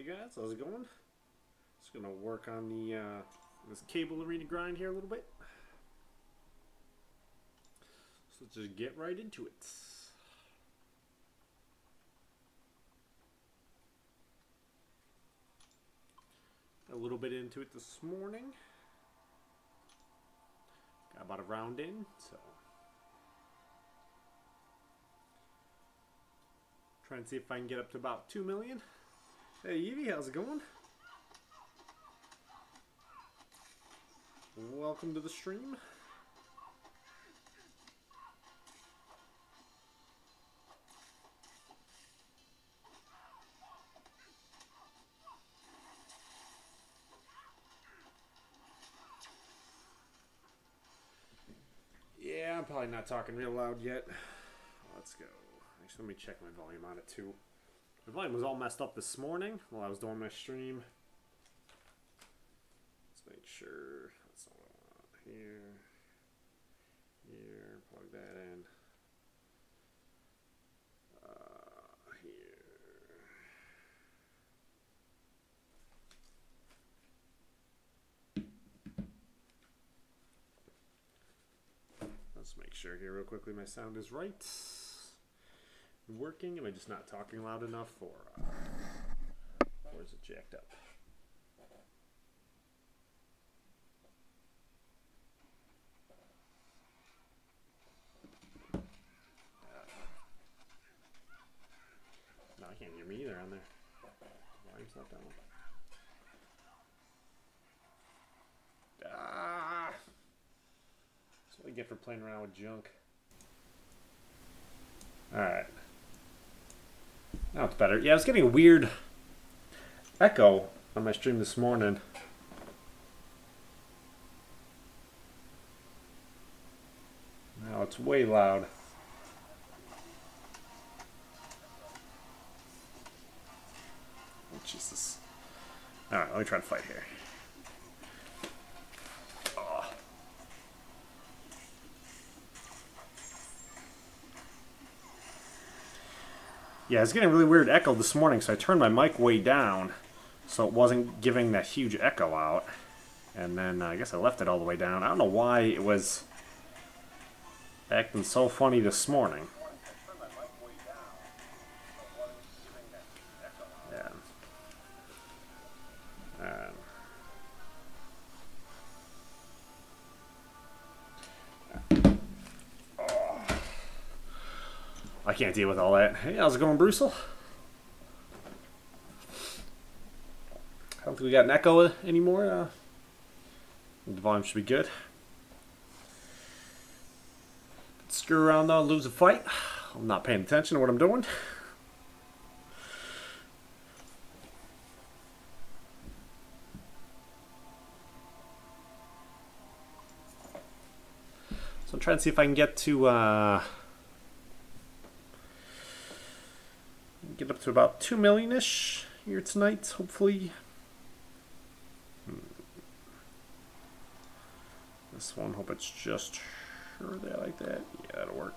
Hey guys, how's it going? Just gonna work on the this cable arena grind here a little bit. So let's just get right into it. A little bit into it this morning. Got about a round in, so try and see if I can get up to about 2 million. Hey Evie, how's it going? Welcome to the stream. Yeah, I'm probably not talking real loud yet. Let's go. Actually, let me check my volume on it too. The volume was all messed up this morning while I was doing my stream. Let's make sure that's not what I want. Here, plug that in. Here. Let's make sure here real quickly my sound is right. Working? Am I just not talking loud enough, or is it jacked up? No, I can't hear me either on there. Volume's not down. Ah! That's what I get for playing around with junk. Alright. Now it's better. Yeah, I was getting a weird echo on my stream this morning. Now it's way loud. Oh, Jesus. Alright, let me try to fight here. Oh. Yeah, I was getting a really weird echo this morning, so I turned my mic way down so it wasn't giving that huge echo out. And then I guess I left it all the way down. I don't know why it was acting so funny this morning. Yeah. I can't deal with all that. Hey, how's it going, Bruce? I don't think we got an echo anymore. The volume should be good. Screw around though, lose a fight. I'm not paying attention to what I'm doing. So I'm trying to see if I can get to get up to about 2 million-ish here tonight, hopefully. This one, hope it's just sure there like that. Yeah, that'll work.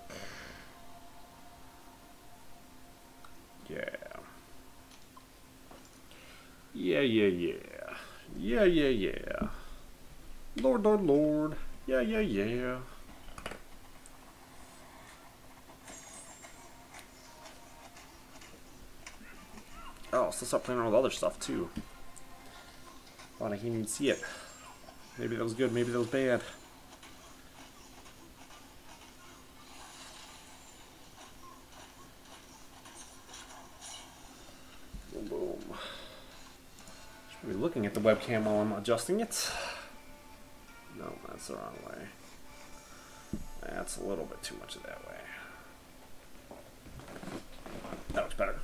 Yeah. Yeah. Lord. Yeah. Oh, still start playing around with other stuff too. Oh, I can't even see it. Maybe that was good, maybe that was bad. Boom. Should be looking at the webcam while I'm adjusting it. No, that's the wrong way. That's a little bit too much of that way. That looks better.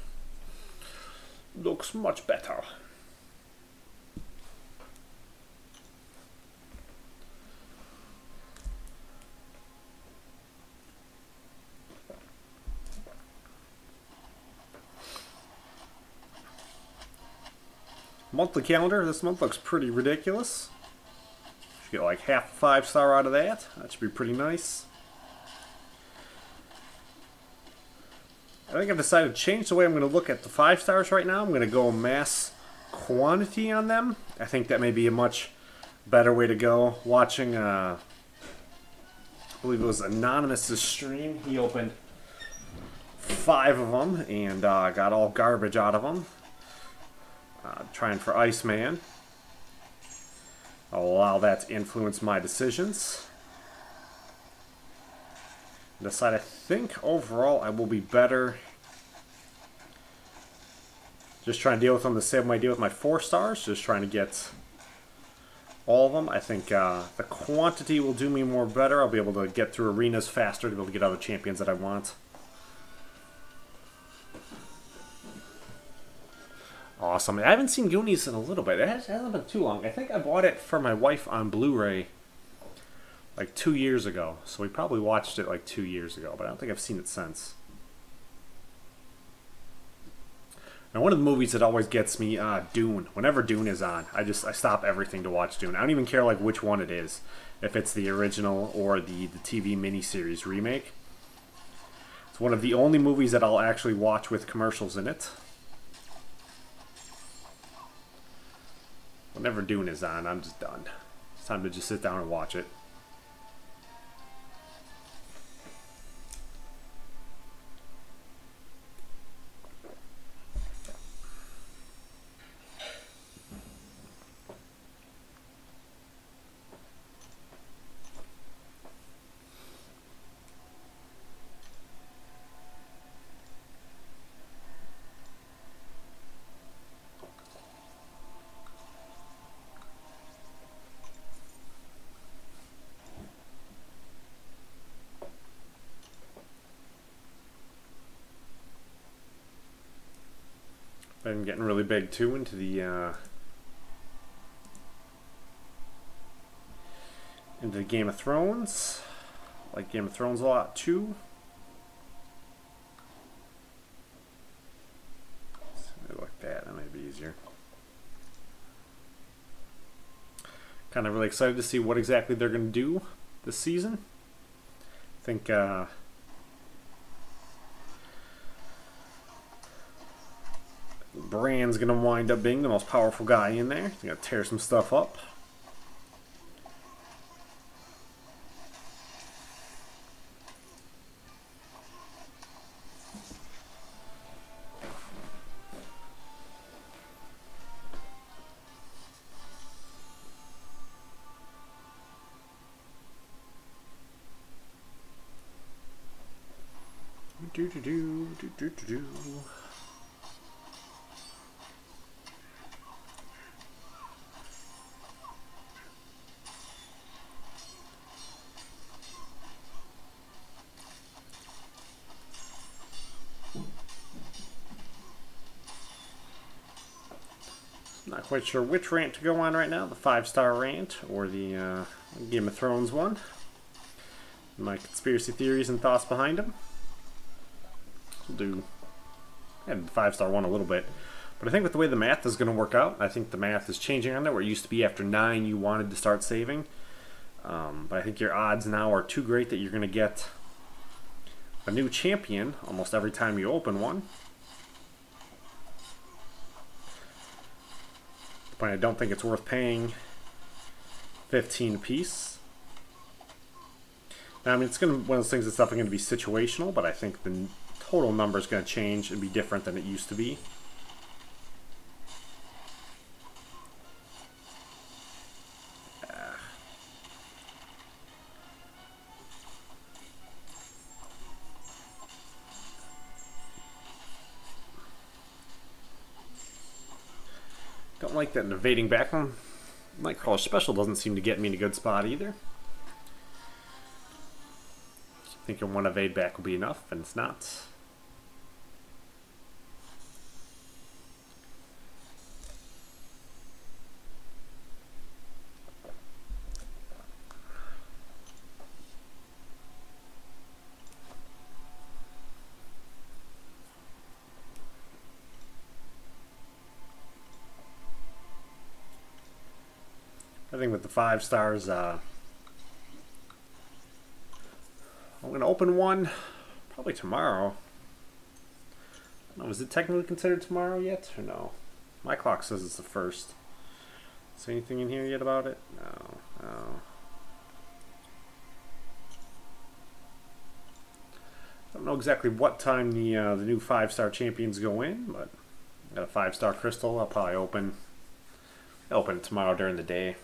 Looks much better. Monthly calendar, this month looks pretty ridiculous. Should get like half a 5-star out of that. That should be pretty nice. I think I've decided to change the way I'm going to look at the 5 stars right now. I'm going to go mass quantity on them, I think that may be a much better way to go. Watching, I believe it was Anonymous's stream. He opened 5 of them and got all garbage out of them. Trying for Iceman. I'll allow that to influence my decisions. Decide I think overall I will be better just trying to deal with them the same way I deal with my 4 stars, just trying to get all of them. I think the quantity will do me more better. I'll be able to get through arenas faster to be able to get other champions that I want. Awesome. I haven't seen Goonies in a little bit. It hasn't been too long. I think I bought it for my wife on Blu-ray like 2 years ago. So we probably watched it like 2 years ago, but I don't think I've seen it since. Now, one of the movies that always gets me, Dune. Whenever Dune is on, I stop everything to watch Dune. I don't even care like which one it is, if it's the original or the TV miniseries remake. It's one of the only movies that I'll actually watch with commercials in it. Whenever Dune is on, I'm just done. It's time to just sit down and watch it. Been getting really big too into the Game of Thrones. I like Game of Thrones a lot too. Like that might be easier. Kind of really excited to see what exactly they're going to do this season. I think Bran's going to wind up being the most powerful guy in there. He's going to tear some stuff up. Do. Not quite sure which rant to go on right now, the 5-star rant or the Game of Thrones one. My conspiracy theories and thoughts behind them. We'll do the 5-star one a little bit. But I think with the way the math is going to work out, I think the math is changing on there, where it used to be after 9 you wanted to start saving. But I think your odds now are too great that you're going to get a new champion almost every time you open one. But I don't think it's worth paying 15 apiece. Now, I mean, it's going to one of those things that's definitely going to be situational, but I think the total number is going to change and be different than it used to be. Don't like that evading back one. Nightcrawler Special doesn't seem to get me in a good spot either. Thinking one evade back will be enough, and it's not. I think with the 5 stars, I'm going to open one probably tomorrow. I don't know, is it technically considered tomorrow yet or no? My clock says it's the 1st. Is there anything in here yet about it? No. No. I don't know exactly what time the new 5-star champions go in, but I got a 5-star crystal. I'll probably open it tomorrow during the day.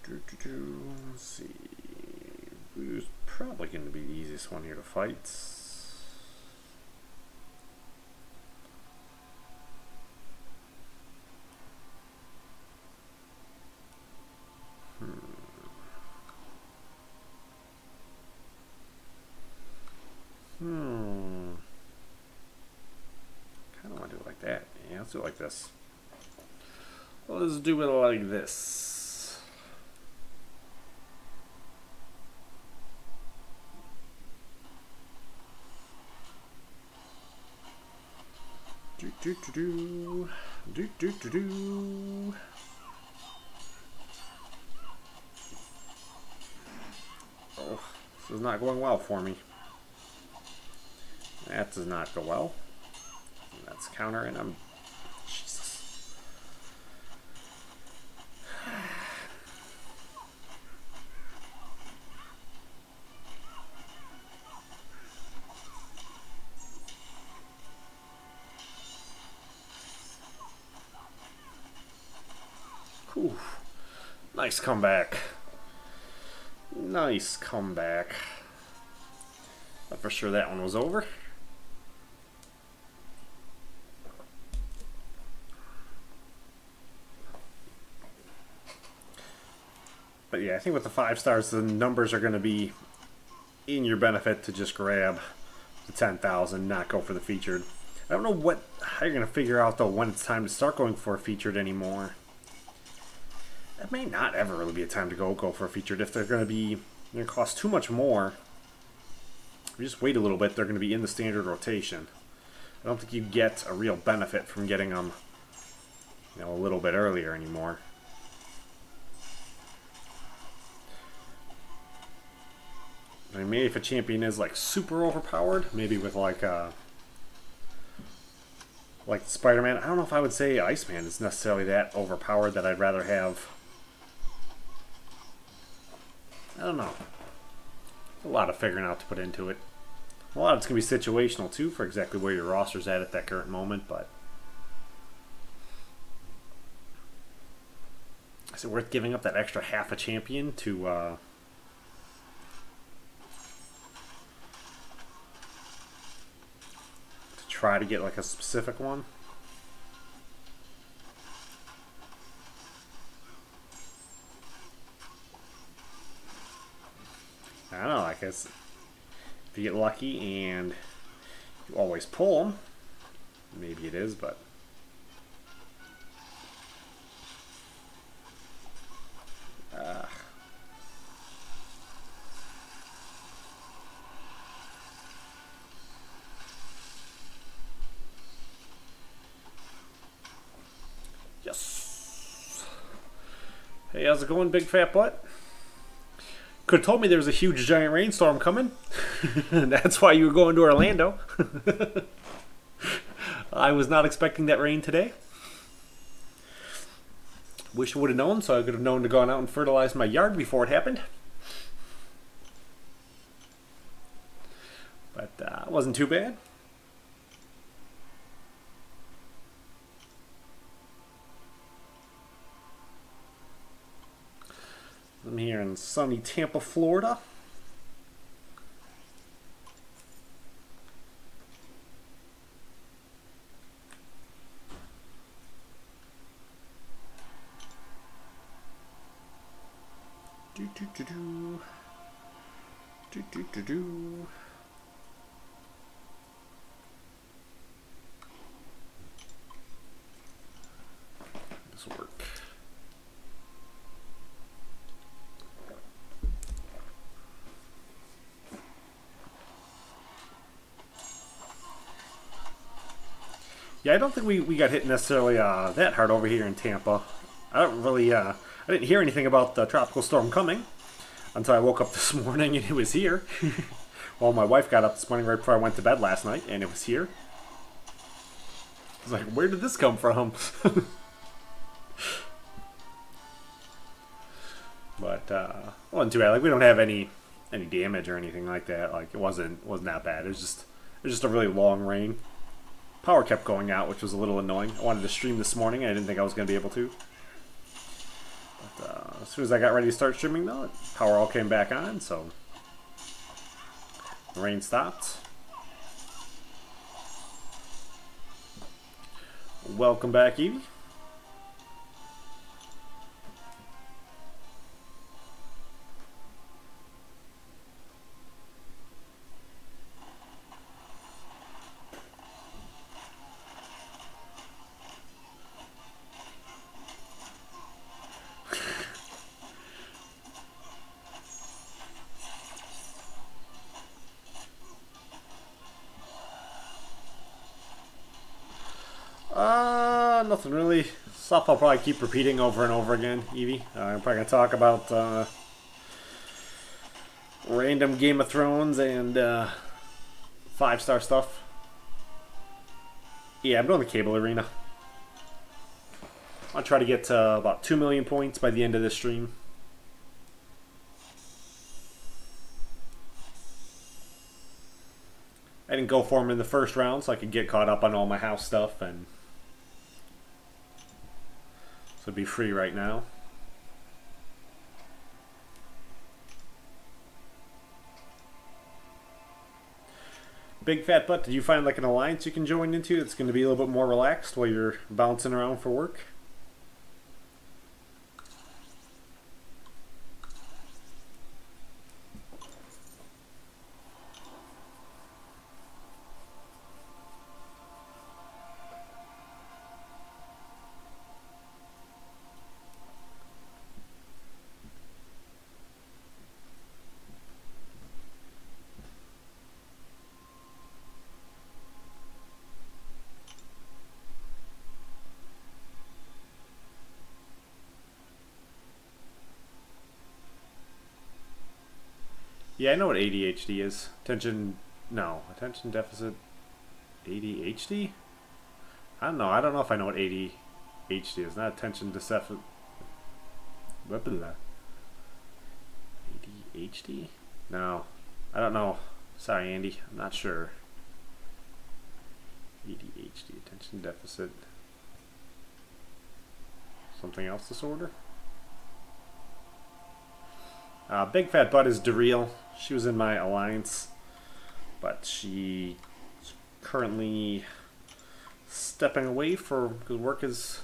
Let's see. Who's probably going to be the easiest one here to fight? Kind of want to do it like that. Yeah, let's do it like this. Let's do it like this. Do do do do do do do do. Oh, this is not going well for me. That does not go well. That's counter, and I'm... Jesus. Whew. Nice comeback. Nice comeback. Thought for sure that one was over. But yeah, I think with the 5 stars, the numbers are going to be in your benefit to just grab the 10,000, not go for the featured. I don't know how you're going to figure out, though, when it's time to start going for a featured anymore. That may not ever really be a time to go for a featured if they're going to cost too much more. If you just wait a little bit, they're going to be in the standard rotation. I don't think you get a real benefit from getting them, a little bit earlier anymore. I mean, maybe if a champion is like super overpowered, maybe with like Spider-Man. I don't know if I would say Iceman is necessarily that overpowered that I'd rather have. I don't know. A lot of figuring out to put into it. A lot of it's going to be situational too for exactly where your roster's at that current moment, but is it worth giving up that extra half a champion to try to get like a specific one? I don't know, I guess if you get lucky and you always pull them, maybe it is, but yes. Hey, how's it going, big fat butt? Could have told me there was a huge giant rainstorm coming. That's why you were going to Orlando. I was not expecting that rain today. Wish I would have known, so I could have known to go out and fertilize my yard before it happened. But it wasn't too bad. I'm here in sunny Tampa, Florida. Do do do do. Do do do do. This will work. Yeah, I don't think we got hit necessarily that hard over here in Tampa. I don't really, I didn't hear anything about the tropical storm coming until I woke up this morning and it was here. Well, my wife got up this morning right before I went to bed last night, and it was here. I was like, where did this come from? But it wasn't too bad. Like, we don't have any damage or anything like that. Like, it wasn't that bad. It was just a really long rain. Power kept going out, which was a little annoying. I wanted to stream this morning, and I didn't think I was going to be able to. But as soon as I got ready to start streaming, though, power all came back on, so the rain stopped. Welcome back, Evie. Nothing really. Stuff I'll probably keep repeating over and over again, Evie. I'm probably going to talk about random Game of Thrones and 5-star stuff. Yeah, I'm doing the cable arena. I'll try to get to about 2 million points by the end of this stream. I didn't go for him in the first round, so I could get caught up on all my house stuff, and so it'd be free right now. Big Fat Butt, did you find like an alliance you can join into that's going to be a little bit more relaxed while you're bouncing around for work? Yeah, I know what ADHD is. Attention deficit ADHD? I don't know. I don't know if I know what ADHD is. Not attention deficit. ADHD? No. I don't know. Sorry, Andy. I'm not sure. ADHD, attention deficit. Something else disorder? Big Fat Butt is Daryl. She was in my alliance, but she's currently stepping away because work is.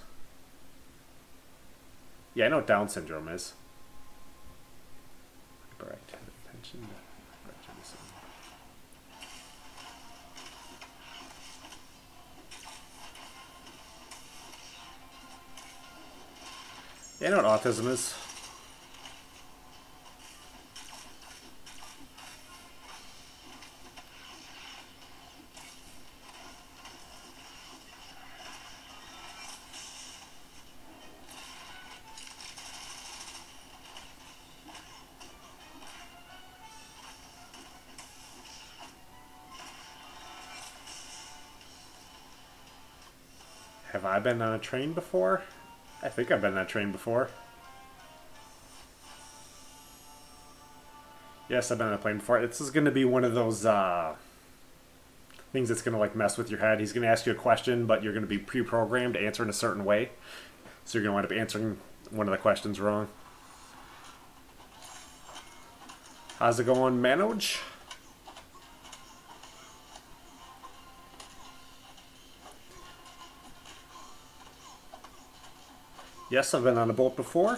Yeah, I know what Down syndrome is. Right. Attention. Yeah, I know what autism is. Have I been on a train before? I think I've been on a train before. Yes, I've been on a plane before. This is going to be one of those things that's going to like mess with your head. He's going to ask you a question, but you're going to be pre-programmed to answer in a certain way. So you're going to wind up answering one of the questions wrong. How's it going, Manoj? Yes, I've been on a boat before.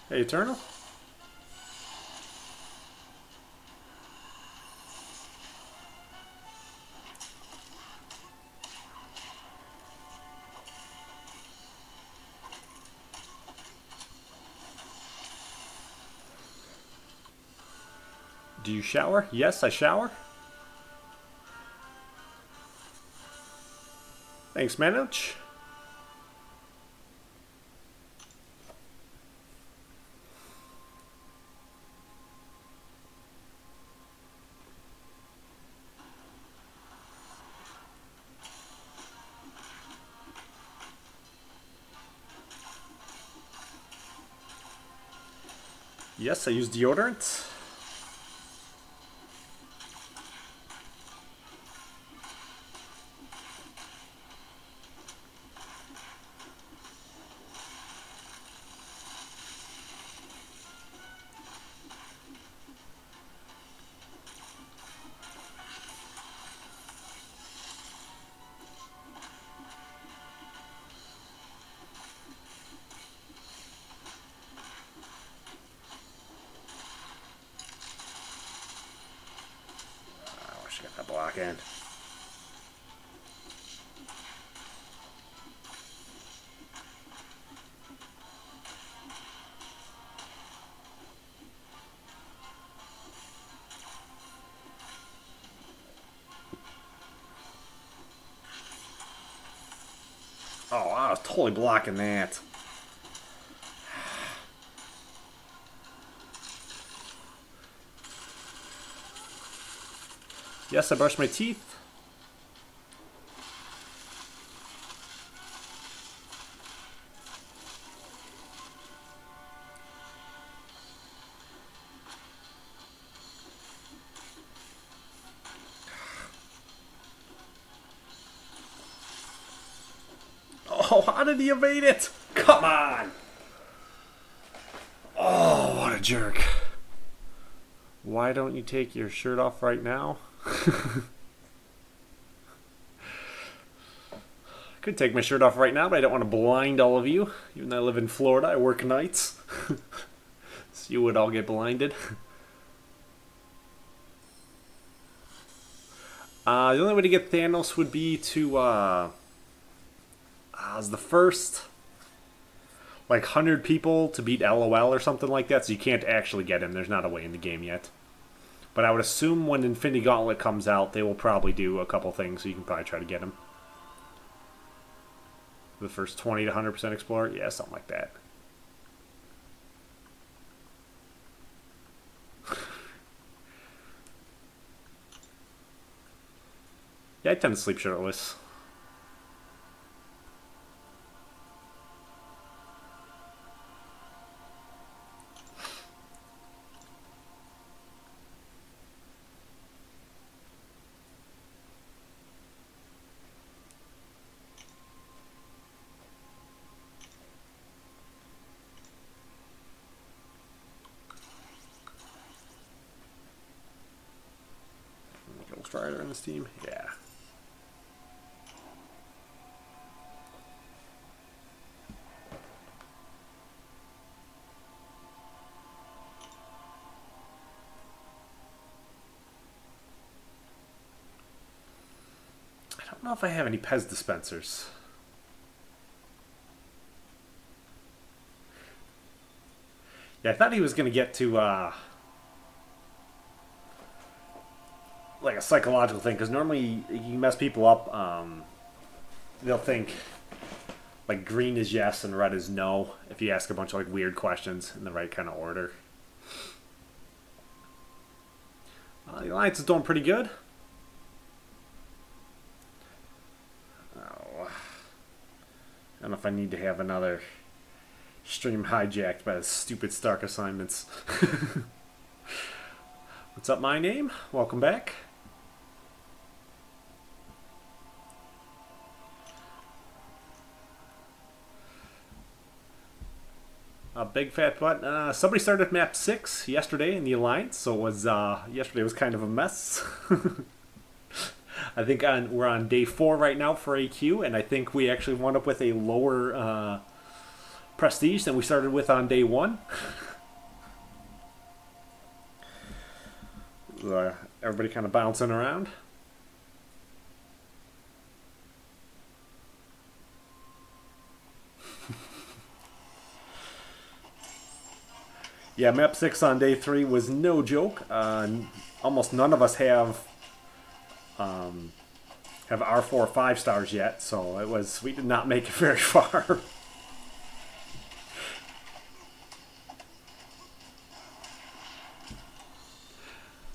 Hey, Eternal. Do you shower? Yes, I shower. Thanks, Manoj. Yes, I use deodorant. Got that block in. Oh, I was totally blocking that. Yes, I brushed my teeth. Oh, how did he evade it? Come on! Oh, what a jerk. Why don't you take your shirt off right now? I could take my shirt off right now, but I don't want to blind all of you. Even though I live in Florida, I work nights. So you would all get blinded. The only way to get Thanos would be to, as the first, like, 100 people to beat LOL or something like that, so you can't actually get him. There's not a way in the game yet. But I would assume when Infinity Gauntlet comes out, they will probably do a couple things, so you can probably try to get him. The first 20 to 100% Explorer? Yeah, something like that. Yeah, I tend to sleep shirtless. Ghost Rider in this team? Yeah. I don't know if I have any Pez dispensers. Yeah, I thought he was going to get to, like a psychological thing, because normally you mess people up, they'll think, like, green is yes and red is no, if you ask a bunch of, like, weird questions in the right kind of order. The Alliance is doing pretty good. Oh, I don't know if I need to have another stream hijacked by the stupid Stark assignments. What's up, my name? Welcome back. A big fat butt. Somebody started map 6 yesterday in the Alliance, so it was yesterday was kind of a mess. I think we're on day 4 right now for AQ, and I think we actually wound up with a lower prestige than we started with on day 1. Everybody kind of bouncing around. Yeah, map 6 on day 3 was no joke. Almost none of us have R4 5 stars yet, so we did not make it very far.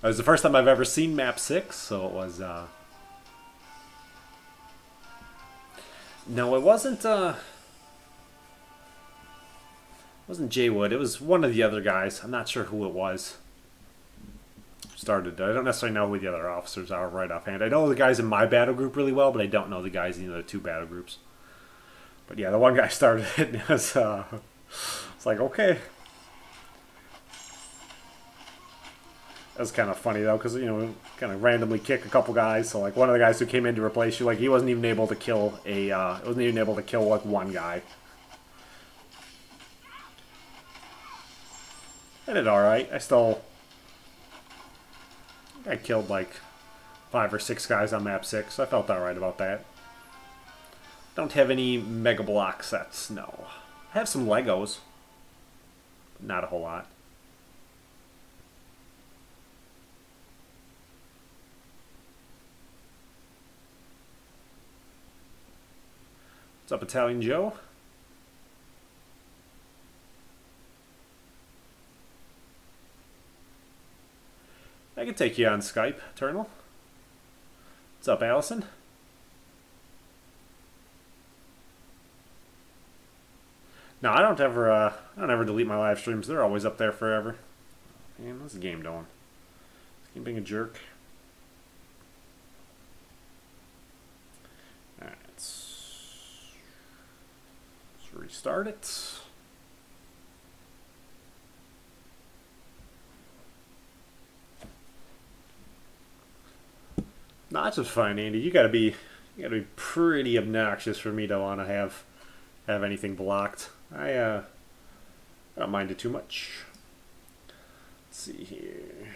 It was the first time I've ever seen map 6, so it was, no, it wasn't, wasn't Jay Wood. It was one of the other guys. I'm not sure who it was. Started. I don't necessarily know who the other officers are right offhand. I know the guys in my battle group really well, but I don't know the guys in the other two battle groups. But yeah, the one guy started it, and it was, it's like, okay. That was kind of funny, though, because, you know, kind of randomly kick a couple guys. So, like, one of the guys who came in to replace you, like, he wasn't even able to kill like, one guy. I did alright. I killed, like, 5 or 6 guys on map 6. I felt alright about that. Don't have any Mega Block sets, no. I have some Legos. But not a whole lot. What's up, Italian Joe? I can take you on Skype, Eternal. What's up, Allison? No, I don't ever delete my live streams. They're always up there forever. Man, what's the game doing? Is the game being a jerk? Alright, let's restart it. No, that's just fine, Andy. You gotta be pretty obnoxious for me to want to have anything blocked. I don't mind it too much. Let's see here.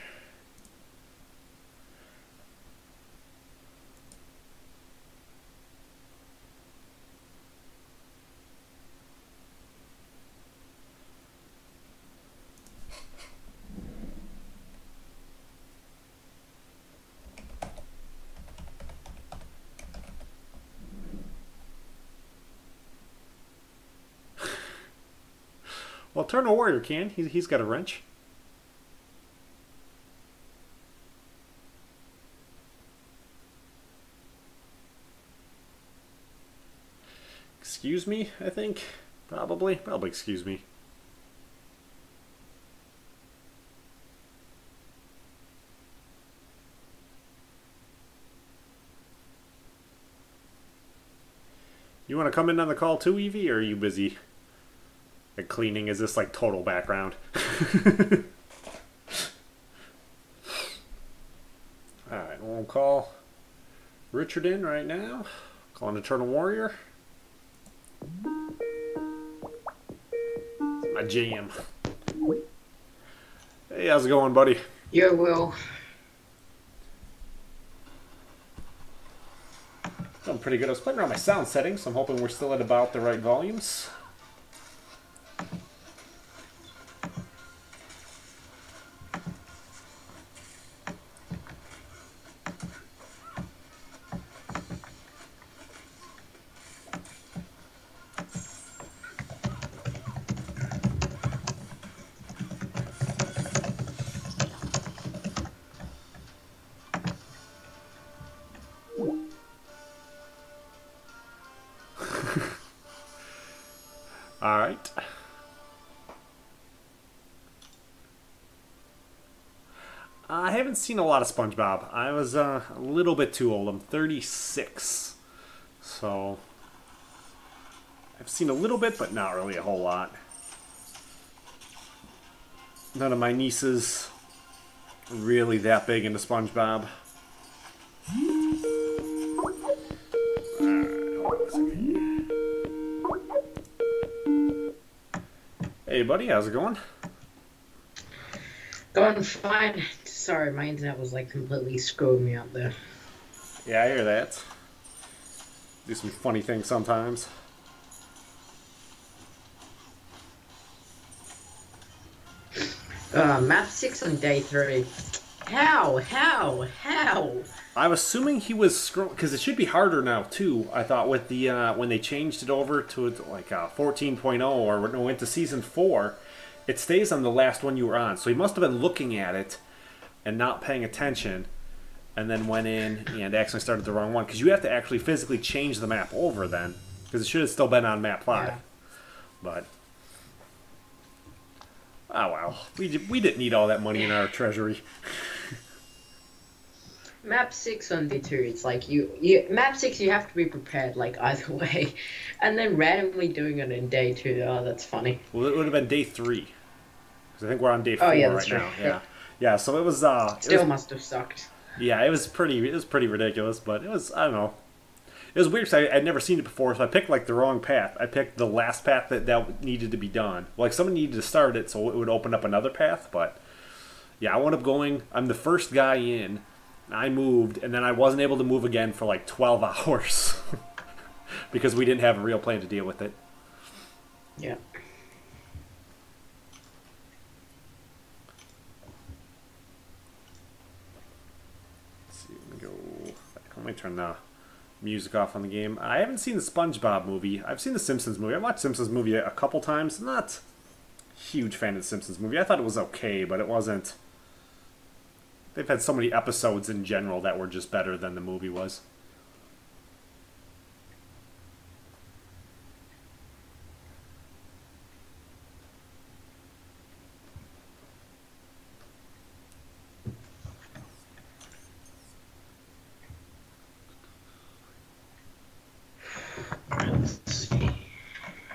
Well, Eternal Warrior can. He's got a wrench. Excuse me, I think. Probably excuse me. You want to come in on the call too, Evie, or are you busy? Like cleaning, is this like total background? Alright, we'll call Richard in right now. Calling Eternal Warrior. It's my jam. Hey, how's it going, buddy? Yeah, Will. Doing pretty good. I was playing around my sound settings, so I'm hoping we're still at about the right volumes. Alright. I haven't seen a lot of SpongeBob. I was a little bit too old. I'm 36. So I've seen a little bit, but not really a whole lot. None of my nieces are really that big into SpongeBob. Hey buddy, how's it going? Going fine. Sorry, my internet was like completely screwing me out there. Yeah, I hear that. Do some funny things sometimes. Map 6 on day 3. How? I'm assuming he was scrolling, because it should be harder now too. I thought with the when they changed it over to like 14.0 or when it went to season 4, it stays on the last one you were on. So he must have been looking at it and not paying attention, and then went in and accidentally started the wrong one. Because you have to actually physically change the map over then, because it should have still been on map 5. Yeah. But Oh, well. We didn't need all that money in our treasury. Map 6 on D2, it's like map 6 you have to be prepared like either way. And then randomly doing it in day 2, oh that's funny. Well, it would have been day 3. Because I think we're on day 4 Oh yeah, that's right true. now. Yeah. Yeah, so it was Still must have sucked. yeah, it was pretty ridiculous, but it was, I don't know. It was weird because I'd never seen it before, so I picked like the wrong path. I picked the last path that needed to be done. Like someone needed to start it, so it would open up another path. But yeah, I wound up going. I'm the first guy in. I moved, and then I wasn't able to move again for like 12 hours because we didn't have a real plan to deal with it. Yeah. Let's see. Let me go. Let me turn the music off on the game. I haven't seen the SpongeBob movie. I've seen the Simpsons movie. I've watched Simpsons movie a couple times. I'm not a huge fan of the Simpsons movie. I thought it was okay, but it wasn't. They've had so many episodes in general that were just better than the movie was.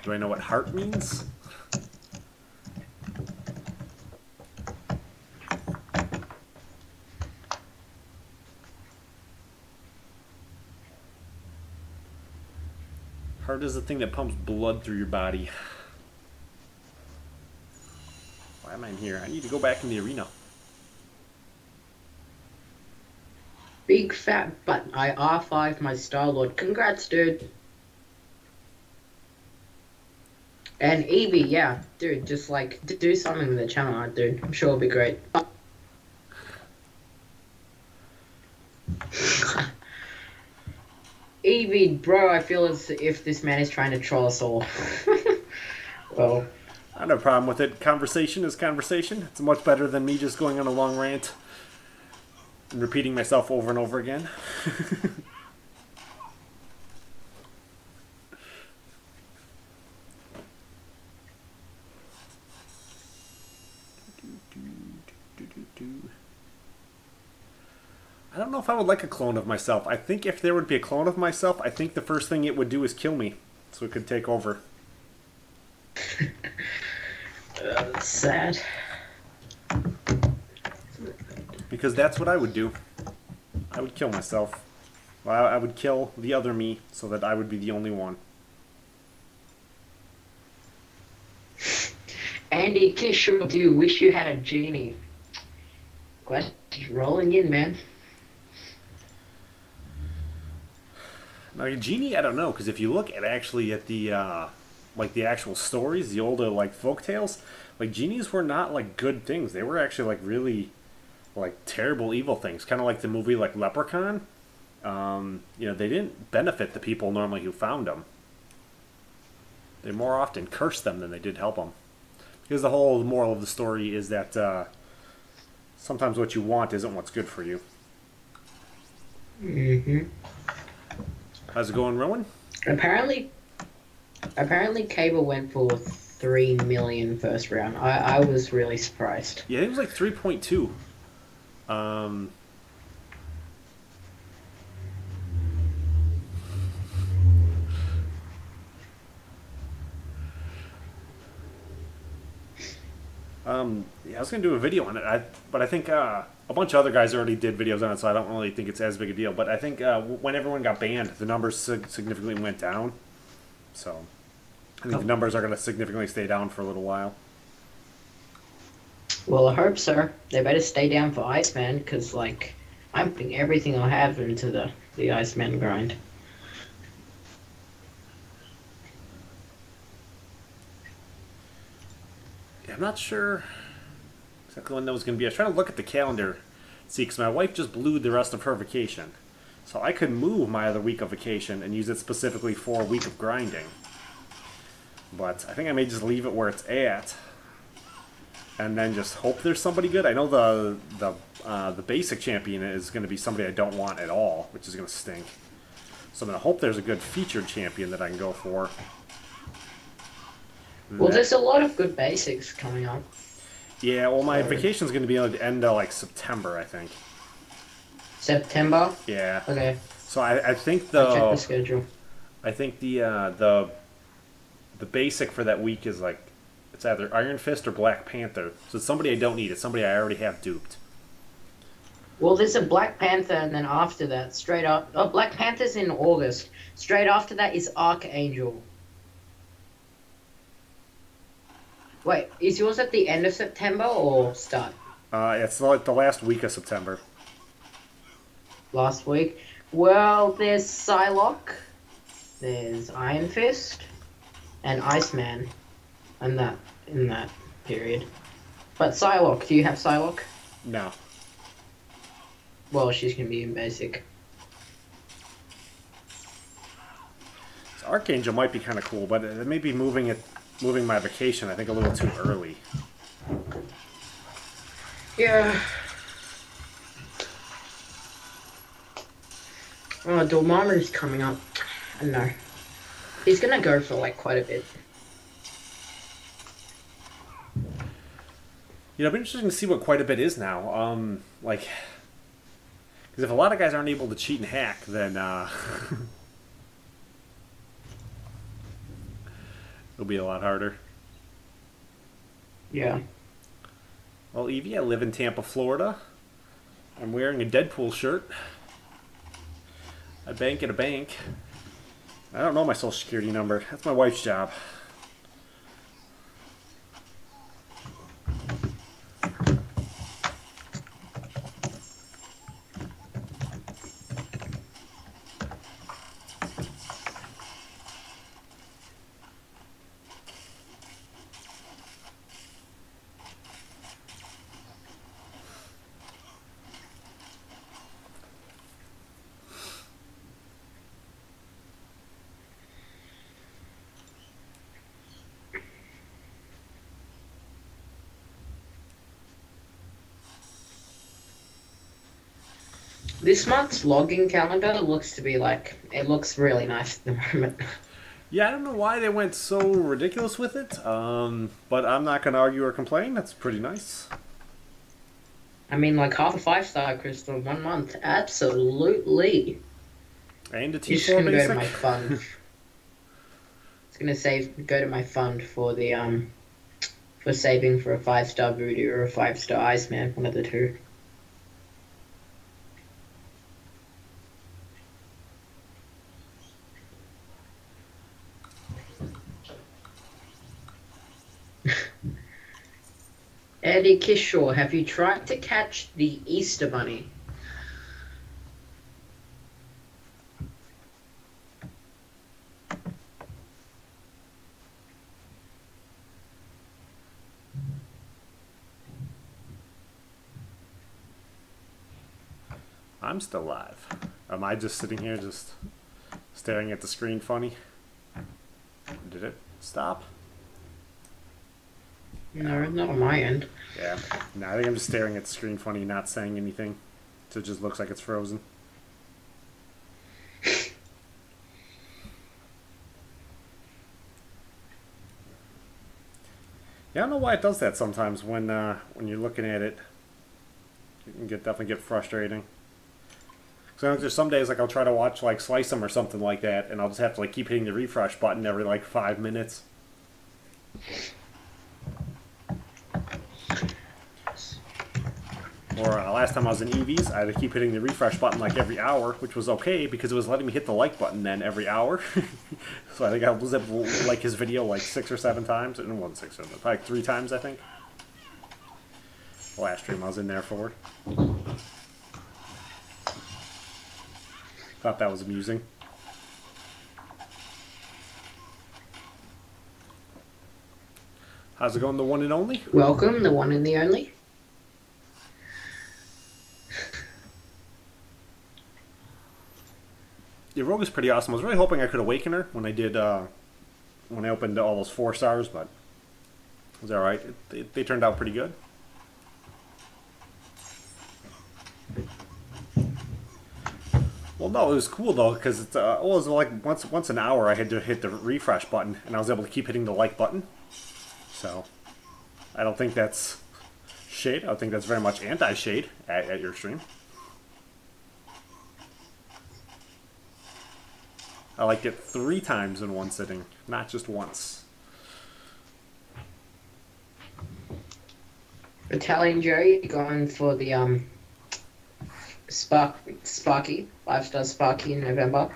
Do I know what heart means? Heart is the thing that pumps blood through your body. Why am I in here? I need to go back in the arena. Big fat butt. I R5 my Star-Lord. Congrats, dude. And Evie, yeah, dude, just like do something with the channel art, dude. I'm sure it'll be great. Evie, bro, I feel as if this man is trying to troll us all. Well, I have no problem with it. Conversation is conversation. It's much better than me just going on a long rant and repeating myself over and over again. I don't know if I would like a clone of myself. I think if there would be a clone of myself, I think the first thing it would do is kill me, so it could take over. That's sad. Because that's what I would do. I would kill myself. Well, I would kill the other me, so that I would be the only one. Andy Kisher, do you wish you had a genie? Questions rolling in, man. Now, a genie, I don't know, because if you look at actually at the like the actual stories, the older like folk tales, like genies were not like good things. They were actually like really like terrible evil things, kind of like the movie like Leprechaun. You know, they didn't benefit the people normally who found them. They more often cursed them than they did help them. Because the whole moral of the story is that sometimes what you want isn't what's good for you. Mm-hmm. How's it going, Rowan? Apparently Cable went for 3 million first round. I was really surprised. Yeah, it was like 3.2. Yeah, I was gonna do a video on it, but I think a bunch of other guys already did videos on it, so I don't really think it's as big a deal. But I think when everyone got banned, the numbers significantly went down. So I think the numbers are gonna significantly stay down for a little while. Well, I hope so. They better stay down for Iceman, because, like, I'm putting everything I have into the Iceman grind. Yeah, I'm not sure exactly when that was going to be. I was trying to look at the calendar, see, because my wife just blew the rest of her vacation. So I could move my other week of vacation and use it specifically for a week of grinding. But I think I may just leave it where it's at, and then just hope there's somebody good. I know the basic champion is going to be somebody I don't want at all, which is going to stink. So I'm going to hope there's a good featured champion that I can go for. Well, there's a lot of good basics coming up. Yeah, well, my So- vacation's going to be at the end of, like, September, I think. September? Yeah. Okay. So I think I'll check the schedule. I think the basic for that week is, like, it's either Iron Fist or Black Panther. So it's somebody I don't need. It's somebody I already have duped. Well, there's a Black Panther, and then after that, straight up... Oh, Black Panther's in August. Straight after that is Archangel. Wait, is yours at the end of September or start? It's like the last week of September. Last week? Well, there's Psylocke, there's Iron Fist, and Iceman in that period. But Psylocke, do you have Psylocke? No. Well, she's gonna be in basic. So Archangel might be kind of cool, but it may be moving my vacation, I think, a little too early. Yeah. Oh, Dormammu's coming up. I don't know. He's gonna go for like quite a bit. You know, it'd be interesting to see what quite a bit is now. Like, because if a lot of guys aren't able to cheat and hack, then it'll be a lot harder. Yeah. Well, Evie, I live in Tampa, Florida. I'm wearing a Deadpool shirt. I bank at a bank. I don't know my social security number. That's my wife's job. This month's logging calendar looks to be like, it looks really nice at the moment. Yeah, I don't know why they went so ridiculous with it, but I'm not going to argue or complain. That's pretty nice. I mean, like half a 5-star crystal in 1 month. Absolutely. And a It's just T4 gonna go basic. to my fund. It's gonna go to my fund for the for saving for a 5-star voodoo or a 5-star Iceman, one of the two. Eddie Kishore, have you tried to catch the Easter Bunny? I'm still live. Am I just sitting here just staring at the screen funny? Did it stop? No, not on my end. Yeah. No, I think I'm just staring at the screen funny, not saying anything. So it just looks like it's frozen. Yeah, I don't know why it does that sometimes when you're looking at it. It can definitely get frustrating. So there's some days like I'll try to watch like Slice 'em or something like that, and I'll just have to like keep hitting the refresh button every like 5 minutes. Or last time I was in EVs, I had to keep hitting the refresh button like every hour, which was okay because it was letting me hit the like button then every hour. So I think I was able to like his video like 6 or 7 times. It wasn't 6 or 7, probably like 3 times I think. The last stream I was in there for. Thought that was amusing. How's it going, the one and only? Welcome, the one and the only. Yeah, Rogue is pretty awesome. I was really hoping I could awaken her when I did, when I opened all those 4 stars, but it was alright. They turned out pretty good. Well, no, it was cool though, because it was like once an hour I had to hit the refresh button, and I was able to keep hitting the like button. So, I don't think that's Shade, I think that's very much anti-shade at your stream. I liked it 3 times in one sitting, not just once. Italian Jerry going for the Sparky 5-star Sparky in November.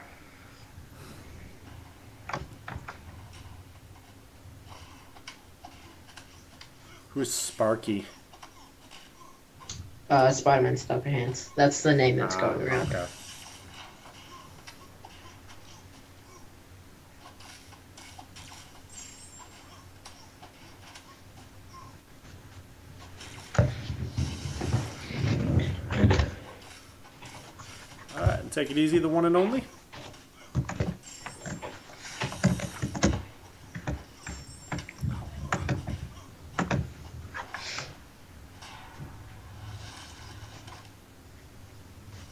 Who's Sparky? Spider-Man Stuff Hands. That's the name that's going around. Okay. Alright, take it easy, the one and only.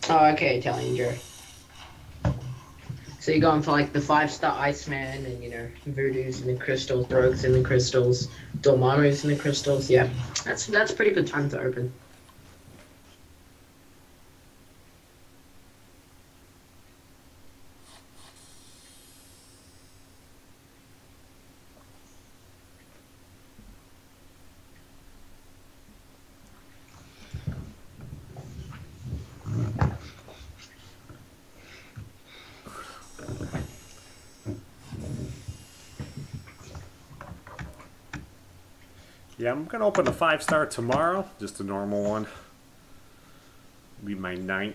Oh, okay, Italian Jerry. So you're going for like the 5-star Iceman and, you know, Voodoo's and the crystals, Rogues in the crystals, Dormammu's in the crystals. Yeah, that's pretty good time to open. Yeah, I'm going to open a 5-star tomorrow. Just a normal one. Be my 9th.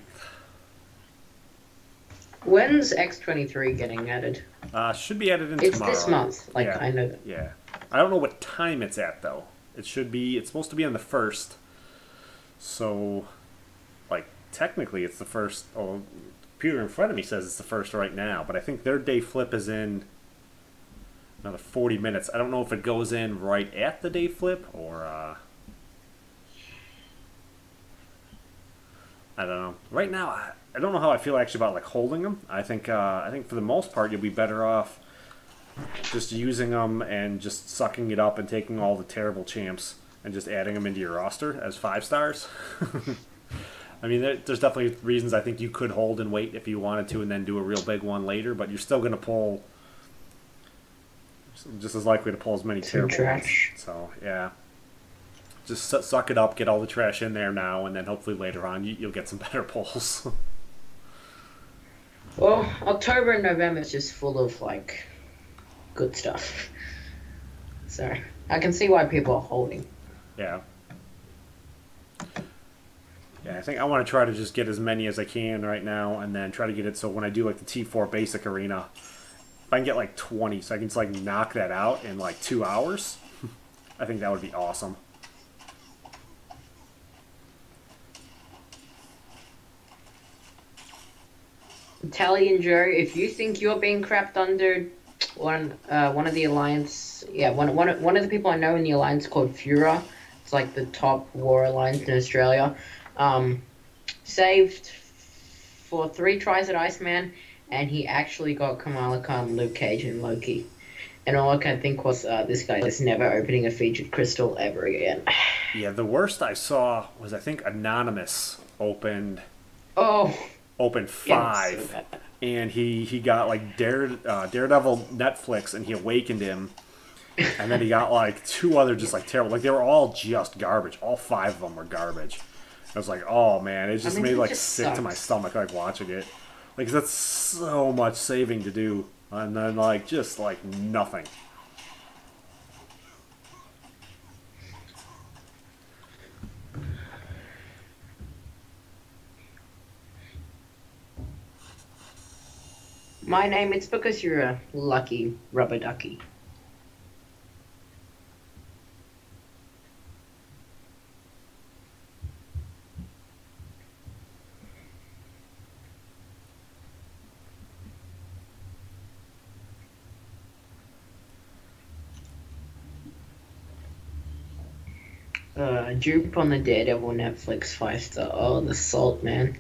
When's X23 getting added? Should be added in It's tomorrow. this month. Like, yeah. I know that. Yeah. I don't know what time it's at, though. It's supposed to be on the 1st. So, like, technically it's the 1st. Oh, the computer in front of me says it's the 1st right now. But I think their day flip is in another 40 minutes. I don't know if it goes in right at the day flip or I don't know. Right now, I don't know how I feel actually about like holding them. I think for the most part you'll be better off just using them and just sucking it up and taking all the terrible champs and just adding them into your roster as 5-stars. I mean, there's definitely reasons I think you could hold and wait if you wanted to and then do a real big one later, but you're still going to pull just as likely to pull as many terrible trash ones. So, yeah. Just suck it up, get all the trash in there now, and then hopefully later on you'll get some better pulls. Well, October and November is just full of, like, good stuff. So, I can see why people are holding. Yeah. Yeah, I think I want to try to just get as many as I can right now, and then try to get it so when I do, like, the T4 Basic Arena, if I can get, like, 20, so I can just, like, knock that out in, like, 2 hours, I think that would be awesome. Italian Joe, if you think you're being crapped under one of the Alliance, yeah, one of the people I know in the Alliance called Fura, it's like the top war alliance in Australia, saved for 3 tries at Iceman, and he actually got Kamala Khan, Luke Cage, and Loki. And all I can think was, this guy is never opening a featured crystal ever again. Yeah, the worst I saw was, I think, Anonymous opened... Oh... Opened 5, yeah, and he got like Daredevil Netflix, and he awakened him, and then he got like 2 other just like terrible, like they were all just garbage. All 5 of them were garbage. I was like, oh man, it just made like sick to my stomach like watching it, like that's so much saving to do, and then like just like nothing. My name, it's because you're a lucky rubber ducky. Dupe on the Daredevil Netflix 5-star. Oh, the salt, man.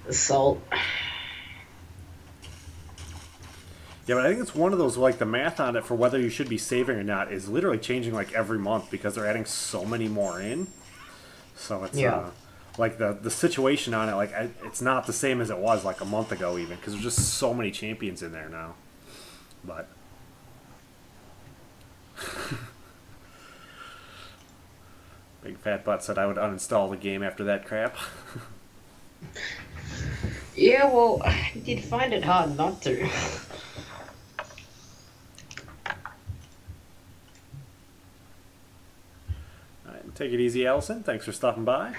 The salt. Yeah, but I think it's one of those, like, the math on it for whether you should be saving or not is literally changing, like, every month because they're adding so many more in. So it's Yeah. like the situation on it, like it's not the same as it was like a month ago even, because there's just so many champions in there now. But Big Fat Butt said I would uninstall the game after that crap. Yeah, well, I did find it hard not to. Alright, take it easy, Allison. Thanks for stopping by.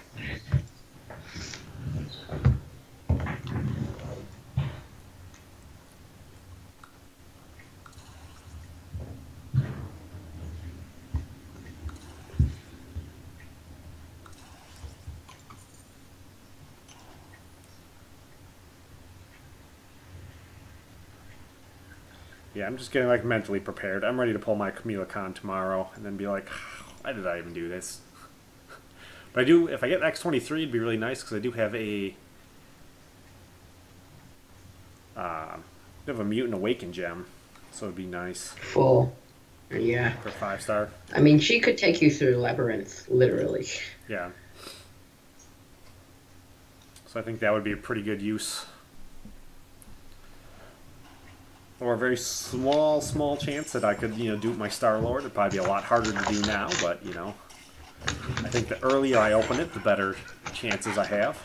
Yeah, I'm just getting like mentally prepared. I'm ready to pull my Camila Khan tomorrow and then be like, why did I even do this? But I do, if I get X23, it'd be really nice because I do have a Mutant Awaken gem, so it'd be nice Yeah. for 5-star. I mean, she could take you through Labyrinth, literally. Yeah. So I think that would be a pretty good use. Or a very small chance that I could, dupe my Star-Lord. It'd probably be a lot harder to do now, but, I think the earlier I open it, the better chances I have.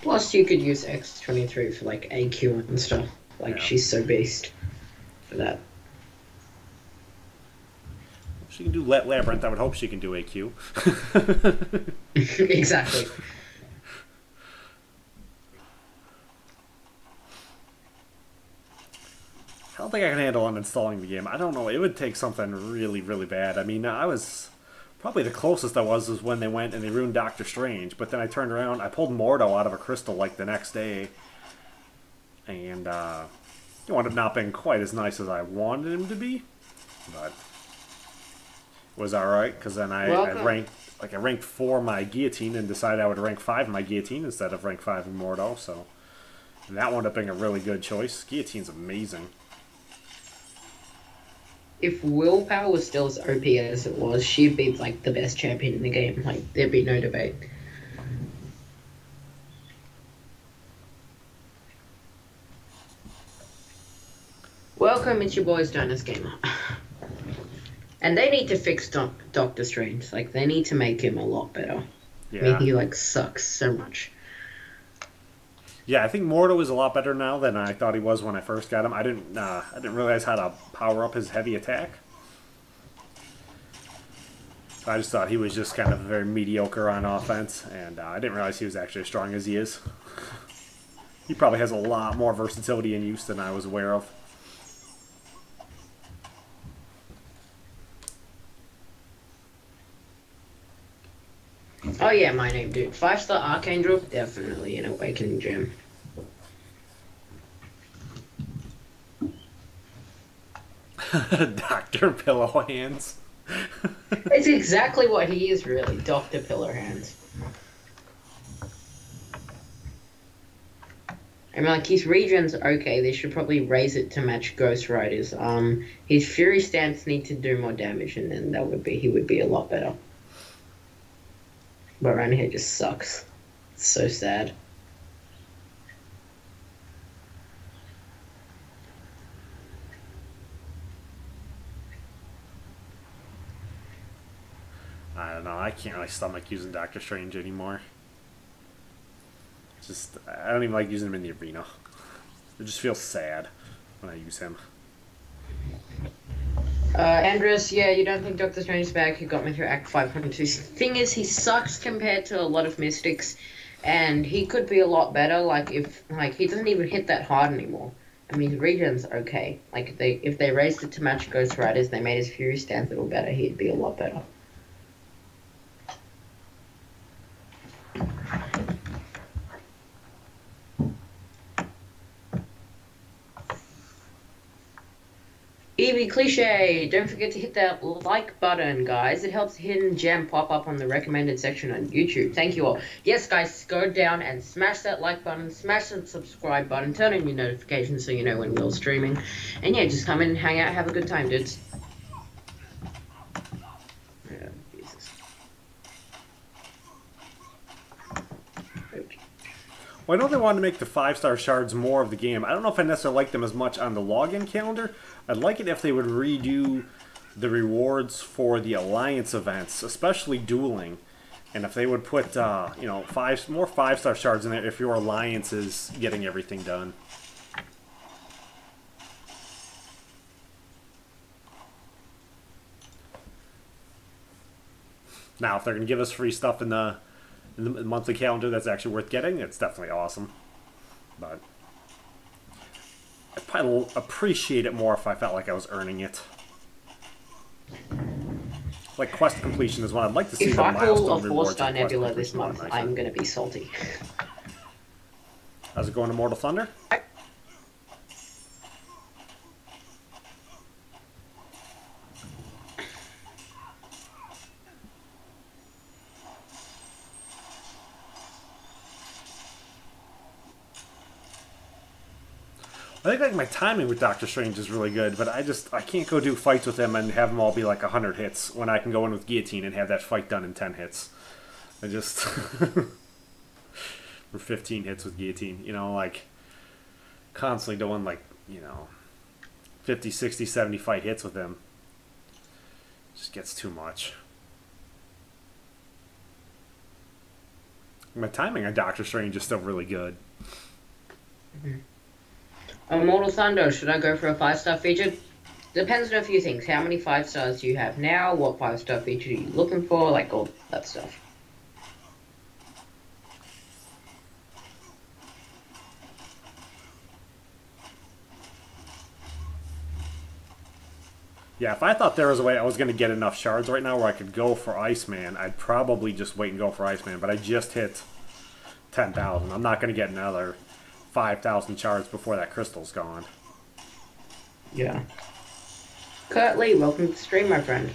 Plus, you could use X23 for, like, AQ and stuff. Like, Yeah. she's so beast for that. She can do Labyrinth. I would hope she can do AQ. Exactly. I don't think I can handle uninstalling the game. I don't know. It would take something really, really bad. I mean, I was... Probably the closest I was when they went and they ruined Doctor Strange. But then I turned around, I pulled Mordo out of a crystal like the next day. And it wound up not being quite as nice as I wanted him to be. But it was alright, because then I ranked 4 my Guillotine and decided I would rank 5 my Guillotine instead of rank 5 in Mordo. So and that wound up being a really good choice. Guillotine's amazing. If Willpower was still as OP as it was, she'd be, like, the best champion in the game. Like, there'd be no debate. Welcome, it's your boys, Donus Gamer. And they need to fix Doctor Strange. Like, they need to make him a lot better. Yeah. I mean, he, like, sucks so much. Yeah, I think Mordo is a lot better now than I thought he was when I first got him. I didn't realize how to power up his heavy attack. I just thought he was just kind of very mediocre on offense, and I didn't realize he was actually as strong as he is. He probably has a lot more versatility and use than I was aware of. Oh yeah, my name, dude. 5-star Arcane Drop, definitely an Awakening Gem. Dr. Pillow Hands. It's exactly what he is, really. Dr. Pillar Hands. I mean, like, his regen's okay. They should probably raise it to match Ghost Rider's. His Fury Stance need to do more damage, and then he would be a lot better. But around here just sucks. It's so sad. I don't know. I can't really stomach using Doctor Strange anymore. Just, I don't even like using him in the arena. It just feels sad when I use him. Andres, yeah, you don't think Doctor Strange's back? He got me through Act 502. Thing is, he sucks compared to a lot of Mystics, and he could be a lot better, he doesn't even hit that hard anymore. I mean, his regen's okay. Like, if they raised it to match Ghost Riders, they made his Fury Stance a little better, he'd be a lot better. Evie Cliche, don't forget to hit that like button, guys. It helps Hidden Gem pop up on the recommended section on YouTube. Thank you all. Yes, guys, go down and smash that like button, smash that subscribe button, turn on your notifications so you know when we're streaming. And yeah, just come in and hang out, have a good time, dudes. Yeah, Jesus. Well, I know they wanted to make the 5-star shards more of the game. I don't know if I necessarily like them as much on the login calendar. I'd like it if they would redo the rewards for the alliance events, especially dueling. And if they would put, you know, more 5-star shards in there if your alliance is getting everything done. Now, if they're going to give us free stuff in the monthly calendar that's actually worth getting, it's definitely awesome. But I'd probably appreciate it more if I felt like I was earning it. Like quest completion is one I'd like to see. If the I pull milestone a rewards 4-star and quest nebula this completion a lot month, nicer. I'm gonna be salty. How's it going to Mortal Thunder? I think like my timing with Doctor Strange is really good, but I can't go do fights with him and have them all be like 100 hits when I can go in with Guillotine and have that fight done in 10 hits. I just or 15 hits with Guillotine, you know, like constantly doing like, you know, 50, 60, 70 fight hits with him. Just gets too much. My timing on Doctor Strange is still really good. Mortal Thunder, should I go for a 5-star feature? Depends on a few things. How many 5 stars do you have now? What 5-star feature are you looking for? Like all that stuff. Yeah, if I thought there was a way I was going to get enough shards right now where I could go for Iceman, I'd probably just wait and go for Iceman. But I just hit 10,000. I'm not going to get another 5,000 shards before that crystal's gone. Yeah. Kurt Lee, welcome to the stream, my friend.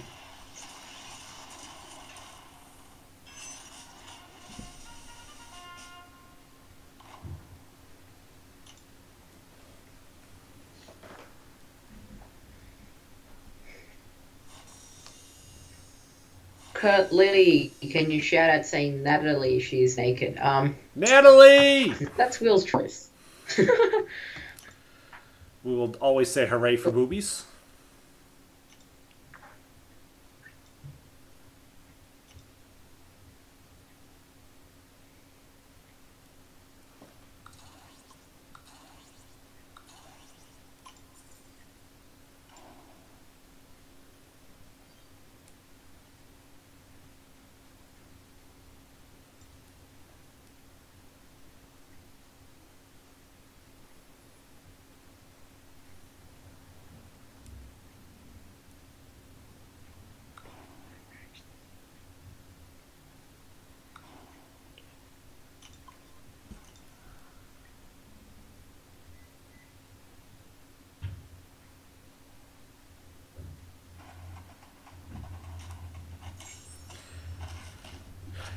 Kurt Lee, can you shout out saying Natalie, she's naked? Natalie! That's Will's choice. We will always say hooray for boobies.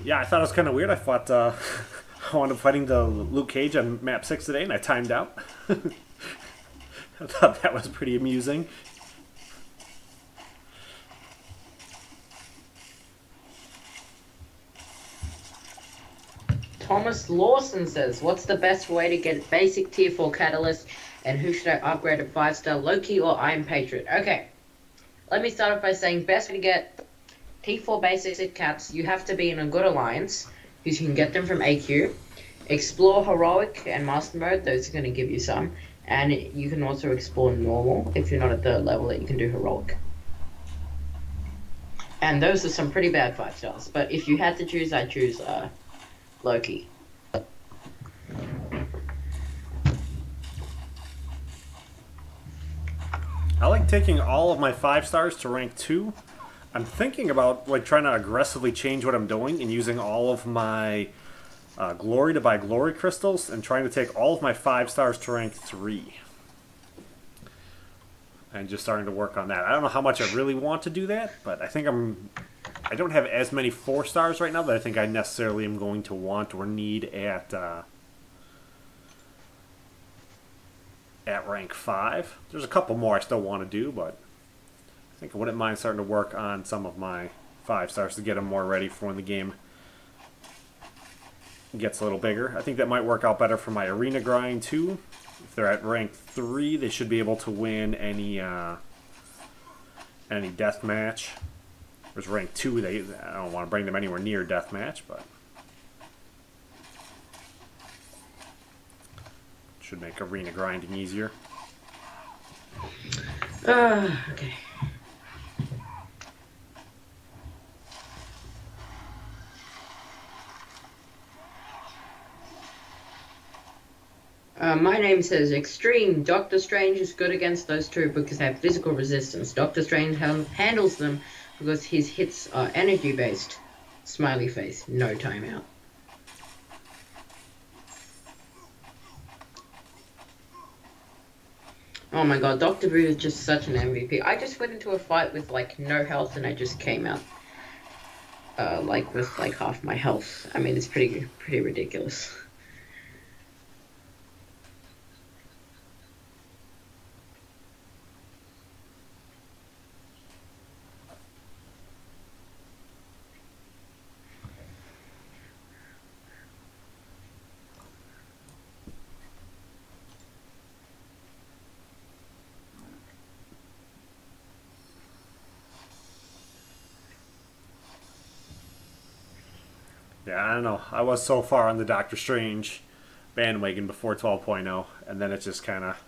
Yeah, I thought it was kind of weird. I thought I wound up fighting the Luke Cage on map 6 today, and I timed out. I thought that was pretty amusing. Thomas Lawson says, what's the best way to get basic tier 4 catalyst, and who should I upgrade to 5-star, Loki or Iron Patriot? Okay, let me start off by saying best way to get T4 basic cats, you have to be in a good alliance, because you can get them from AQ. Explore Heroic and Master Mode, those are going to give you some. And you can also explore Normal, if you're not at 3rd level that you can do Heroic. And those are some pretty bad 5 stars, but if you had to choose, I'd choose Loki. I like taking all of my 5 stars to rank 2. I'm thinking about like trying to aggressively change what I'm doing and using all of my glory to buy glory crystals and trying to take all of my 5 stars to rank 3. And just starting to work on that. I don't know how much I really want to do that, but I think I don't have as many 4 stars right now that I think I necessarily am going to want or need at rank 5. There's a couple more I still want to do, but I think I wouldn't mind starting to work on some of my 5 stars to get them more ready for when the game gets a little bigger. I think that might work out better for my arena grind too. If they're at rank 3, they should be able to win any death match. Whereas rank 2, I don't want to bring them anywhere near death match, but should make arena grinding easier. Okay. My name says Extreme. Doctor Strange is good against those two because they have physical resistance. Doctor Strange handles them because his hits are energy-based. Smiley face. No timeout. Oh my god, Dr. Boot is just such an MVP. I just went into a fight with, like, no health and I just came out, like, with, like, half my health. I mean, it's pretty ridiculous. Yeah, I don't know. I was so far on the Doctor Strange bandwagon before 12.0, and then it just kind of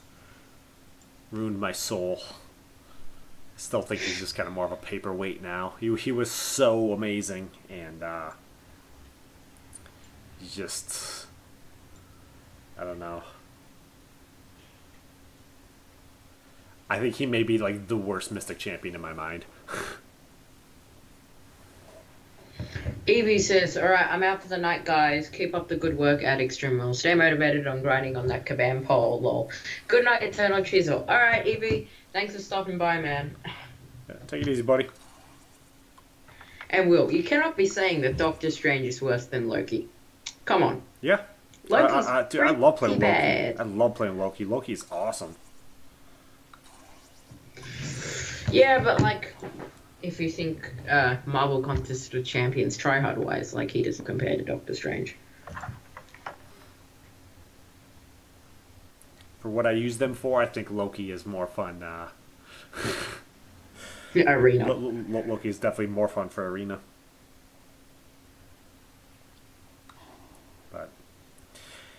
ruined my soul. I still think he's just kind of more of a paperweight now. He was so amazing, and he's just, I don't know. I think he may be like the worst Mystic champion in my mind. Evie says, alright, I'm out for the night, guys. Keep up the good work at ExtrmWill. Stay motivated on grinding on that kabam pole, lol. Good night, Eternal Chisel. Alright, Evie, thanks for stopping by, man. Yeah, take it easy, buddy. And Will, you cannot be saying that Doctor Strange is worse than Loki. Come on. Yeah. Loki's dude, I love playing Loki. bad. I love playing Loki. Loki's awesome. Yeah, but like, if you think Marvel consists of champions tryhard-wise, like, he doesn't compare to Doctor Strange. For what I use them for, I think Loki is more fun. Arena. Loki is definitely more fun for Arena. But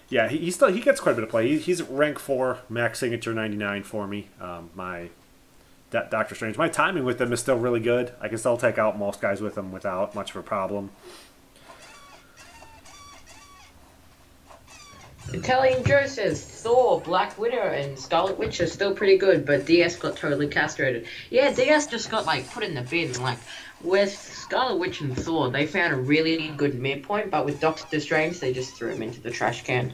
yeah, he gets quite a bit of play. He's rank 4, max signature 99 for me. My Doctor Strange. My timing with him is still really good. I can still take out most guys with him without much of a problem. Italian Joe says Thor, Black Widow, and Scarlet Witch are still pretty good, but DS got totally castrated. Yeah, DS just got like put in the bin. Like with Scarlet Witch and Thor, they found a really good midpoint, but with Doctor Strange, they just threw him into the trash can.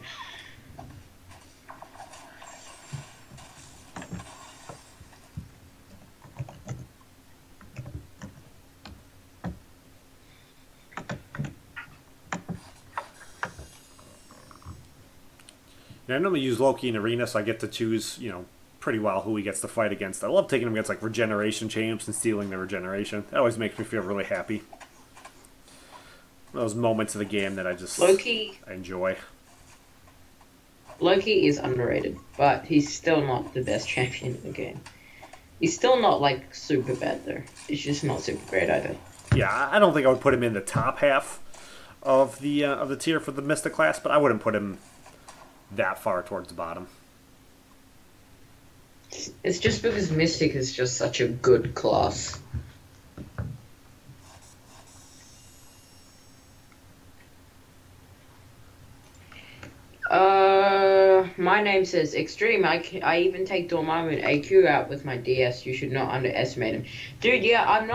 Yeah, I normally use Loki in Arena, so I get to choose, pretty well who he gets to fight against. I love taking him against, like, regeneration champs and stealing their regeneration. That always makes me feel really happy. Those moments of the game that I enjoy. Loki is underrated, but he's still not the best champion in the game. He's still not, like, super bad, though. He's just not super great either. Yeah, I don't think I would put him in the top half of the tier for the Mystic class, but I wouldn't put him that far towards the bottom. It's just because Mystic is just such a good class. My name says Extreme. I even take Dormammu and AQ out with my DS. You should not underestimate him. Dude, yeah,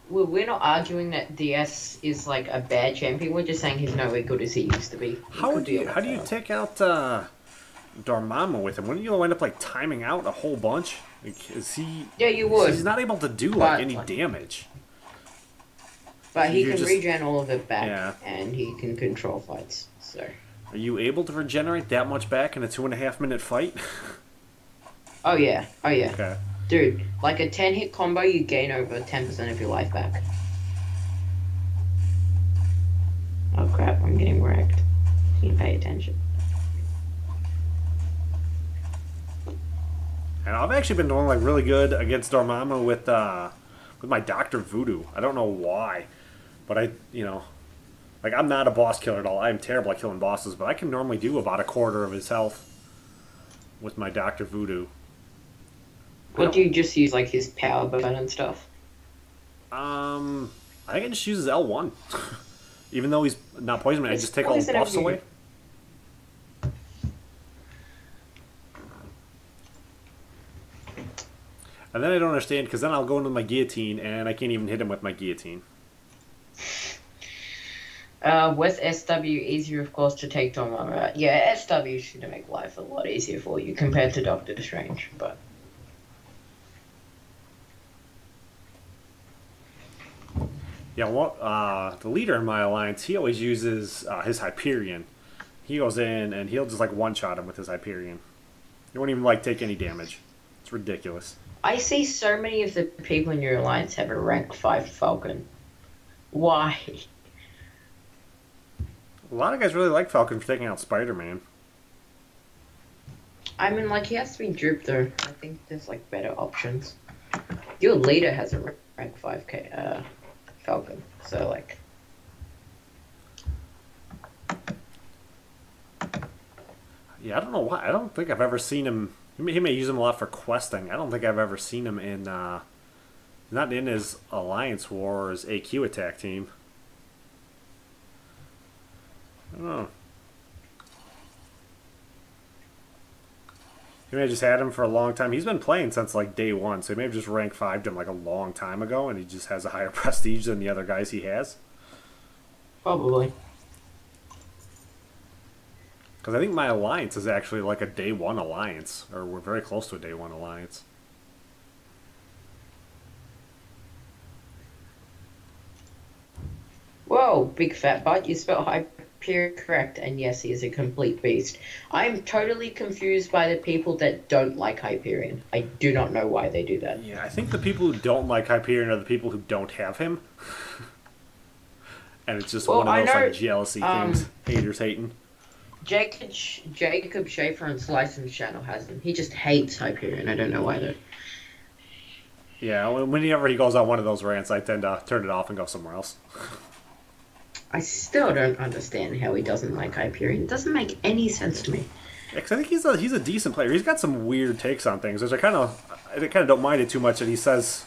we're not arguing that DS is like a bad champion. We're just saying he's nowhere good as he used to be. How do you take out Dormammu with him? Wouldn't you end up like timing out a whole bunch? Like, is he? Yeah, you would. He's not able to do any damage. But he can regen all of it back, and he can control fights. So. Are you able to regenerate that much back in a 2.5-minute fight? Oh yeah. Okay. Dude, like a 10-hit combo, you gain over 10% of your life back. Oh crap, I'm getting wrecked. You pay attention. And I've actually been doing like really good against Dormammu with my Dr. Voodoo. I don't know why, but like I'm not a boss killer at all. I am terrible at killing bosses, but I can normally do about a quarter of his health with my Dr. Voodoo. What do you just use, like his power burn and stuff? I think I just use his L1. Even though he's not poison, I just take all his buffs away. And then I don't understand, because then I'll go into my guillotine, and I can't even hit him with my guillotine. With SW, easier, of course, to take Dormammu out. Yeah, SW should make life a lot easier for you compared to Doctor Strange, but... Yeah, well, the leader in my alliance, he always uses his Hyperion. He goes in, and he'll just, like, one-shot him with his Hyperion. He won't even, like, take any damage. It's ridiculous. I see so many of the people in your alliance have a rank 5 Falcon. Why? A lot of guys really like Falcon for taking out Spider-Man. I mean, like, he has to be duped, though. I think there's, like, better options. Your leader has a rank 5 Falcon, so, like... Yeah, I don't know why. I don't think I've ever seen him... He may use him a lot for questing. I don't think I've ever seen him in... not in his Alliance War or his AQ attack team. I don't know. He may have just had him for a long time. He's been playing since like day one, so he may have just rank 5'd him like a long time ago, and he just has a higher prestige than the other guys he has. Probably. Because I think my alliance is actually like a day 1 alliance, or we're very close to a day 1 alliance. Whoa, big fat butt, you spelled Hyperion correct, and yes, he is a complete beast. I'm totally confused by the people that don't like Hyperion. I do not know why they do that. Yeah, I think the people who don't like Hyperion are the people who don't have him. And it's just one of those like jealousy things. Haters hating. Jacob Schaefer on Slice's channel has him. He just hates Hyperion. I don't know why though. Yeah, whenever he goes on one of those rants, I tend to turn it off and go somewhere else. I still don't understand how he doesn't like Hyperion. It doesn't make any sense to me. Yeah, 'cause I think he's a decent player. He's got some weird takes on things, which I kind of don't mind it too much that he says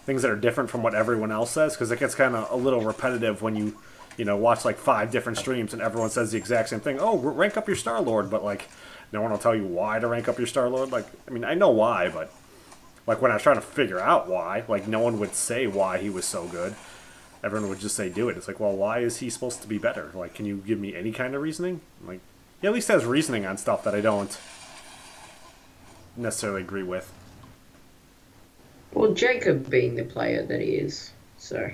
things that are different from what everyone else says, because it gets kind of a little repetitive when you watch like 5 different streams and everyone says the exact same thing. Oh, rank up your Star-Lord, but like no one will tell you why to rank up your Star-Lord. Like, I mean, I know why, but like when I was trying to figure out why, like no one would say why he was so good. Everyone would just say do it. It's like, well, why is he supposed to be better? Like, can you give me any kind of reasoning? Like, he at least has reasoning on stuff that I don't necessarily agree with. Well, Jacob being the player that he is, so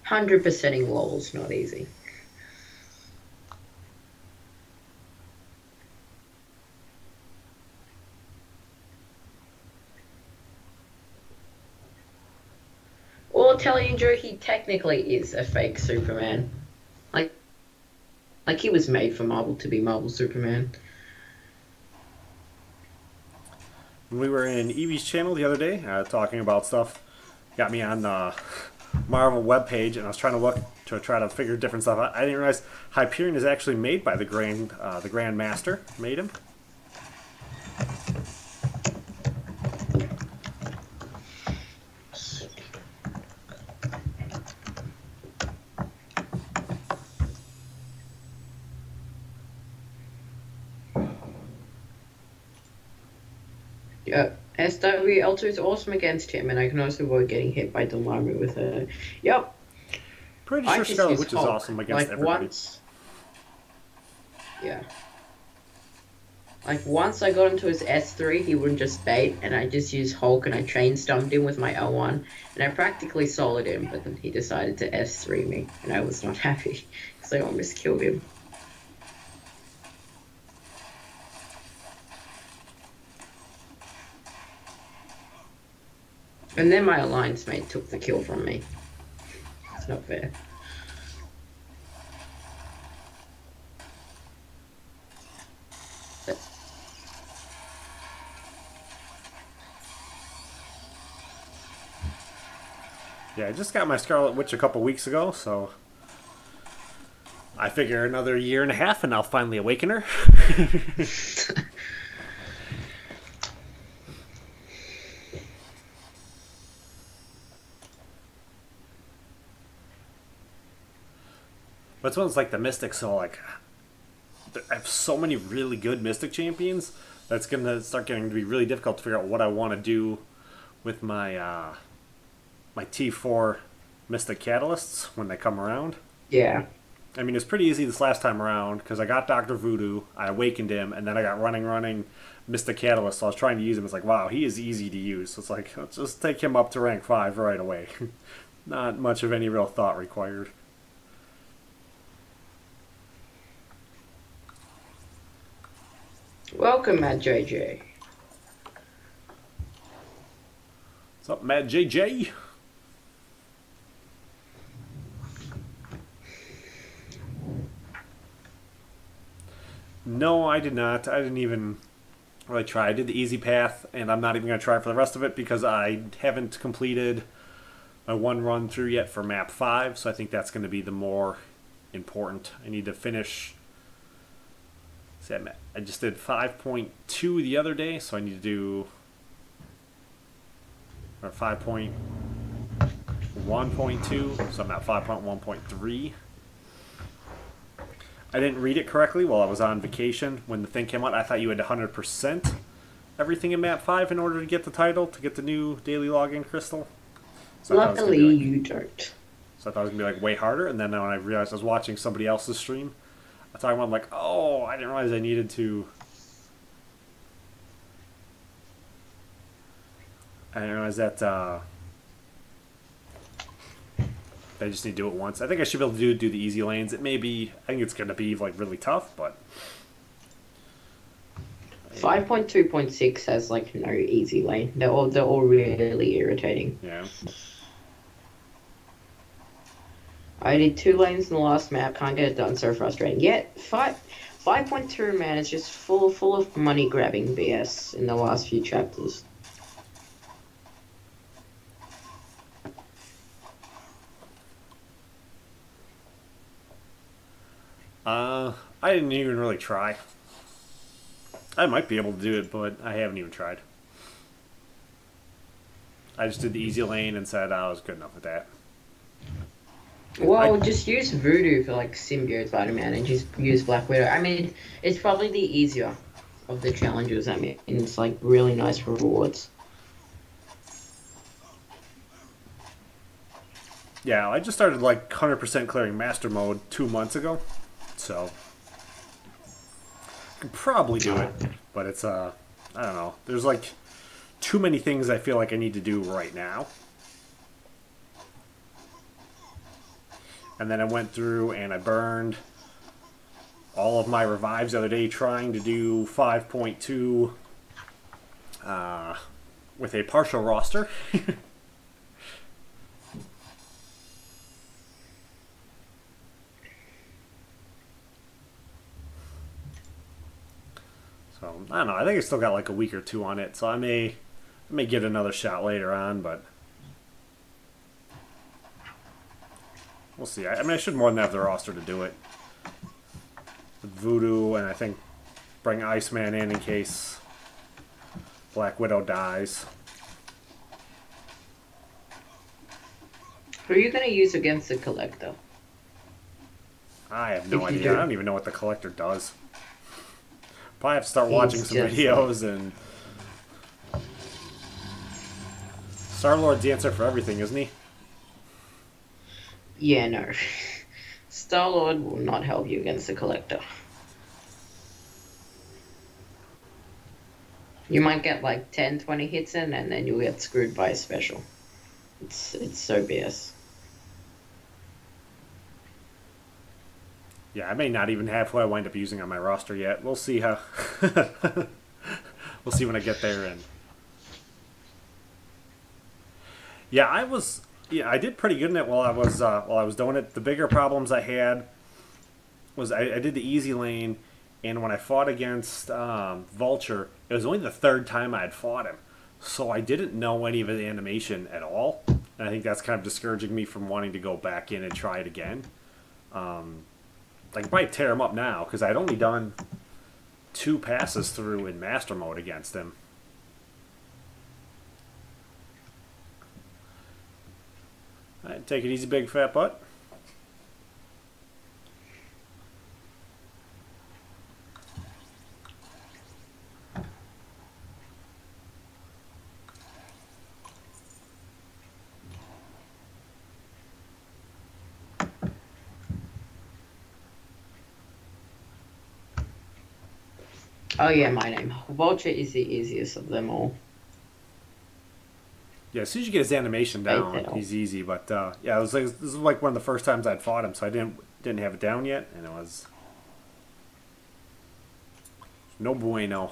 100%ing lolz not easy. Well, Italian Joe, he technically is a fake Superman. Like he was made for Marvel to be Marvel Superman. When we were in Evie's channel the other day, talking about stuff, got me on the Marvel webpage, and I was trying to look to try to figure different stuff out. I didn't realize Hyperion is actually made by the Grand Master. Made him. Yeah, SWL2 is awesome against him, and I can also avoid getting hit by Dormammu with a... Yep. Pretty sure Scarlet Witch is awesome against everybody. Yeah. Like, once I got into his S3, he wouldn't just bait, and I just used Hulk, and I chain stumped him with my L1, and I practically soloed him, but then he decided to S3 me, and I was not happy, because I almost killed him. And then my alliance mate took the kill from me. It's not fair. Yeah, I just got my Scarlet Witch a couple weeks ago, so I figure another year and a half and I'll finally awaken her. But it's one's like the Mystic, so like I have so many really good Mystic champions that's gonna start getting to be really difficult to figure out what I want to do with my my T4 Mystic Catalysts when they come around. Yeah. I mean, it was pretty easy this last time around because I got Dr. Voodoo, I awakened him, and then I got running Mystic Catalyst, so I was trying to use him. It's like, wow, he is easy to use. So it's like, let's just take him up to rank 5 right away. Not much of any real thought required. Welcome, Matt JJ. What's up, Matt JJ? No, I did not. I didn't even really try. I did the easy path, and I'm not even going to try for the rest of it because I haven't completed my one run through yet for map 5, so I think that's going to be the more important. I need to finish. See, I just did 5.2 the other day, so I need to do 5.1.2, so I'm at 5.1.3. I didn't read it correctly while I was on vacation when the thing came out. I thought you had 100% everything in map 5 in order to get the title, to get the new daily login crystal. So luckily, you don't. So I thought it was going to be like way harder, and then when I realized I was watching somebody else's stream, I thought I'm like, oh, I didn't realize I needed to. I didn't realize that I just need to do it once. I think I should be able to do the easy lanes. It may be, I think it's going to be like really tough, but 5.2.6 has like no easy lane. They're all really irritating. Yeah. I did 2 lanes in the last map. Can't get it done. So frustrating. Yet 5.2, man, is just full of money grabbing BS in the last few chapters. I didn't even really try. I might be able to do it, but I haven't even tried. I just did the easy lane and said I was good enough with that. Well, just use Voodoo for like Symbiote Spider-Man and just use Black Widow. I mean, it's probably the easier of the challenges. I mean, it's like really nice rewards. Yeah, I just started like 100% clearing Master Mode 2 months ago, so I could probably do it, but it's I don't know. There's like too many things I feel like I need to do right now. And then I went through and I burned all of my revives the other day trying to do 5.2 with a partial roster. So, I don't know. I think I still got like a week or 2 on it, so I may get another shot later on, but we'll see. I mean, I should more than have the roster to do it. With Voodoo, and I think bring Iceman in case Black Widow dies. Who are you going to use against the Collector? I have no idea. I don't even know what the Collector does. Probably have to start watching some videos and... Star-Lord's the answer for everything, isn't he? Yeah, no. Star-Lord will not help you against the Collector. You might get like 10, 20 hits in, and then you'll get screwed by a special. It's so BS. Yeah, I may not even have who I wind up using on my roster yet. We'll see how... we'll see when I get there. And yeah, I did pretty good in it while I was doing it. The bigger problems I had was I did the easy lane, and when I fought against Vulture, it was only the 3rd time I had fought him, so I didn't know any of his animation at all. And I think that's kind of discouraging me from wanting to go back in and try it again. I can probably tear him up now, because I'd only done 2 passes through in Master Mode against him. Alright, take it easy, big fat butt. Oh yeah, my name. Vulture is the easiest of them all. Yeah, as soon as you get his animation down, he's easy. But yeah, this is like one of the first times I'd fought him, so I didn't have it down yet, and it was no bueno.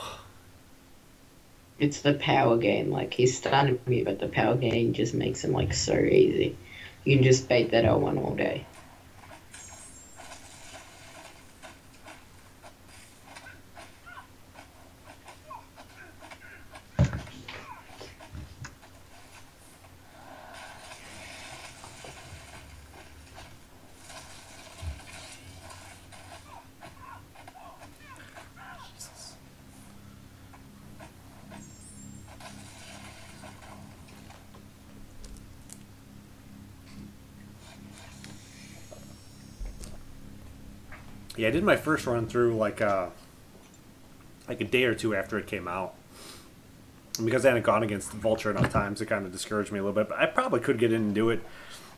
It's the power gain. Like, he's stunned me, but the power gain just makes him like so easy. You can just bait that L1 all day. Yeah, I did my first run through like a day or 2 after it came out. And because I hadn't gone against Vulture enough times, it kind of discouraged me a little bit. But I probably could get in and do it.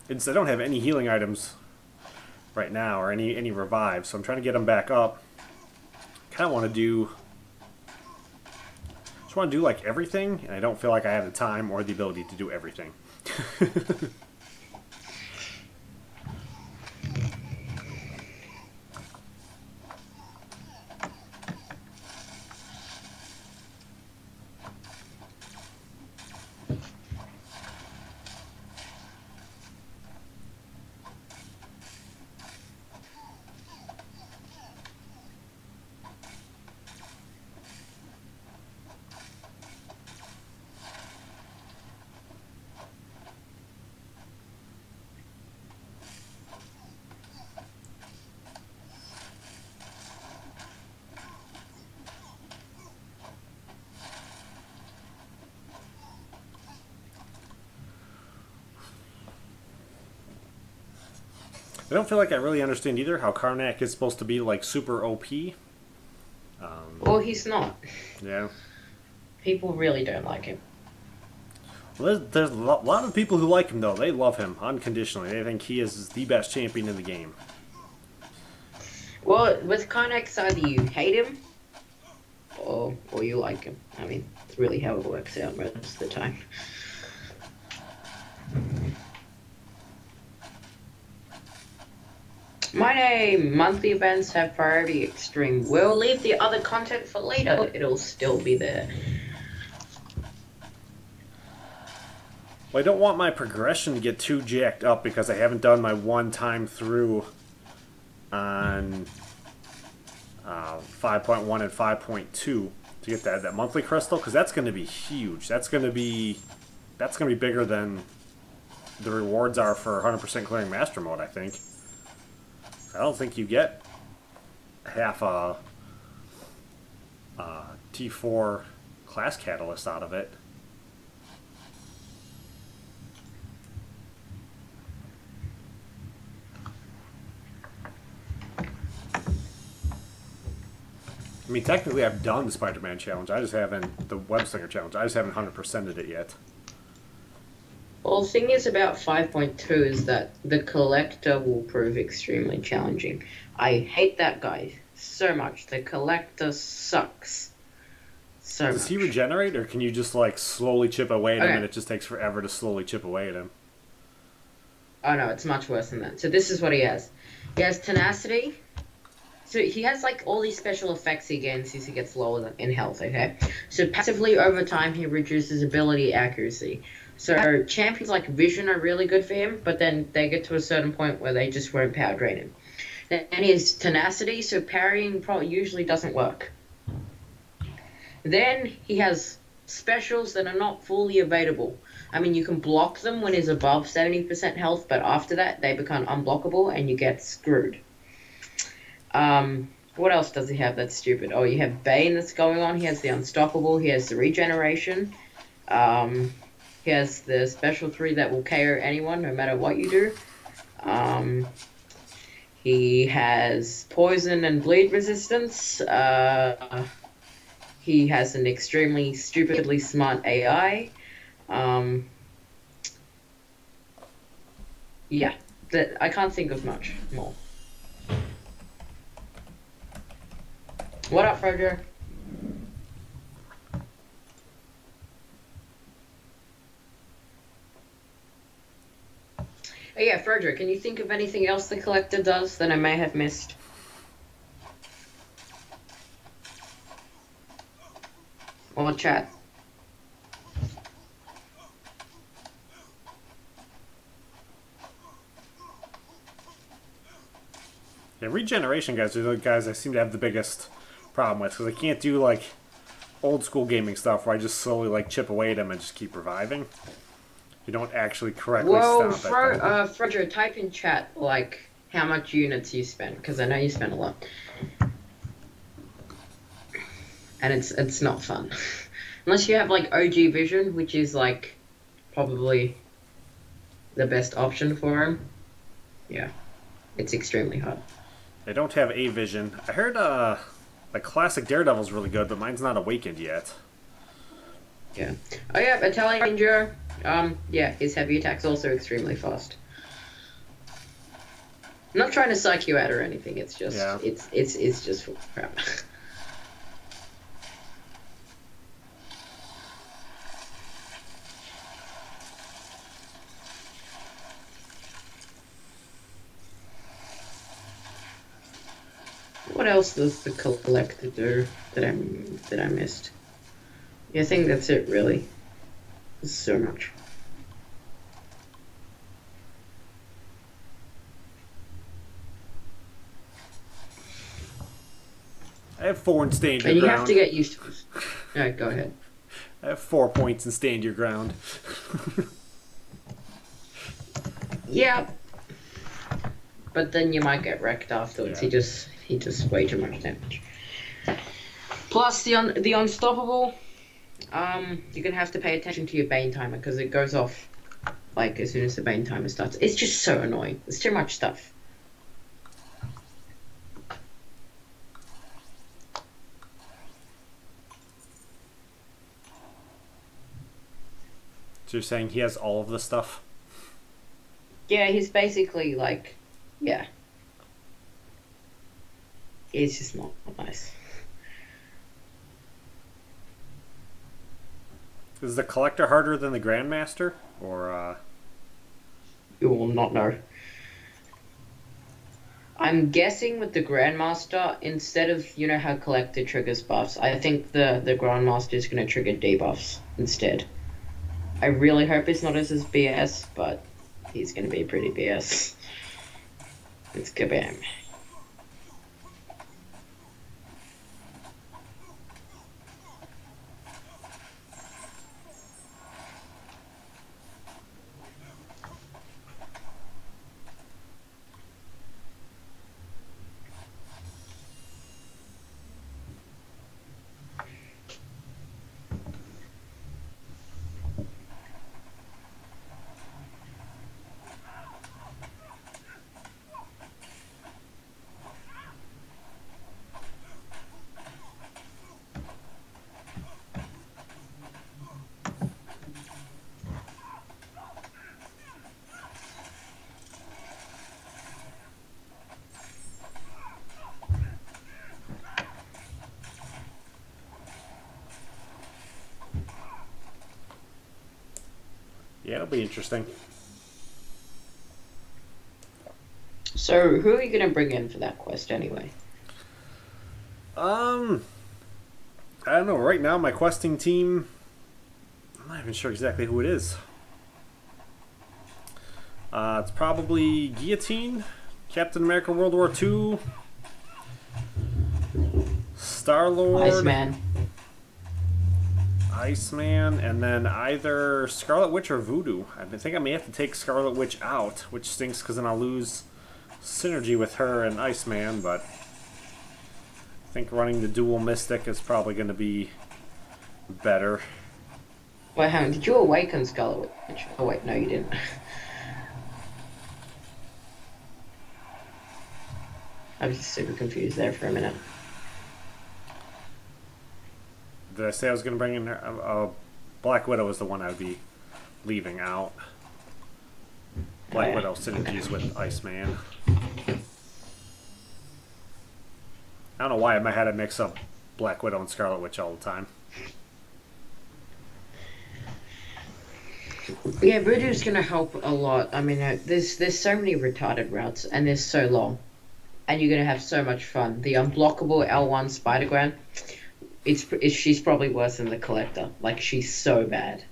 I don't have any healing items right now, or any revives, so I'm trying to get them back up. Kind of want to do... just want to do like everything, and I don't feel like I have the time or the ability to do everything. I don't feel like I really understand either how Karnak is supposed to be like super OP. Well, he's not. Yeah. People really don't like him. Well, there's a lot of people who like him, though. They love him unconditionally. They think he is the best champion in the game. Well, with Karnak, either you hate him or you like him. I mean, it's really how it works out most of the time. My name, monthly events have priority extreme. We'll leave the other content for later. It'll still be there. Well, I don't want my progression to get too jacked up because I haven't done my one time through on 5.1 and 5.2 to get that monthly crystal, because that's going to be huge. That's going to be bigger than the rewards are for 100% clearing Master Mode, I think. I don't think you get half a T4 class catalyst out of it. I mean, technically I've done the Spider-Man challenge. I just haven't, the Web Slinger challenge, I just haven't 100%ed it yet. Well, the thing is about 5.2 is that the collector will prove extremely challenging. I hate that guy so much. The collector sucks so much. Does he regenerate, or can you just like slowly chip away at him and it just takes forever to slowly chip away at him? Oh no, it's much worse than that. So this is what he has. He has tenacity. So he has like all these special effects he gains as he gets lower in health, okay? So passively over time he reduces ability accuracy. So champions like Vision are really good for him, but then they get to a certain point where they just won't power drain him. Then he has tenacity, so parrying probably usually doesn't work. Then he has specials that are not fully evadable. I mean, you can block them when he's above 70% health, but after that, they become unblockable and you get screwed. What else does he have that's stupid? Oh, you have Bane that's going on. He has the Unstoppable. He has the Regeneration. He has the Special 3 that will KO anyone, no matter what you do. He has Poison and Bleed Resistance. He has an extremely stupidly smart AI. Yeah, I can't think of much more. What up, Frojo? Oh yeah, Frojo, can you think of anything else the collector does that I may have missed? Or chat? Yeah, regeneration guys are the guys I seem to have the biggest problem with, because I can't do like old school gaming stuff where I just slowly like chip away at them and just keep reviving. You don't actually correctly stop it. Frojo, type in chat like how much units you spend, because I know you spend a lot, and it's not fun unless you have like OG Vision, which is like probably the best option for him. Yeah, it's extremely hard. I don't have A Vision. I heard like classic Daredevil's really good, but mine's not awakened yet. Yeah. Oh yeah, Italian Ninja. Yeah, his heavy attack's also extremely fast. I'm not trying to psych you out or anything. It's just it's just crap. What else does the collector do that I missed? Yeah, I think that's it really. There's so much. I have 4 in stand your and you ground. have to get used to this. Alright, go ahead. I have 4 points in stand your ground. Yeah. But then you might get wrecked afterwards. Yeah. He does way too much damage. Plus the unstoppable. You're gonna have to pay attention to your Bane timer because it goes off like as soon as the Bane timer starts. It's just so annoying. There's too much stuff. So you're saying he has all of the stuff? Yeah, he's basically like, yeah. It's just not nice. Is the collector harder than the Grandmaster? Or, You will not know. I'm guessing with the Grandmaster, instead of, you know how collector triggers buffs, I think the Grandmaster is going to trigger debuffs instead. I really hope it's not as BS, but he's going to be pretty BS. It's kabam. yeah, it'll be interesting. So, who are you going to bring in for that quest anyway? I don't know. Right now, my questing team, I'm not even sure exactly who it is. It's probably Guillotine, Captain America World War II, Star-Lord. Iceman. Iceman, and then either Scarlet Witch or Voodoo. I think I may have to take Scarlet Witch out, which stinks because then I'll lose synergy with her and Iceman, but I think running the dual Mystic is probably going to be better. Wait, hang on, did you awaken Scarlet Witch? Oh wait, no you didn't. I was super confused there for a minute. Did I say I was going to bring in Black Widow was the one I would be leaving out. Black Widow synergies with Iceman. I don't know why in my head I mix up Black Widow and Scarlet Witch all the time. Yeah, Voodoo's gonna help a lot. I mean, there's so many retarded routes, and they're so long, and you're gonna have so much fun. The unblockable L1 Spider-Gwen, she's probably worse than the Collector. Like, she's so bad.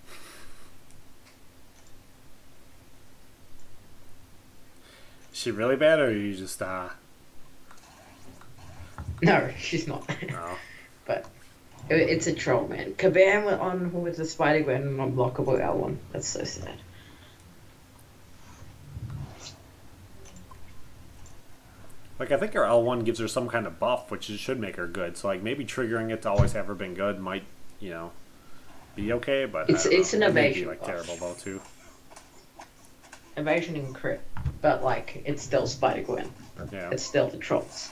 Is she really bad, or are you just No, she's not. No. But it's a troll, man. Kabam on with the Spider-Gwen and unblockable L1. That's so sad. Like, I think her L1 gives her some kind of buff, which should make her good. So, like, maybe triggering it to always have her been good might, you know, be okay. But it's an it may evasion be, like, buff. terrible though too. Evasion and crit, but like it's still Spider-Gwen. Yeah. It's still the trolls.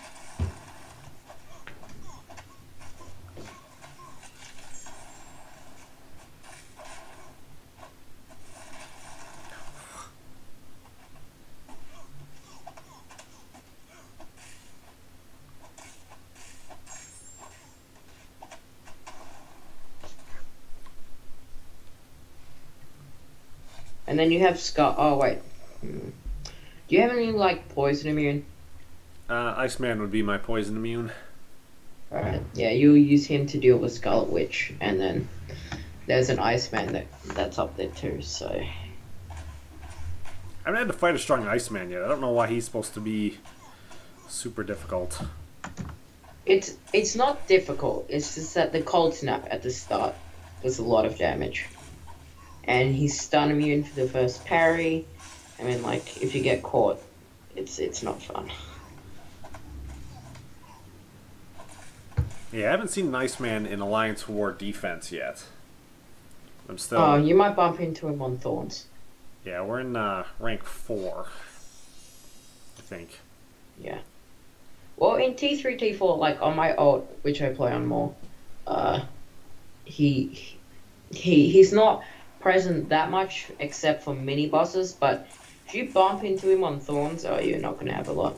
And then you have Scott. Oh wait, do you have any like poison immune? Iceman would be my poison immune. All right, yeah, you'll use him to deal with Scarlet Witch, and then there's an Iceman that's up there too. So I haven't had to fight a strong Iceman yet. I don't know why he's supposed to be super difficult. it's not difficult. It's just that the cold snap at the start does a lot of damage. And he's stun immune for the first parry. I mean, like, if you get caught, it's not fun. Yeah, I haven't seen an Iceman in Alliance War defense yet. I'm still... Oh, you might bump into him on Thorns. Yeah, we're in rank 4, I think. Yeah. Well, in T3, T4, like, on my ult, which I play on more, he's not present that much except for mini bosses, but if you bump into him on Thorns, oh, you're not going to have a lot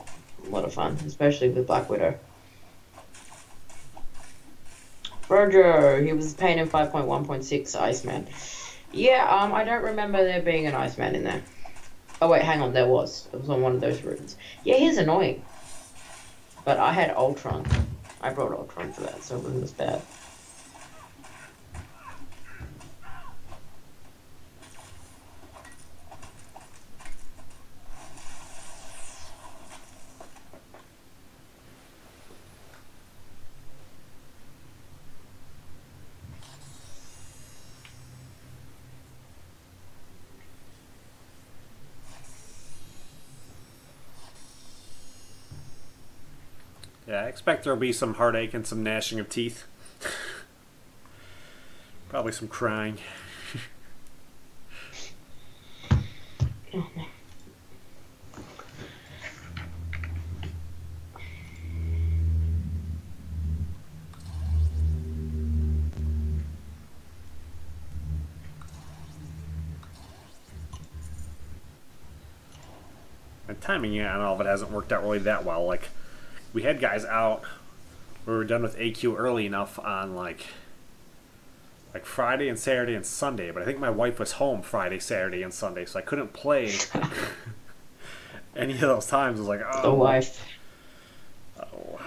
of fun, especially with Black Widow. Roger, he was pain in 5.1.6 Iceman. Yeah, I don't remember there being an Iceman in there. Oh wait, hang on, there was. It was on one of those routes. Yeah, he's annoying. But I had Ultron. I brought Ultron for that, so it wasn't as bad. Yeah, I expect there'll be some heartache and some gnashing of teeth. Probably some crying. And timing on all of it hasn't worked out really that well. Like, we had guys out. We were done with AQ early enough on like Friday and Saturday and Sunday, but I think my wife was home Friday, Saturday, and Sunday, so I couldn't play any of those times. I was like, oh, The wife. oh.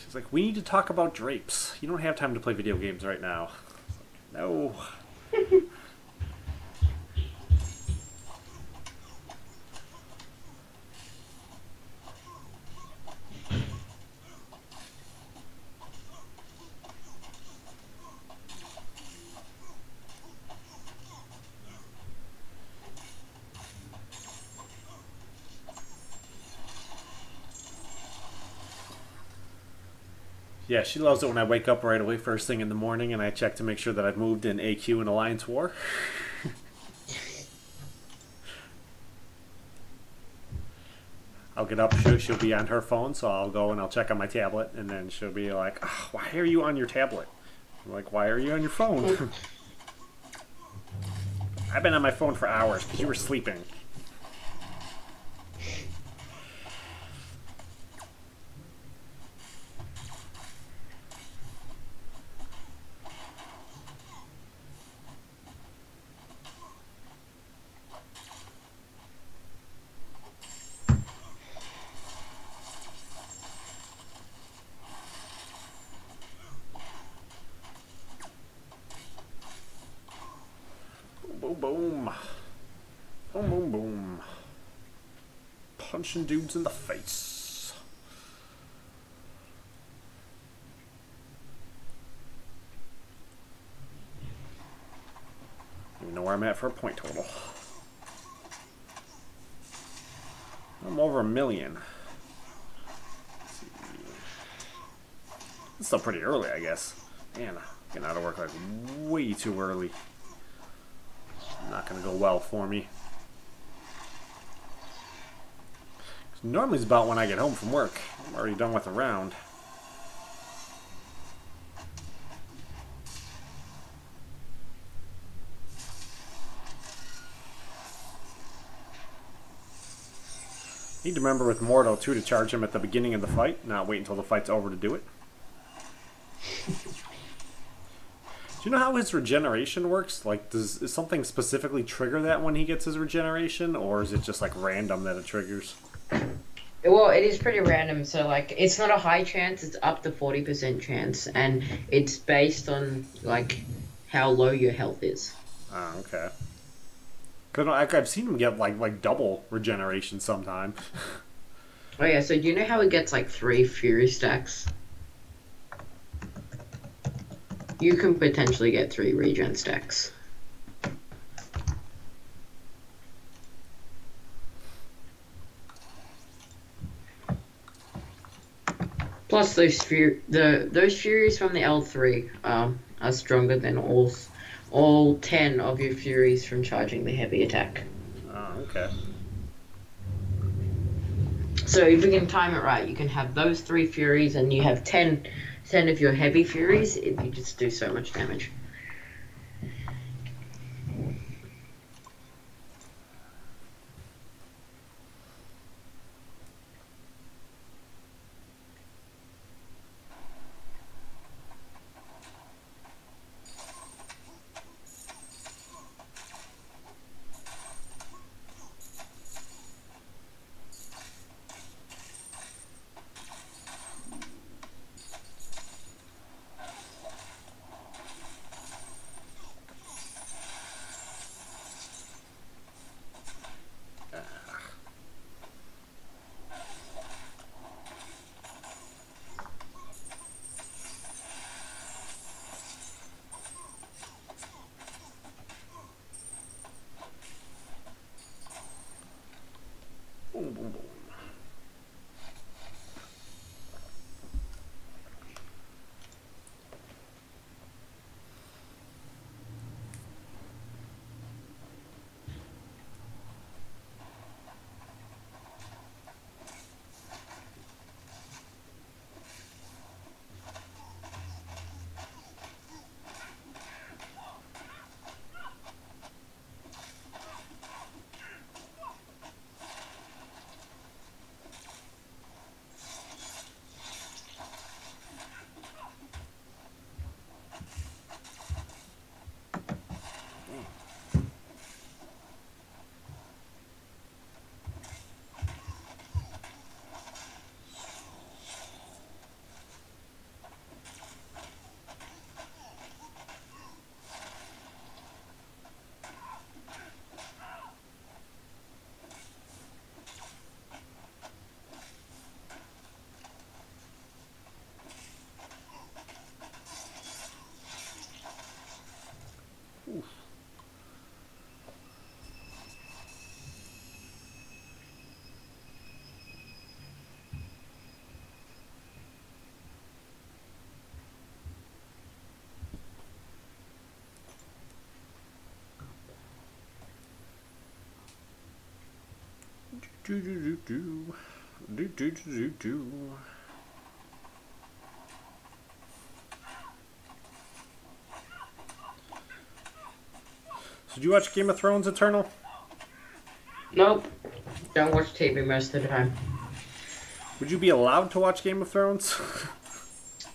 She's like, we need to talk about drapes. You don't have time to play video games right now. No. Yeah, she loves it when I wake up right away first thing in the morning and I check to make sure that I've moved in AQ and Alliance War. I'll get up, she'll be on her phone, so I'll go and I'll check on my tablet, and then she'll be like, oh, why are you on your tablet? I'm like, why are you on your phone? I've been on my phone for hours because you were sleeping. Boom, boom. Boom, boom, boom. Punching dudes in the face. I don't even know where I'm at for a point total. I'm over 1 million. It's still pretty early, I guess. Man, getting out of work like way too early. Not gonna go well for me. Normally it's about when I get home from work. I'm already done with the round. Need to remember with Mordo too to charge him at the beginning of the fight, not wait until the fight's over to do it. Do you know how his regeneration works? Like, does something specifically trigger that when he gets his regeneration, or is it just like random that it triggers? Well, it is pretty random, so like it's not a high chance, it's up to 40% chance, and it's based on like how low your health is. Oh, okay. Cause I've seen him get like double regeneration sometime. Oh yeah, so do you know how he gets like 3 Fury stacks? You can potentially get 3 regen stacks. Plus, those Furies from the L3 are stronger than all 10 of your Furies from charging the heavy attack. Oh, okay. So if you can time it right, you can have those 3 Furies and you have 10 of your heavy Furies, you just do so much damage. Do do do do. Do do do do do. So did you watch Game of Thrones Eternal? Nope. Don't watch TV most of the time. Would you be allowed to watch Game of Thrones?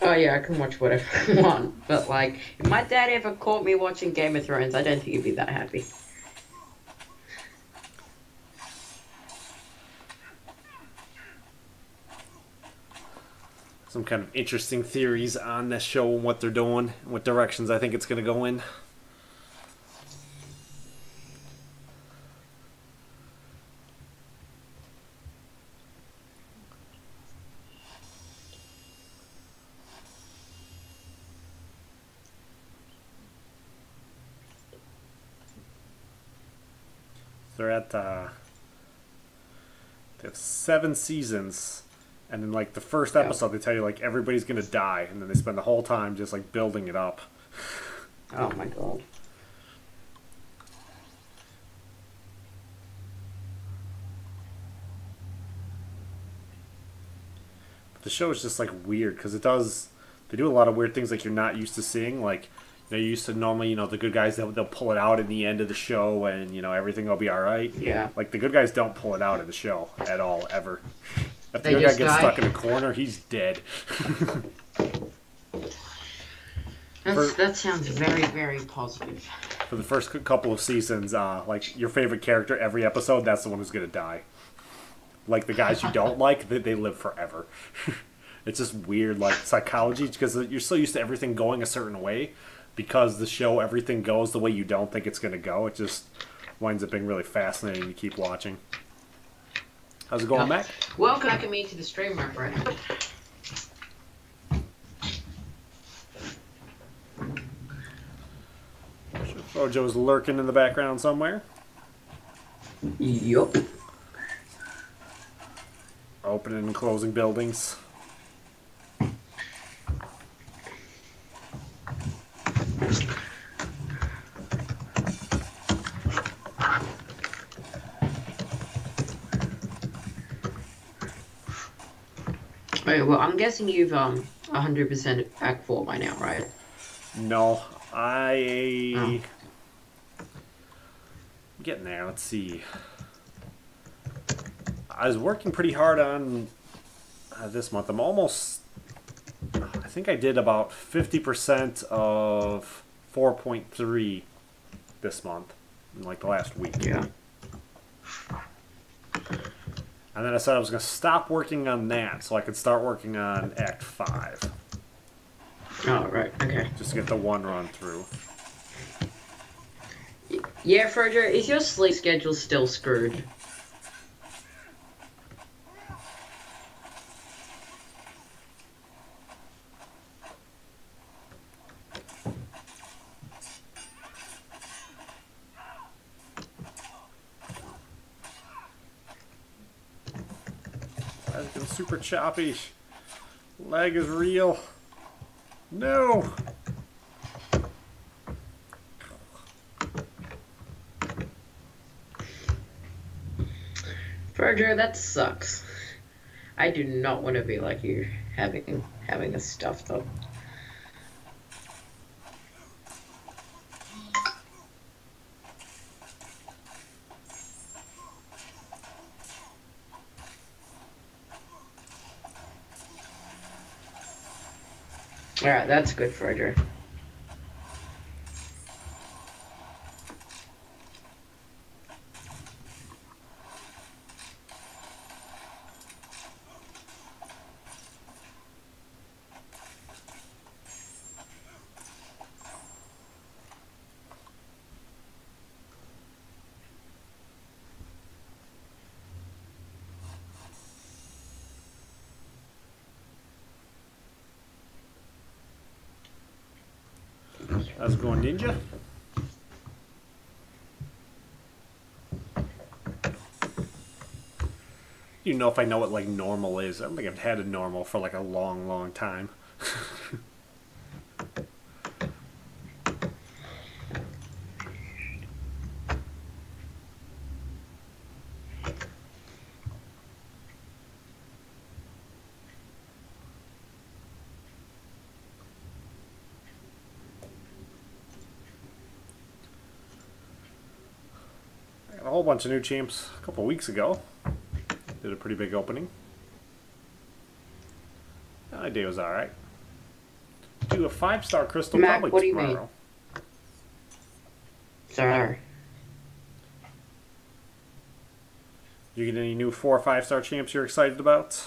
Oh yeah, I can watch whatever I want, but like, if my dad ever caught me watching Game of Thrones, I don't think he'd be that happy. Some kind of interesting theories on this show and what they're doing, what directions I think it's going to go in. They're at they have 7 seasons, and in like the first episode they tell you like everybody's gonna die, and then they spend the whole time just like building it up. Oh my god. But the show is just like weird because they do a lot of weird things like you're not used to seeing. Like they're used to normally, you know, the good guys they'll pull it out in the end of the show, and you know everything will be all right. Yeah. Like the good guys don't pull it out of the show at all ever. If the They good guy just gets die. stuck in a corner, he's dead. That sounds very, very positive. For the first couple of seasons, like your favorite character every episode, that's the one who's gonna die. Like the guys you don't like, they live forever. It's just weird, like psychology, because you're so used to everything going a certain way. Because the show, everything goes the way you don't think it's gonna go. It just winds up being really fascinating to keep watching. How's it going, Mac? Welcome me to the stream, my friend. Joe's lurking in the background somewhere. Yup. Opening and closing buildings. Wait, well, I'm guessing you've 100% back 4 by now, right? No, I'm getting there. Let's see. I was working pretty hard on this month. I'm almost. I think I did about 50% of 4.3 this month, in like the last week. Yeah. And then I said I was going to stop working on that so I could start working on Act 5. Oh, right, okay. Just to get the one run through. Yeah, Frojo, is your sleep schedule still screwed? It's getting super choppy. Lag is real. No! Frojo, that sucks. I do not want to be like you, having a stuffed up. Alright, that's good, Frojo. How's it going, Ninja? You know if I know what like normal is. I don't think I've had a normal for like a long, long time. whole bunch of new champs a couple weeks ago. Did a pretty big opening. My day was alright. Do a 5-star crystal Mac, probably what do you tomorrow. mean? Sorry. You get any new 4 or 5-star champs you're excited about?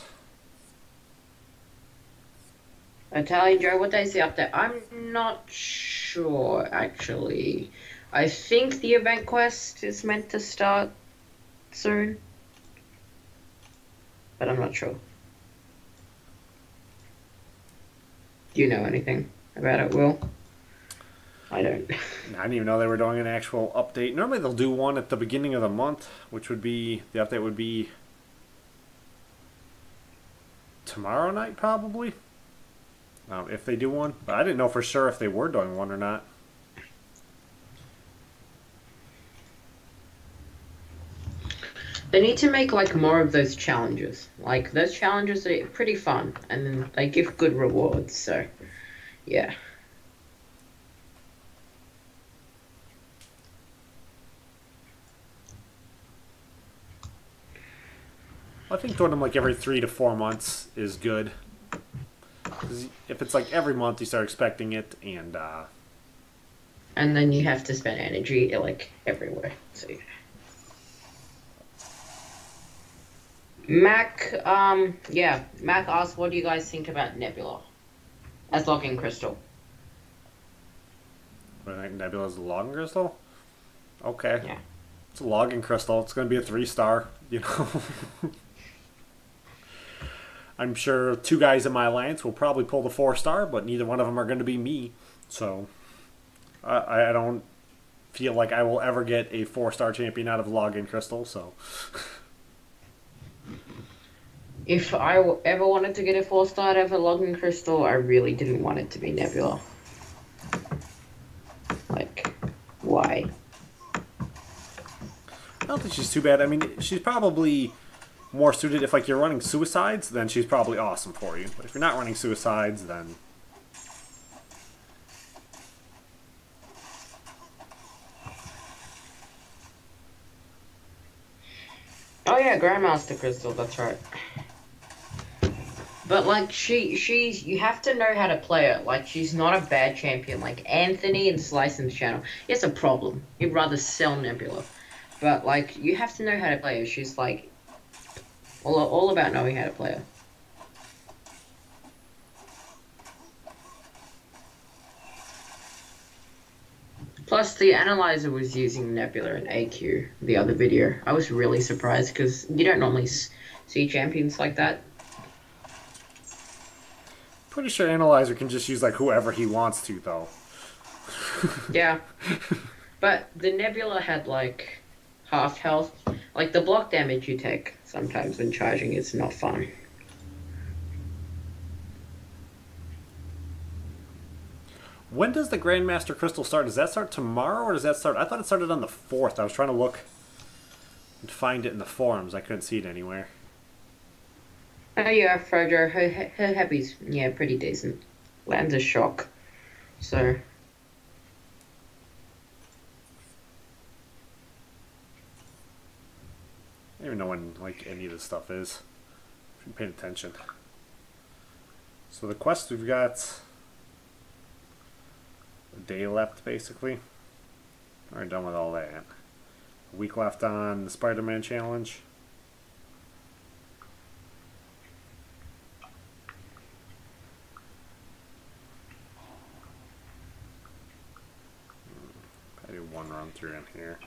Italian Joe, what day's the update? I'm not sure, actually. I think the event quest is meant to start soon. But I'm not sure. Do you know anything about it, Will? I don't. I didn't even know they were doing an actual update. Normally they'll do one at the beginning of the month, which would be, the update would be tomorrow night probably. If they do one. But I didn't know for sure if they were doing one or not. They need to make like more of those challenges. Like those challenges are pretty fun, and then they give good rewards. So, yeah. I think doing them like every 3 to 4 months is good. 'Cause if it's like every month, you start expecting it, and then you have to spend energy like everywhere. So, yeah. Mac, Mac asked, what do you guys think about Nebula as login crystal? I think Nebula's a login crystal. Okay. Yeah. It's a login crystal. It's going to be a 3-star, you know. I'm sure 2 guys in my alliance will probably pull the 4-star, but neither one of them are going to be me. So I don't feel like I will ever get a 4-star champion out of login crystal. So If I ever wanted to get a 4-star out of a login crystal, I really didn't want it to be Nebula. Like, why? I don't think she's too bad. I mean, she's probably more suited if like you're running suicides, then she's probably awesome for you. But if you're not running suicides, then Oh yeah, Grandmaster Crystal, that's right. But like she's you have to know how to play her. Like she's not a bad champion. Like Anthony and Slice in the channel, he has a problem. He'd rather sell Nebula. But like you have to know how to play her. She's like all about knowing how to play her. Plus, the analyzer was using Nebula and AQ, the other video. I was really surprised because you don't normally see champions like that. pretty sure Analyzer can just use like whoever he wants to, though. Yeah. But the Nebula had like half health. Like the block damage you take sometimes when charging is not fun. When does the Grandmaster Crystal start? Does that start tomorrow, or does that start... I thought it started on the 4th. I was trying to look and find it in the forums. I couldn't see it anywhere. Oh yeah, Frodo, her happy's, yeah, pretty decent. Lands a shock. So... I don't even know when like any of this stuff is. If you're paying attention. So the quest, we've got a day left, basically. Alright, done with all that. A week left on the Spider-Man challenge. I do one run through in here.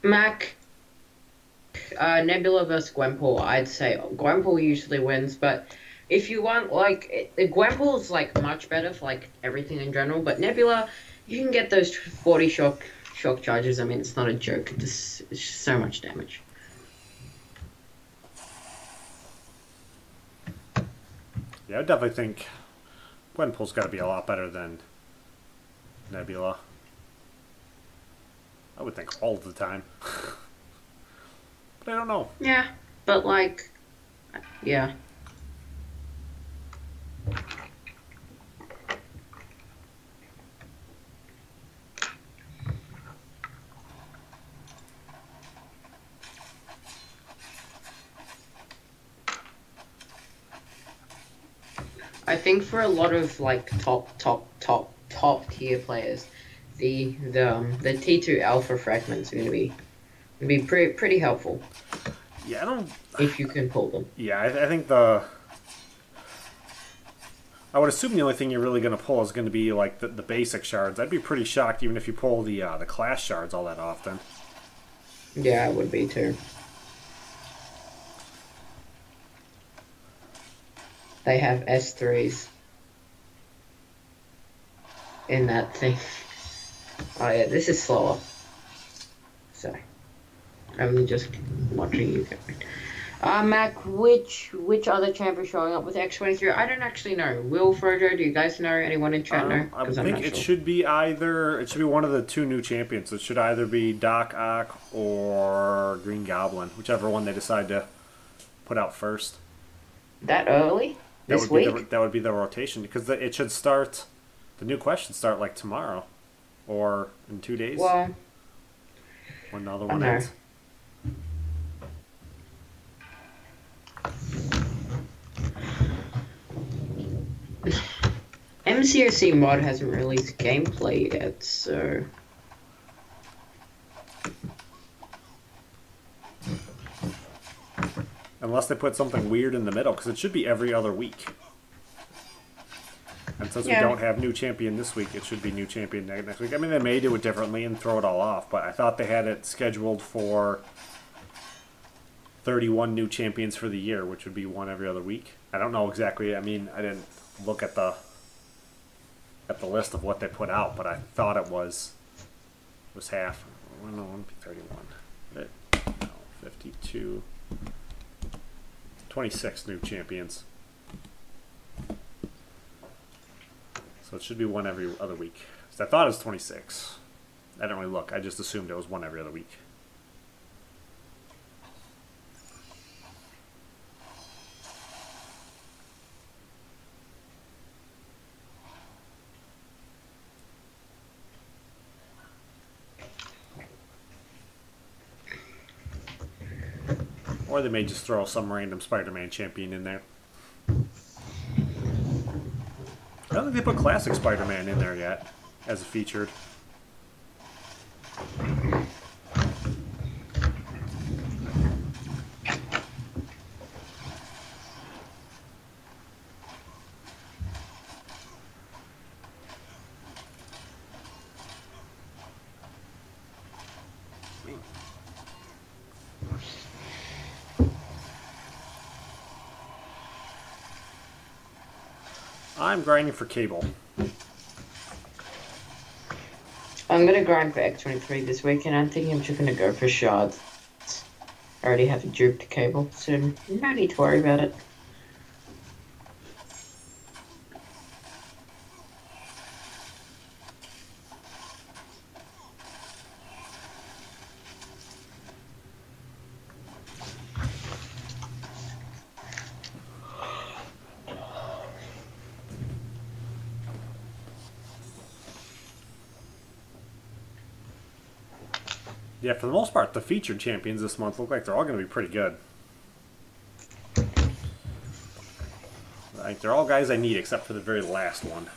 Mac, Nebula versus Gwenpool, I'd say Gwenpool usually wins, but if you want, like, Gwenpool's, like, much better for, like, everything in general, but Nebula, you can get those 40 shock charges. I mean, it's not a joke. It's just so much damage. Yeah, I definitely think Gwenpool's got to be a lot better than Nebula. I would think all of the time. But I don't know. Yeah, but, like, yeah. I think for a lot of like top tier players, the T2 alpha fragments are gonna be pretty helpful. Yeah, I don't. If you can pull them. Yeah, I think I would assume the only thing you're really going to pull is going to be like the basic shards. I'd be pretty shocked even if you pull the class shards all that often. Yeah, I would be too. They have S3s in that thing. Oh yeah, this is slower. So I'm just watching you go. Mac, which other champ is showing up with X23? I don't actually know. Will, Frojo, do you guys know? Anyone in chat know? I think it should be one of the two new champions. It should either be Doc Ock or Green Goblin, whichever one they decide to put out first. That early? This week? That would be the rotation, because it should start, the new questions start like tomorrow or in 2 days. Well, when the other one ends. MCOC mod hasn't released gameplay yet, so unless they put something weird in the middle, because it should be every other week. And since we don't have new champion this week, it should be new champion next week. I mean, they may do it differently and throw it all off, but I thought they had it scheduled for 31 new champions for the year, which would be one every other week. I don't know exactly. I mean, I didn't look at the list of what they put out, but I thought it was half. Oh, no, it wouldn't be 31. No, 52. 26 new champions. So it should be one every other week. So I thought it was 26. I didn't really look. I just assumed it was one every other week. Or they may just throw some random Spider-Man champion in there. I don't think they put Classic Spider-Man in there yet as a featured. I'm grinding for cable. I'm gonna grind for X23 this week, and I'm thinking I'm just gonna go for shards. I already have a duped cable, so no need to worry about it. Yeah, for the most part, the featured champions this month look like they're all going to be pretty good. Like, they're all guys I need except for the very last one.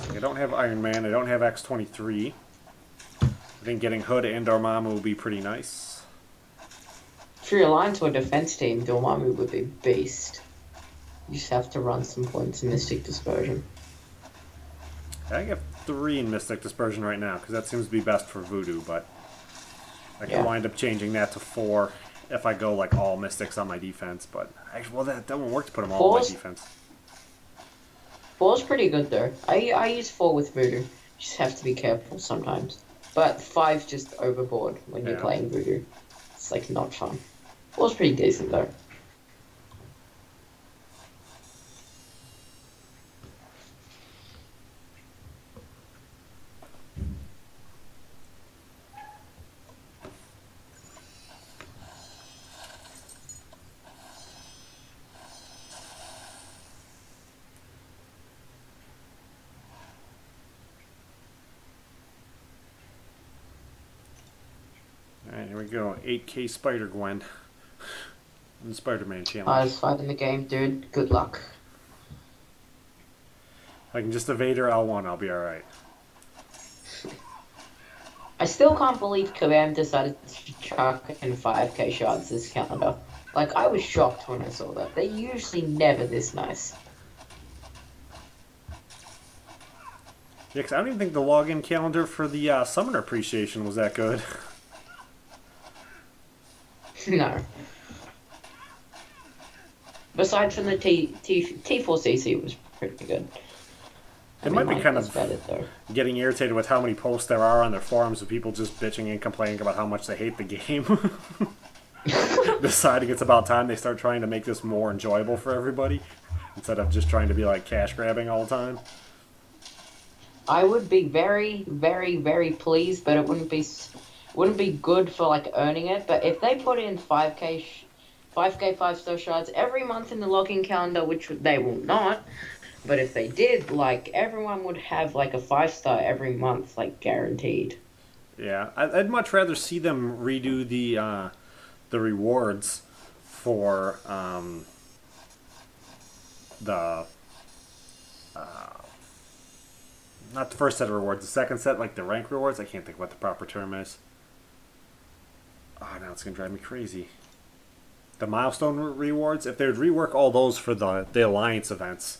I don't have Iron Man, I don't have X23. I think getting Hood and Dormammu would be pretty nice. If you're aligned to a defense team, Dormammu would be beast. You just have to run some points in Mystic Dispersion. I have 3 in Mystic Dispersion right now, because that seems to be best for Voodoo, but I can wind up changing that to 4 if I go like all Mystics on my defense, but actually, well, that won't work to put them all on my defense. 4's pretty good though. I use 4 with Voodoo. You just have to be careful sometimes. But 5's just overboard when you're playing Voodoo. It's like not fun. 4's pretty decent though. here we go. 8K Spider-Gwen. And Spider-Man challenge. Hardest fight in the game, dude. Good luck. If I can just evade her L1, I'll be alright. I still can't believe Kabam decided to chuck in 5K shards this calendar. Like, I was shocked when I saw that. They're usually never this nice. Yeah, because I don't even think the login calendar for the Summoner Appreciation was that good. No. Besides from the T4CC was pretty good. It might be kind of better, though. Getting irritated with how many posts there are on their forums of people just bitching and complaining about how much they hate the game. Deciding it's about time they start trying to make this more enjoyable for everybody instead of just trying to be like cash grabbing all the time. I would be very, very, very pleased, but it wouldn't be good for like earning it. But if they put in 5K 5-star shards every month in the login calendar, which they will not, but if they did, like, everyone would have like a 5-star every month, like, guaranteed. Yeah, I'd much rather see them redo the rewards for not the first set of rewards, the second set, like the rank rewards. I can't think what the proper term is. Oh, now it's gonna drive me crazy. The milestone rewards, if they would rework all those for the alliance events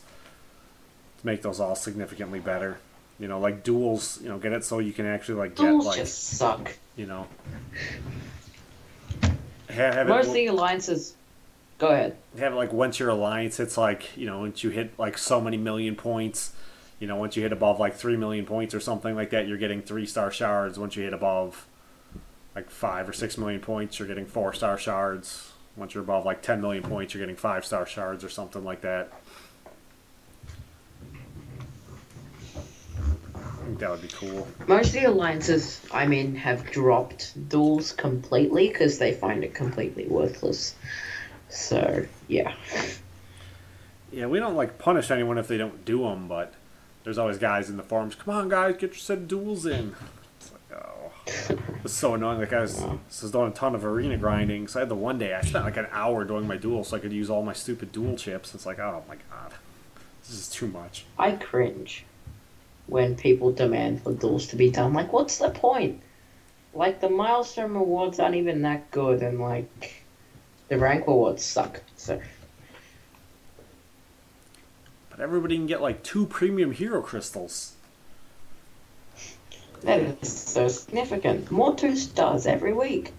to make those all significantly better. You know, like duels, you know, get it so you can actually like get Duels like just suck. You know, have Most of the alliances. Go ahead. Have it like once your alliance hits like, you know, once you hit like so many million points, you know, once you hit above like 3 million points or something like that, you're getting 3-star shards. Once you hit above like 5 or 6 million points, you're getting 4-star shards. Once you're above like 10 million points, you're getting 5-star shards or something like that. I think that would be cool. Most of the alliances, I mean, have dropped duels completely because they find it completely worthless. So, yeah. Yeah, we don't like punish anyone if they don't do them, but there's always guys in the forums, come on guys, get your set of duels in. It's like, oh. It's so annoying. Like I was doing a ton of arena grinding, so I had the one day I spent like an hour doing my duel so I could use all my stupid duel chips. It's like, oh my god. This is too much. I cringe when people demand for duels to be done. Like, what's the point? Like, the milestone rewards aren't even that good, and like, the rank rewards suck. So. But everybody can get like 2 premium hero crystals. That is so significant. More 2-stars every week.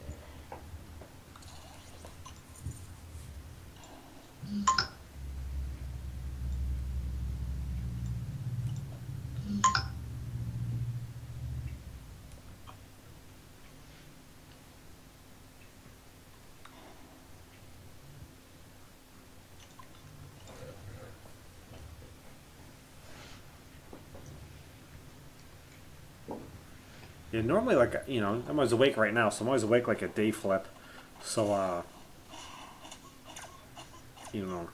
Yeah, normally, like, you know, I'm always awake right now, so I'm always awake like a day flip. So, you know,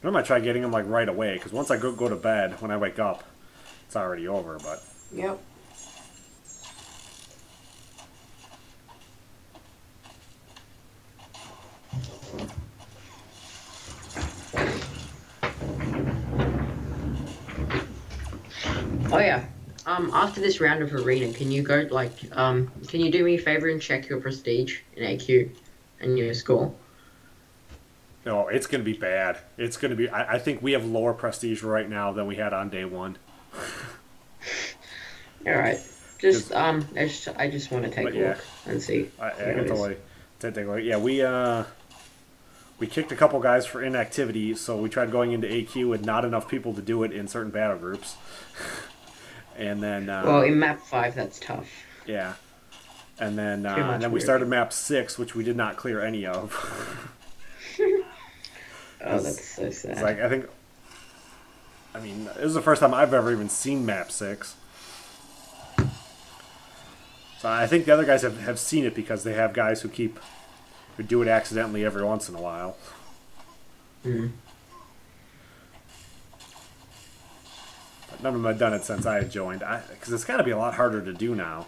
normally I try getting them, like, right away, because once I go to bed, when I wake up, it's already over, but... Yep. Oh, yeah. After this round of arena, can you go, like, can you do me a favor and check your prestige in AQ and your score? No, it's going to be bad. It's going to be... I think we have lower prestige right now than we had on day one. Alright. Just, I just want to take a look and see. I can totally take a look. Yeah, we kicked a couple guys for inactivity, so we tried going into AQ with not enough people to do it in certain battle groups. And then... well, in map 5, that's tough. Yeah. And then we started map 6, which we did not clear any of. Oh, that's so sad. It's like, I mean, this is the first time I've ever even seen map 6. So I think the other guys have seen it because they have guys who do it accidentally every once in a while. Mm-hmm. But none of them have done it since I had joined. Because it's got to be a lot harder to do now.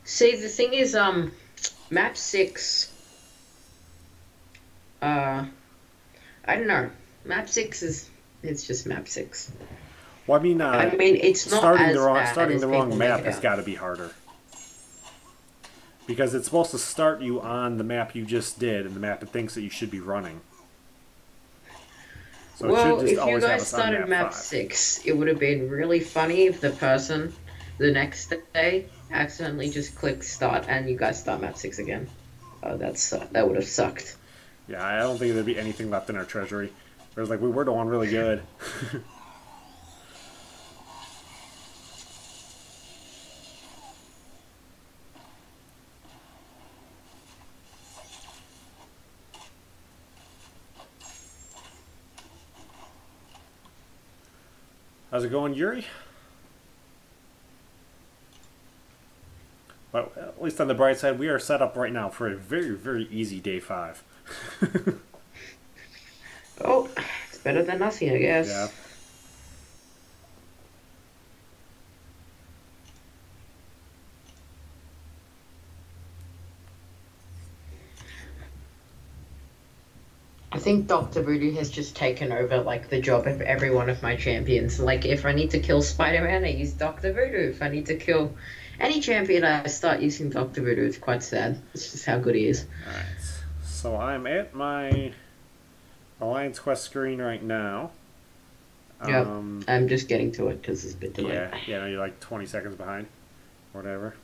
See, the thing is, map 6, uh, I don't know. Map 6 is, it's just map 6. Well, I mean, I mean, it's not as bad starting as the wrong people make map it has out. got to be harder. Because it's supposed to start you on the map you just did, and the map it thinks that you should be running. So it should Well, just if you always have guys us on started map map 5. 6, it would have been really funny if the person the next day accidentally just clicked start and you guys start map 6 again. Oh, that would have sucked. Yeah, I don't think there'd be anything left in our treasury. Whereas, like, we were doing really good. How's it going, Yuri? Well, at least on the bright side, we are set up right now for a very, very easy day 5. Oh, it's better than nothing, I Yeah. guess. I think Dr. Voodoo has just taken over, like, the job of every one of my champions. Like, if I need to kill Spider-Man, I use Dr. Voodoo. If I need to kill any champion, I start using Dr. Voodoo. It's quite sad. It's just how good he is. Alright. So I'm at my Alliance Quest screen right now. Yep, I'm just getting to it because it's a bit delayed. Yeah, no, you're like 20 seconds behind. Whatever.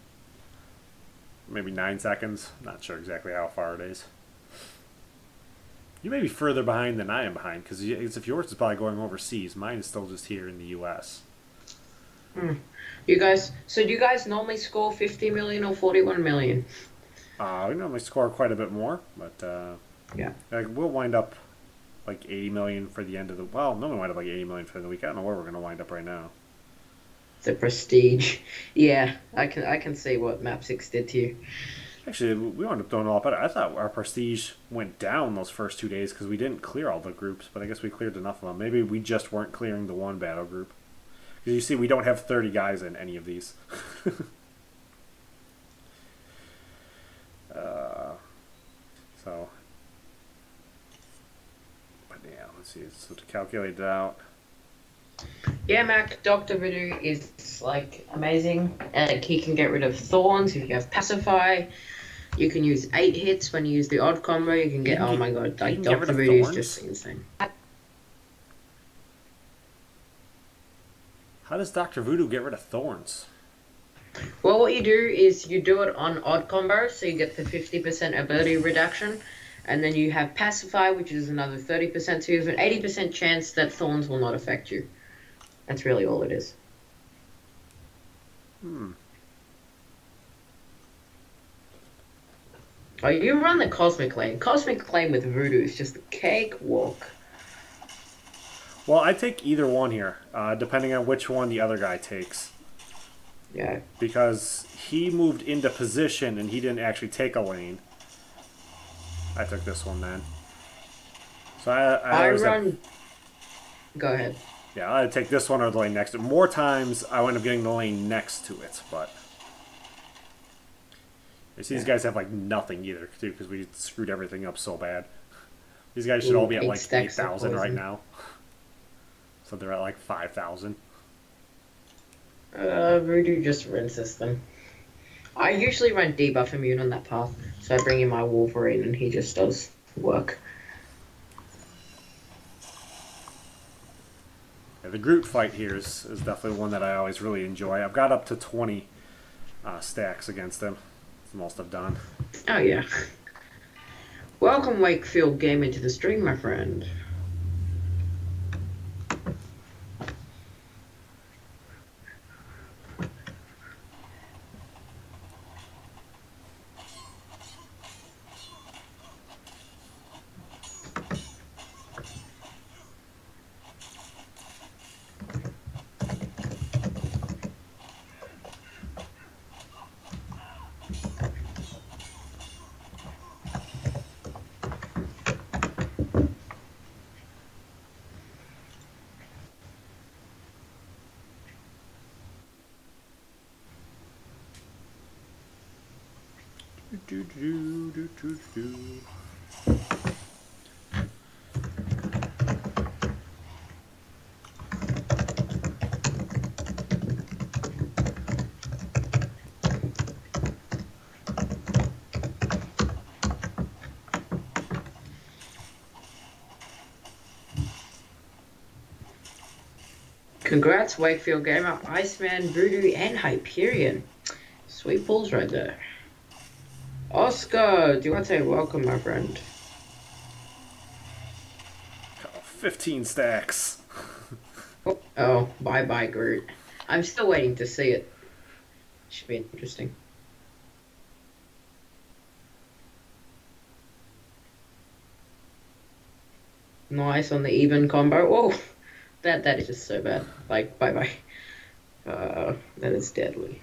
Maybe 9 seconds. Not sure exactly how far it is. You may be further behind than I am behind, because if yours is probably going overseas, mine is still just here in the U.S. Hmm. So do you guys normally score 50 million or 41 million? We normally score quite a bit more, but Yeah. like, we'll wind up like 80 million for the end of the. Well, no, we wind up like 80 million for the week. I don't know where we're gonna wind up right now. The prestige. Yeah, I can see what map 6 did to you. Actually, we wound up doing a lot better. I thought our prestige went down those first 2 days because we didn't clear all the groups, but I guess we cleared enough of them. Maybe we just weren't clearing the one battle group. Because you see, we don't have 30 guys in any of these. uh, so, but yeah, let's see. So to calculate it out, Yeah, Mac, Dr. Voodoo is like amazing. He can get rid of thorns if you have pacify. You can use 8 hits when you use the odd combo. You can get, oh my god, he like can get rid Dr. of Voodoo is thorns. just insane. How does Dr. Voodoo get rid of thorns? Well, what you do is you do it on odd combo, so you get the 50% ability reduction. And then you have pacify, which is another 30%, so you have an 80% chance that thorns will not affect you. That's really all it is. Oh, you run the Cosmic Lane. Cosmic Lane with Voodoo is just a cakewalk. Well, I take either one here, depending on which one the other guy takes. Yeah. Because he moved into position and he didn't actually take a lane. I took this one then. So I always run. Go ahead. Yeah, I'd take this one or the lane next to it. More times I wind up getting the lane next to it, but you see, these guys have like nothing either, too, because we screwed everything up so bad. These guys should all be at like 8,000 right now. So they're at like 5,000. Voodoo just rinses them. I usually run debuff immune on that path, so I bring in my Wolverine and he just does work. Yeah, the Groot fight here is definitely one that I always really enjoy. I've got up to 20 stacks against him. That's the most I've done. Oh yeah. Welcome Wakefield Gamer to the stream, my friend. Do, do, do, do, do. Congrats, Wakefield Gamer, Iceman, Voodoo, and Hyperion. Sweet pulls right there. Oscar, do you want to say welcome, my friend? 15 stacks. Oh, bye-bye, Groot. I'm still waiting to see it. Should be interesting. Nice on the even combo. Oh, that is just so bad. Like, bye-bye. That is deadly.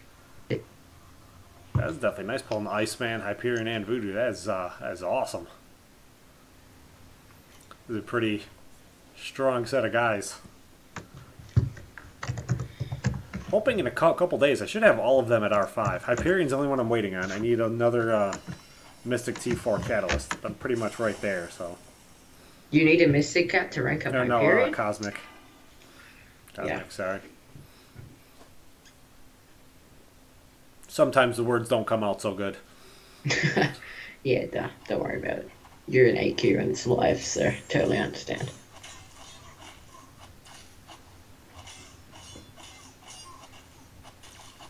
That's definitely nice pulling the Iceman, Hyperion, and Voodoo. That is awesome. This is a pretty strong set of guys. Hoping in a couple days, I should have all of them at R5. Hyperion's the only one I'm waiting on. I need another Mystic T4 Catalyst. I'm pretty much right there, so. You need a Mystic Cat to rank up Hyperion? No, Cosmic. Cosmic, yeah. Sorry. Sometimes the words don't come out so good. Yeah, don't worry about it. You're an AQ and it's live, so totally understand.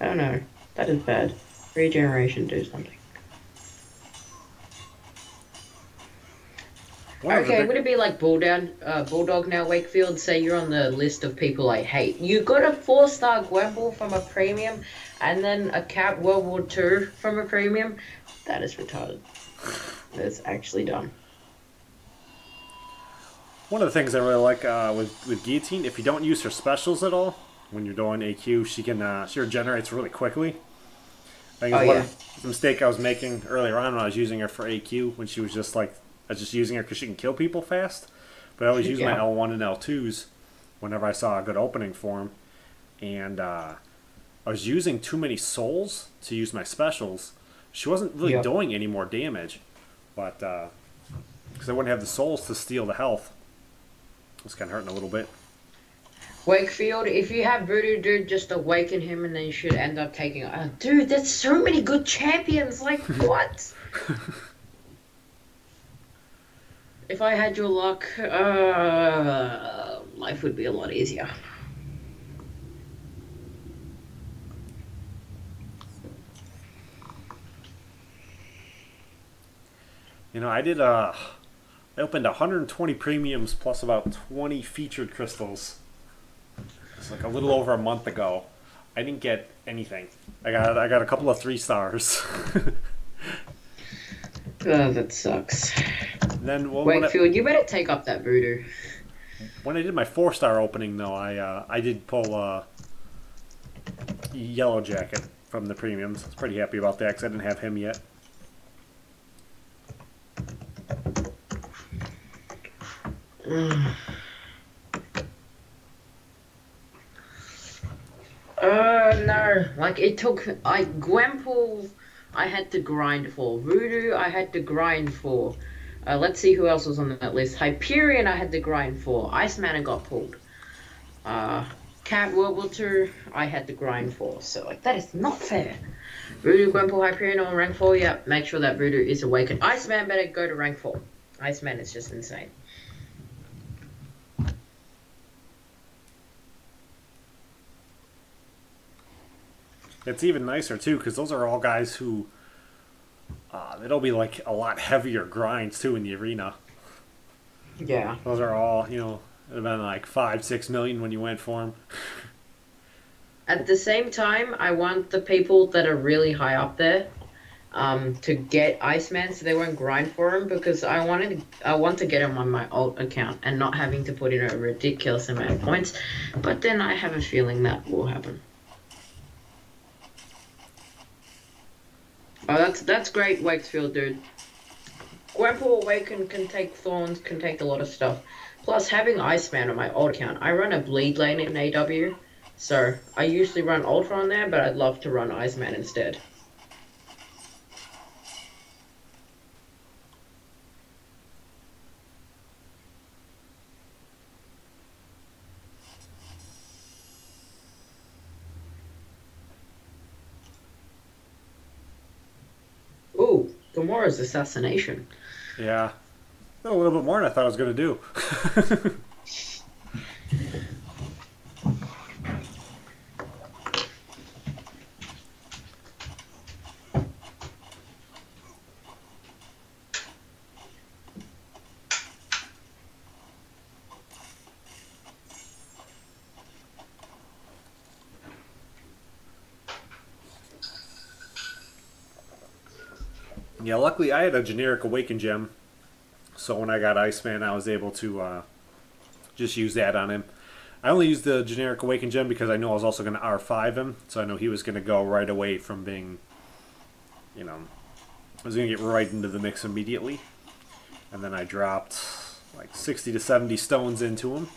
Oh no, that is bad. Regeneration, do something. Okay, would it be like Bulldog now, Wakefield? Say you're on the list of people I hate. You got a 4-star Gwemble from a premium, and then a Cap World War II from a premium? That is retarded. That's actually dumb. One of the things I really like with Guillotine, if you don't use her specials at all, when you're doing AQ, she regenerates really quickly. I think the mistake I was making earlier on when I was using her for AQ, when she was just like, I was just using her because she can kill people fast. But I always use my L1 and L2s whenever I saw a good opening for them. And I was using too many souls to use my specials. She wasn't really doing any more damage. But, because I wouldn't have the souls to steal the health. It's kind of hurting a little bit. Wakefield, if you have Voodoo Dude, just awaken him and then you should end up taking... dude, there's so many good champions! Like, what? If I had your luck, life would be a lot easier. You know, I opened 120 premiums plus about 20 featured crystals. It's like a little over a month ago. I didn't get anything. I got a couple of 3 stars. Oh, that sucks. Then Wakefield, you better take up that Voodoo. When I did my 4-star opening, though, I did pull Yellow Jacket from the premiums. I was pretty happy about that because I didn't have him yet. No. Like, it took... Gwempool, I had to grind for. Voodoo, I had to grind for. Let's see who else was on that list. Hyperion, I had to grind for. Iceman got pulled. Cat World War II, I had to grind for. So, like, that is not fair. Voodoo, Gwempool, Hyperion on rank 4. Yeah, make sure that Voodoo is awakened. Iceman better go to rank 4. Iceman is just insane. It's even nicer, too, because those are all guys who... it'll be, like, a lot heavier grinds, too, in the arena. Yeah. Those are all, you know, it'd have been, like, 5-6 million when you went for them. At the same time, I want the people that are really high up there to get Iceman so they won't grind for him, because I want to get him on my alt account and not having to put in a ridiculous amount of points. But then I have a feeling that will happen. Oh, that's great, Wakefield, dude. Gwempool Awaken can take Thorns, can take a lot of stuff. Plus, having Iceman on my alt account, I run a bleed lane in AW, so I usually run Ultra on there, but I'd love to run Iceman instead. Gamora's assassination. Yeah. A little bit more than I thought I was going to do. Yeah, luckily I had a generic Awaken Gem, so when I got Iceman, I was able to just use that on him. I only used the generic Awaken Gem because I knew I was also going to R5 him, so I know he was going to go right away from being, you know, I was going to get right into the mix immediately. And then I dropped like 60 to 70 stones into him.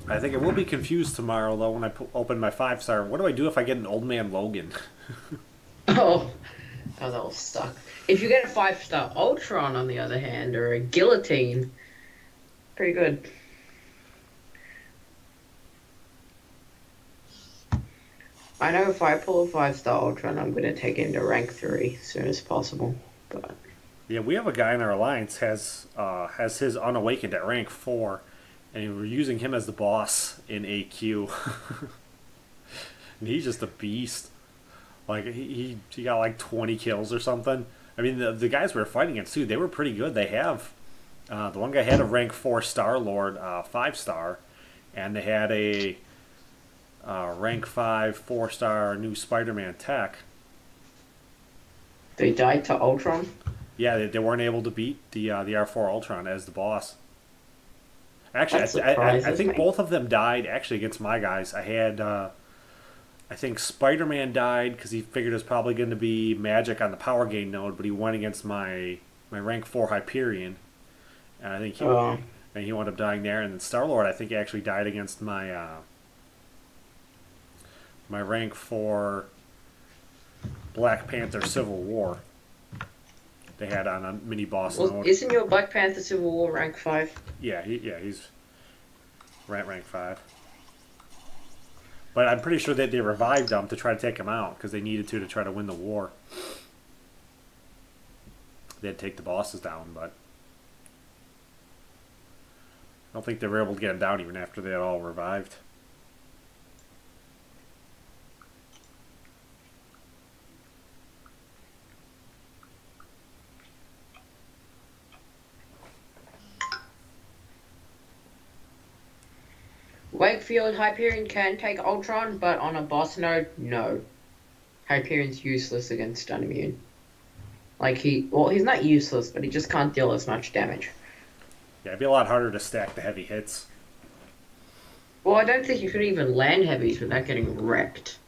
I think I will be confused tomorrow, though, when I open my 5-star. What do I do if I get an Old Man Logan? Oh, oh, that'll suck. If you get a 5-star Ultron, on the other hand, or a Guillotine, pretty good. I know if I pull a 5-star Ultron, I'm going to take him to rank 3 as soon as possible. But Yeah, we have a guy in our alliance has his Unawakened at rank 4, and we're using him as the boss in AQ. And he's just a beast. Like he got like 20 kills or something. I mean, the guys we were fighting against too, they were pretty good. They have the one guy had a rank 4 Star Lord, 5-star, and they had a rank 5 4-star new Spider-Man tech. they died to Ultron? Yeah, they weren't able to beat the R4 Ultron as the boss. Actually, That I surprises think me. both of them died actually against my guys. I had, I think Spider-Man died because he figured it was probably going to be magic on the power gain node, but he went against my rank 4 Hyperion, and I think he wound up dying there. And then Star-Lord, I think, actually died against my my rank 4 Black Panther Civil War. They had on a mini boss Well, mode. isn't your Black Panther Civil War rank 5? Yeah, he's rank 5. But I'm pretty sure that they revived him to try to take him out because they needed to try to win the war. They'd take the bosses down, but I don't think they were able to get him down even after they had all revived. Wakefield Hyperion can take Ultron, but on a boss node, no. Hyperion's useless against Unimmune. Like he's not useless, but he just can't deal as much damage. Yeah, it'd be a lot harder to stack the heavy hits. Well, I don't think you could even land heavies without getting wrecked.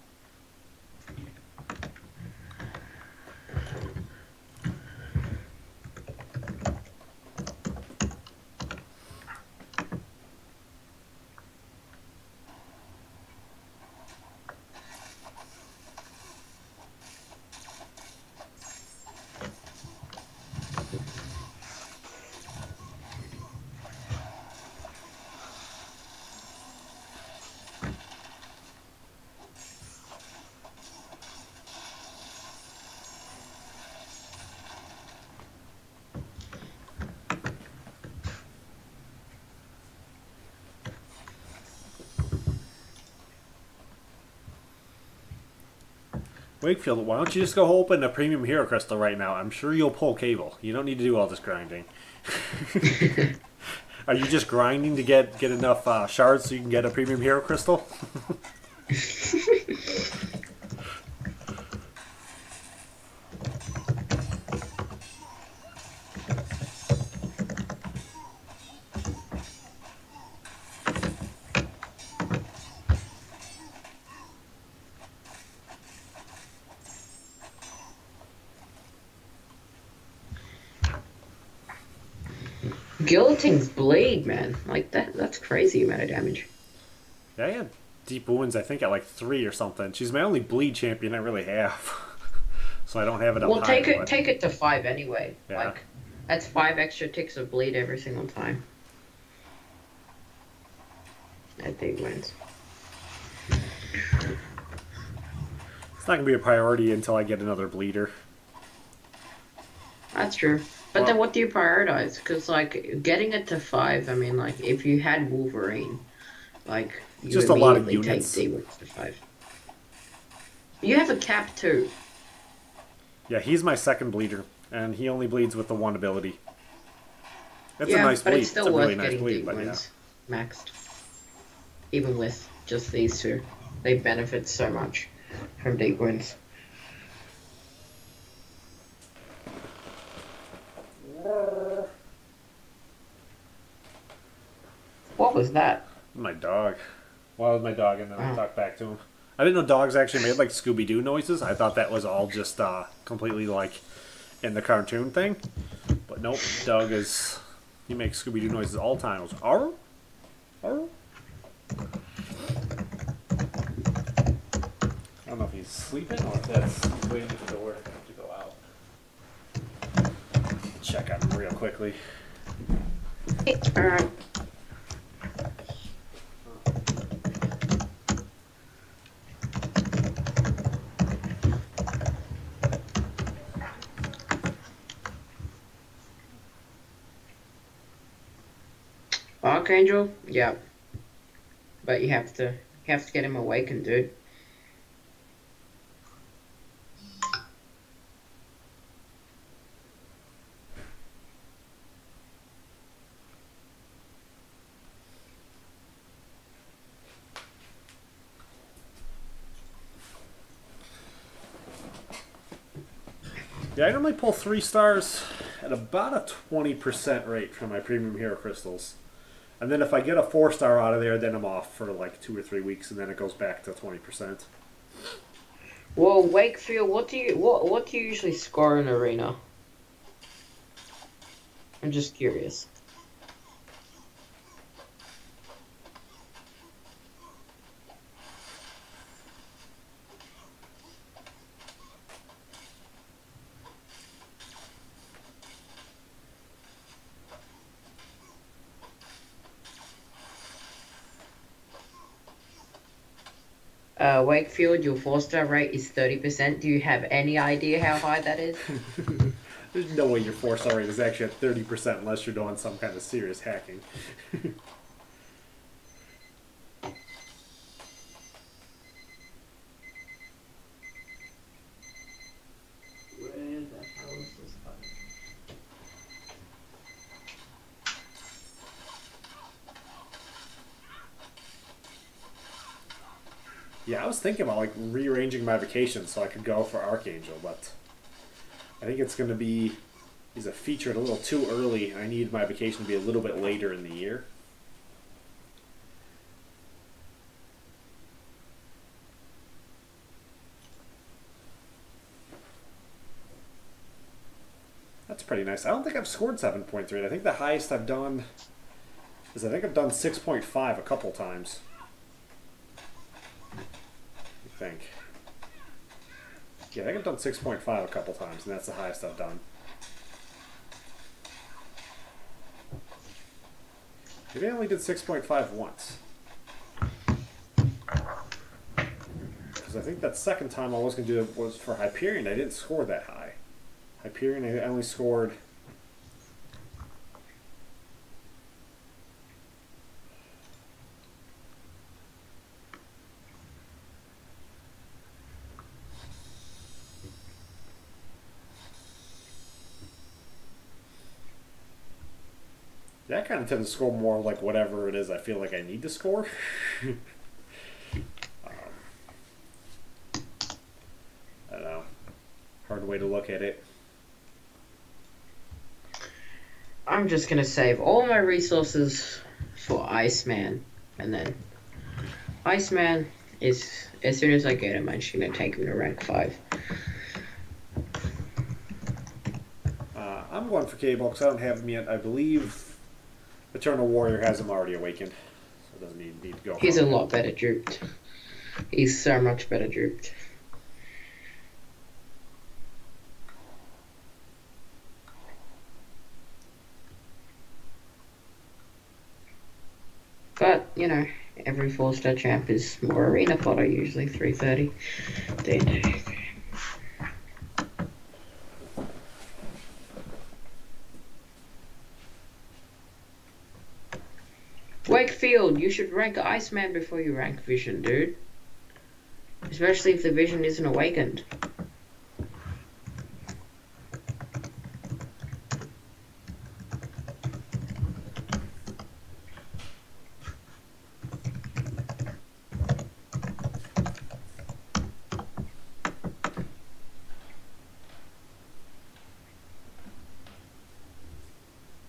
Wakefield, why don't you just go open a premium hero crystal right now? I'm sure you'll pull cable. You don't need to do all this grinding. Are you just grinding to get enough shards so you can get a premium hero crystal? Guillotines bleed, man. Like that's crazy amount of damage. Yeah, I had deep wounds, I think, at like 3 or something. She's my only bleed champion I really have. So I don't have it up Well, high. take it to 5 anyway. Yeah. Like, that's 5 extra ticks of bleed every single time. I think wins. It's not going to be a priority until I get another bleeder. That's true. But then what do you prioritize? Because, like, getting it to 5, I mean, like, if you had Wolverine, like, you just a lot of immediately units. take D-Wings to 5. You have a cap too. Yeah, he's my second bleeder, and he only bleeds with the 1 ability. It's yeah, a nice but bleed. it's still a worth really nice getting bleed, but D-Wings maxed. Even with just these two. They benefit so much from D-Wings. What was that? My dog. Well, it was my dog, and then I talked back to him. I didn't know dogs actually made like Scooby-Doo noises. I thought that was all just completely like in the cartoon thing. But nope, Doug is... He makes Scooby-Doo noises all the time. It was, arr? Arr? I don't know if he's sleeping or if that's waiting for the door to go out. Check on him real quickly. Archangel? Yeah. But you have to get him awakened, dude. Yeah, I normally pull 3 stars at about a 20% rate from my premium hero crystals. And then if I get a 4-star out of there, then I'm off for like 2 or 3 weeks, and then it goes back to 20%. Well, Wakefield, what do you usually score in arena? I'm just curious. Wakefield, your 4-star rate is 30%. Do you have any idea how high that is? There's no way your 4-star rate is actually at 30% unless you're doing some kind of serious hacking. Where the hell is this button? Yeah, I was thinking about like rearranging my vacation so I could go for Archangel, but I think it's going to be, he's a featured a little too early. I need my vacation to be a little bit later in the year. That's pretty nice. I don't think I've scored 7.3. I think the highest I've done is I think I've done 6.5 a couple times. I think. Yeah, I think I've done 6.5 a couple times, and that's the highest I've done. Maybe I only did 6.5 once. Because I think that second time I was going to do it was for Hyperion. I didn't score that high. Hyperion, I only scored... Yeah, I kind of tend to score more like whatever it is I feel like I need to score. I don't know. Hard way to look at it. I'm just gonna save all my resources for Iceman, and then Iceman is, as soon as I get him, I'm just gonna take him to rank 5. I'm going for Cable because I don't have him yet. I believe Eternal Warrior has him already awakened, so it doesn't need to go. He's a lot better duped. He's so much better duped. But, you know, every 4-star champ is more arena fodder, usually 330. Then, Wakefield, you should rank Iceman before you rank Vision, dude. Especially if the Vision isn't awakened.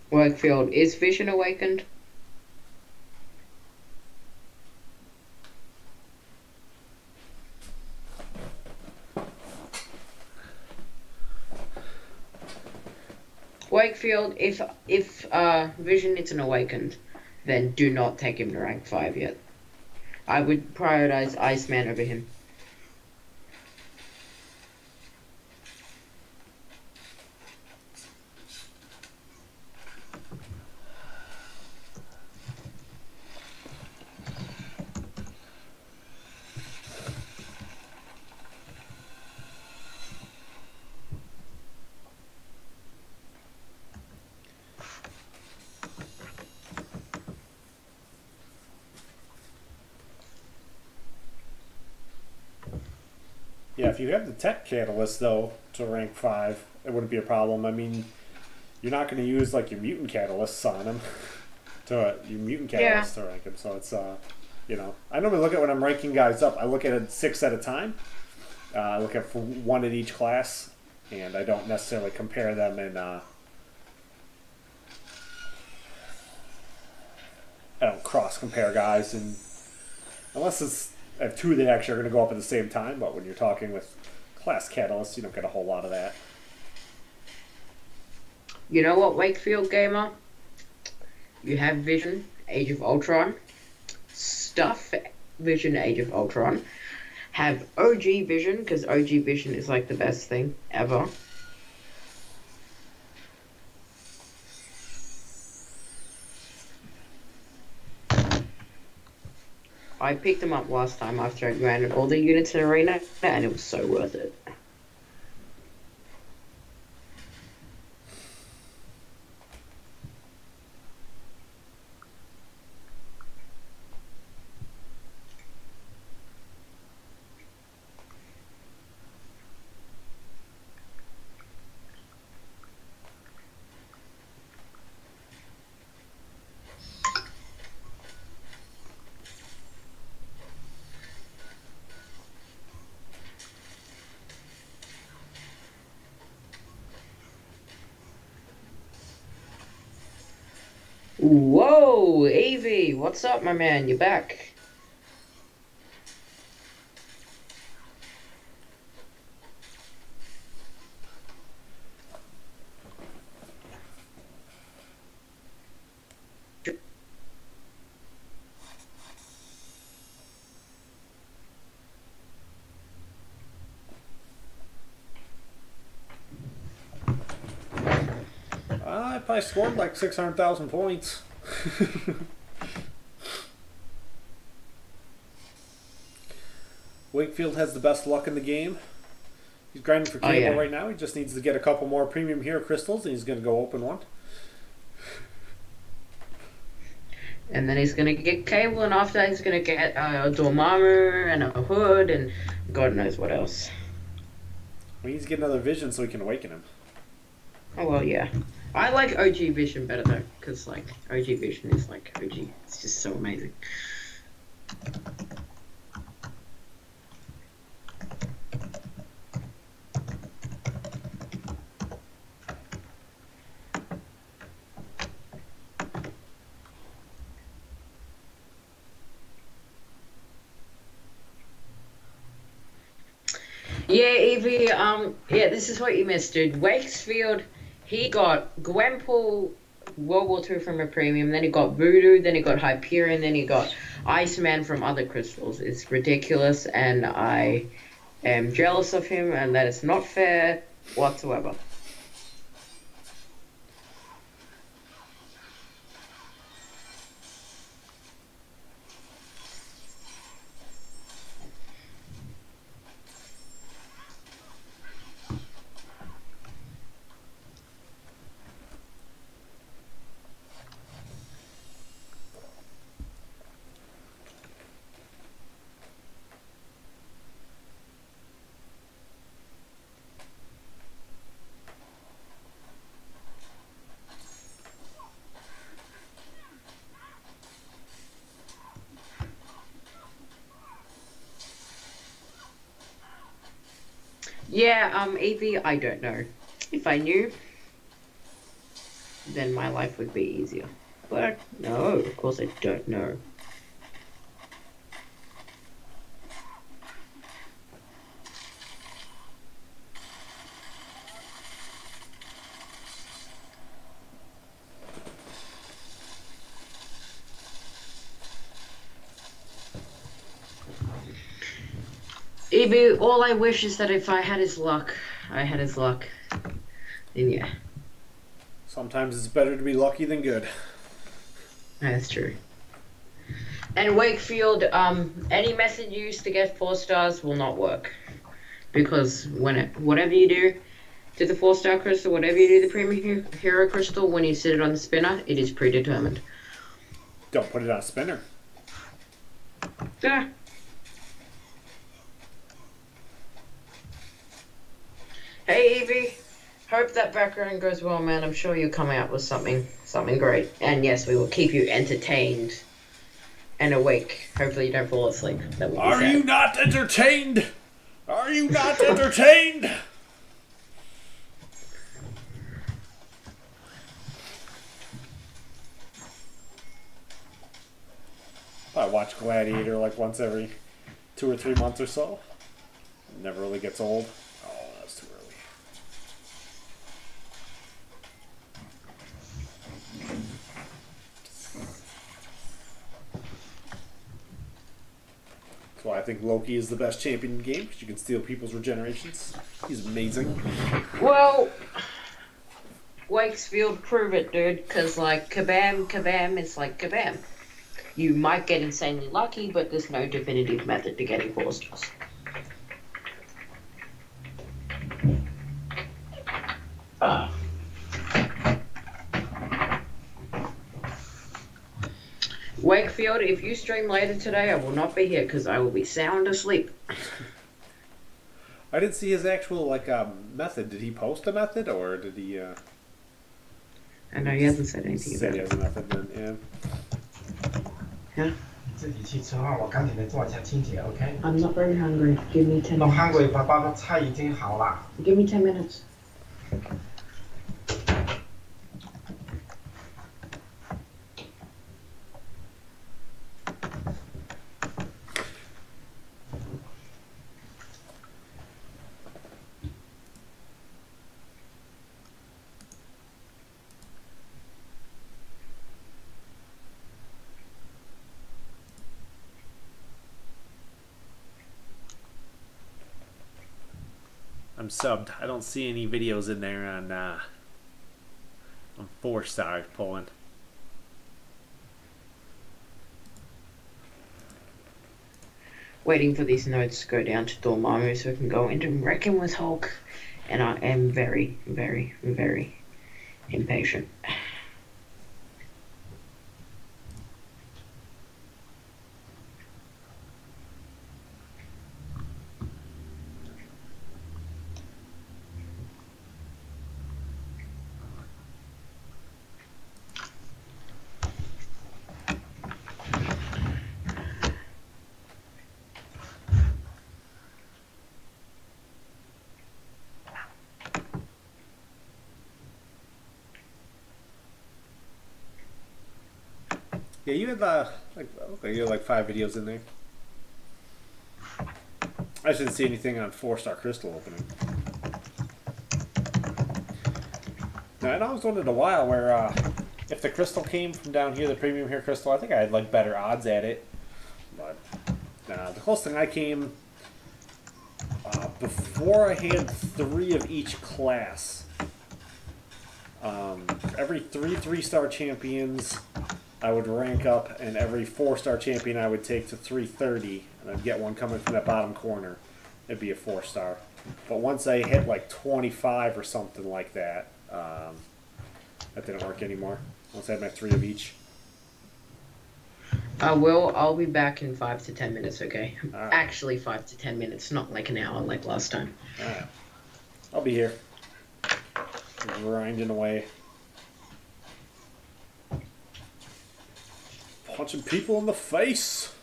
Wakefield, is Vision awakened? Wakefield, if Vision isn't awakened, then do not take him to rank 5 yet. I would prioritize Iceman over him. Yeah, if you have the tech catalyst though to rank 5, it wouldn't be a problem. I mean, you're not going to use like your mutant catalysts on him to your mutant catalyst to rank him. So it's you know, I normally look at when I'm ranking guys up. I look at it 6 at a time. I look at for 1 at each class, and I don't necessarily compare them in. I don't cross compare guys, and unless it's. I have 2 that actually are going to go up at the same time, but when you're talking with class catalysts, you don't get a whole lot of that. You know what, Wakefield Gamer? You have Vision, Age of Ultron. Stuff Vision, Age of Ultron. Have OG Vision, because OG Vision is like the best thing ever. I picked them up last time after I grinded all the units in Arena, and it was so worth it. Whoa, Evie, what's up, my man? You're back. I probably scored like 600,000 points. Wakefield has the best luck in the game. He's grinding for cable right now. He just needs to get a couple more premium hero crystals, and he's going to go open one. And then he's going to get cable, and after that he's going to get a Dormammu and a hood, and God knows what else. We need to get another vision so we can awaken him. Oh, well, yeah. I like OG Vision better, though, because, like, OG Vision is, like, OG. It's just so amazing. Yeah, Evie, yeah, this is what you missed, dude. Wakefield, he got Gwenpool, World War II from a premium, then he got Voodoo, then he got Hyperion, then he got Iceman from other crystals. It's ridiculous, and I am jealous of him, and that is not fair whatsoever. Yeah, Evie, I don't know. If I knew, then my life would be easier. But no, of course I don't know. Evie, all I wish is that if I had his luck, then yeah. Sometimes it's better to be lucky than good. That's true. And Wakefield, any method used to get 4 stars will not work. Because whatever you do to the 4-star crystal, whatever you do to the premium hero crystal, when you sit it on the spinner, it is predetermined. Don't put it on a spinner. Yeah. Hey Evie, hope that background goes well, man. I'm sure you'll come out with something great. And yes, we will keep you entertained and awake. Hopefully you don't fall asleep. That would be Are sad. you not entertained? Are you not entertained? I watch Gladiator like once every 2 or 3 months or so. It never really gets old. Oh, that's too early. That's why I think Loki is the best champion in the game, because you can steal people's regenerations. He's amazing. Well, Wakefield, prove it, dude. Because, like, kabam is like kabam. You might get insanely lucky, but there's no definitive method to getting 4 stars. Wakefield, if you stream later today, I will not be here because I will be sound asleep. I didn't see his actual method. Did he post a method, or did he? I know he hasn't said anything Said about he it. has a method. Then, Yeah. 自己去吃饭，我赶紧的做一下清洁，OK？ I'm not very hungry. Give me 10 Not minutes. hungry，爸爸的菜已经好了。 Give me 10 minutes. I'm subbed. I don't see any videos in there on 4-star pulling. Waiting for these nodes to go down to Dormammu so we can go into Reckon with Hulk. And I am very, very, very impatient. Yeah, you had you had like 5 videos in there. I shouldn't see anything on 4-star crystal opening. Now, I know I was wondering a while where If the crystal came from down here, the premium hair crystal, I think I had like better odds at it. But the closest thing I came before I had 3 of each class. Every 3-star champions I would rank up, and every 4-star champion I would take to 330, and I'd get one coming from that bottom corner. It'd be a 4-star. But once I hit like 25 or something like that, that didn't work anymore. Once I had my 3 of each. Will, I'll be back in 5 to 10 minutes, okay? Right. Actually, 5 to 10 minutes, not like an hour like last time. Alright. I'll be here. Grinding away. Punching people in the face.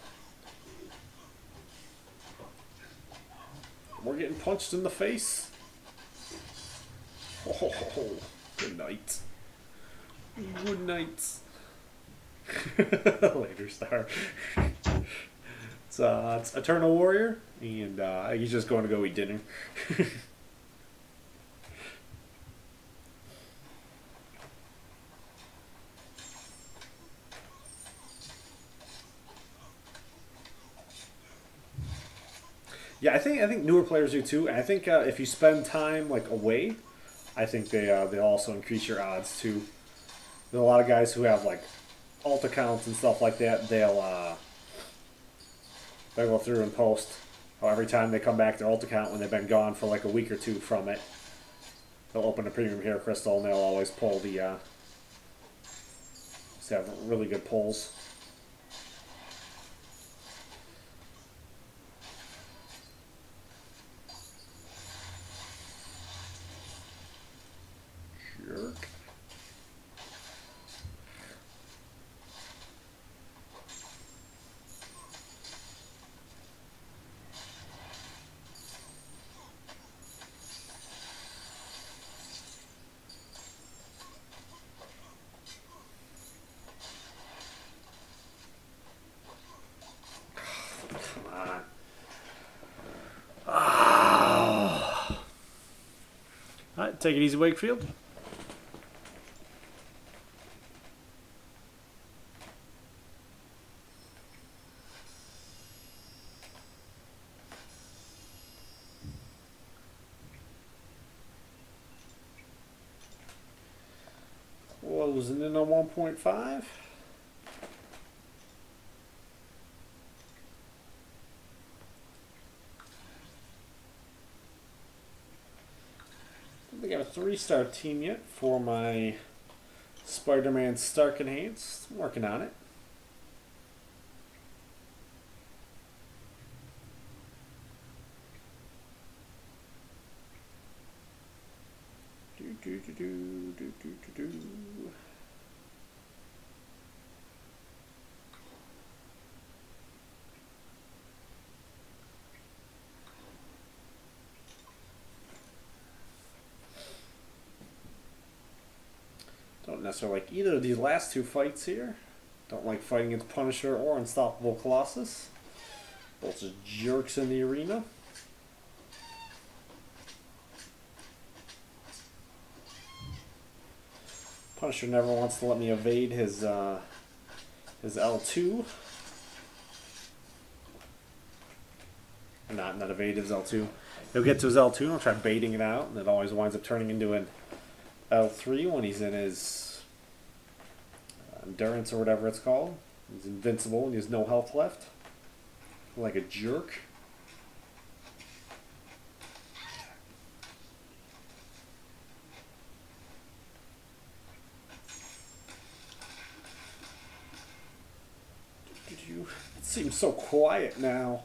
We're getting punched in the face. Oh, good night. Good night. Later, Star. It's Eternal Warrior, and he's just going to go eat dinner. Yeah, I think newer players do too. And I think if you spend time like away, I think they also increase your odds too. There's a lot of guys who have like alt accounts and stuff like that. They'll go through and post how every time they come back to their alt account when they've been gone for like a week or 2 from it, they'll open a premium hair crystal and they'll always pull the just have really good pulls. Jerk. Come on. Ah. All right, take it easy, Wakefield. Closing in on 1.5. I think I have a 3-star team yet for my Spider-Man Stark Enhanced. I'm working on it. Do. Don't necessarily like either of these last 2 fights here. Don't like fighting against Punisher or Unstoppable Colossus. Both just jerks in the arena. Punisher never wants to let me evade his L2. Not evade his L2. He'll get to his L2 and I'll try baiting it out, and it always winds up turning into an L3 when he's in his endurance or whatever it's called. He's invincible and he has no health left. Like a jerk. It seems so quiet now.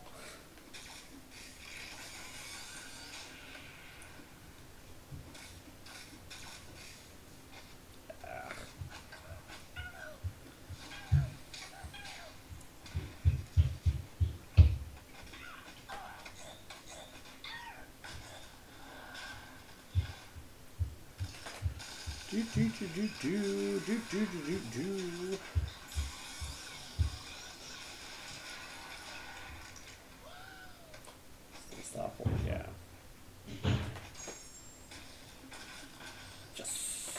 Do. Stop it, yeah. Just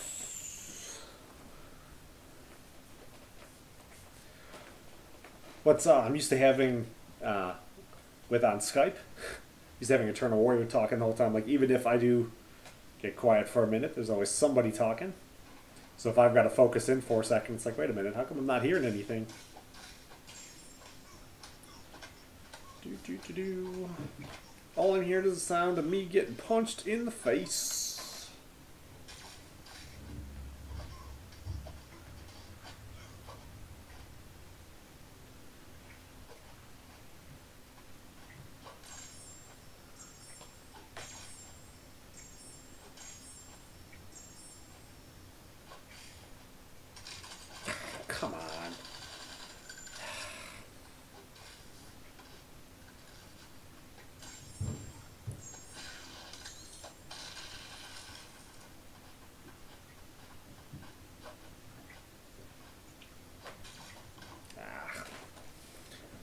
What's I'm used to having with on Skype. Used to having Eternal Warrior talking the whole time. Like even if I do get quiet for a minute, there's always somebody talking. So if I've got to focus in for a second, it's like, wait a minute, how come I'm not hearing anything? Do do do do. All I'm hearing is the sound of me getting punched in the face. Come on.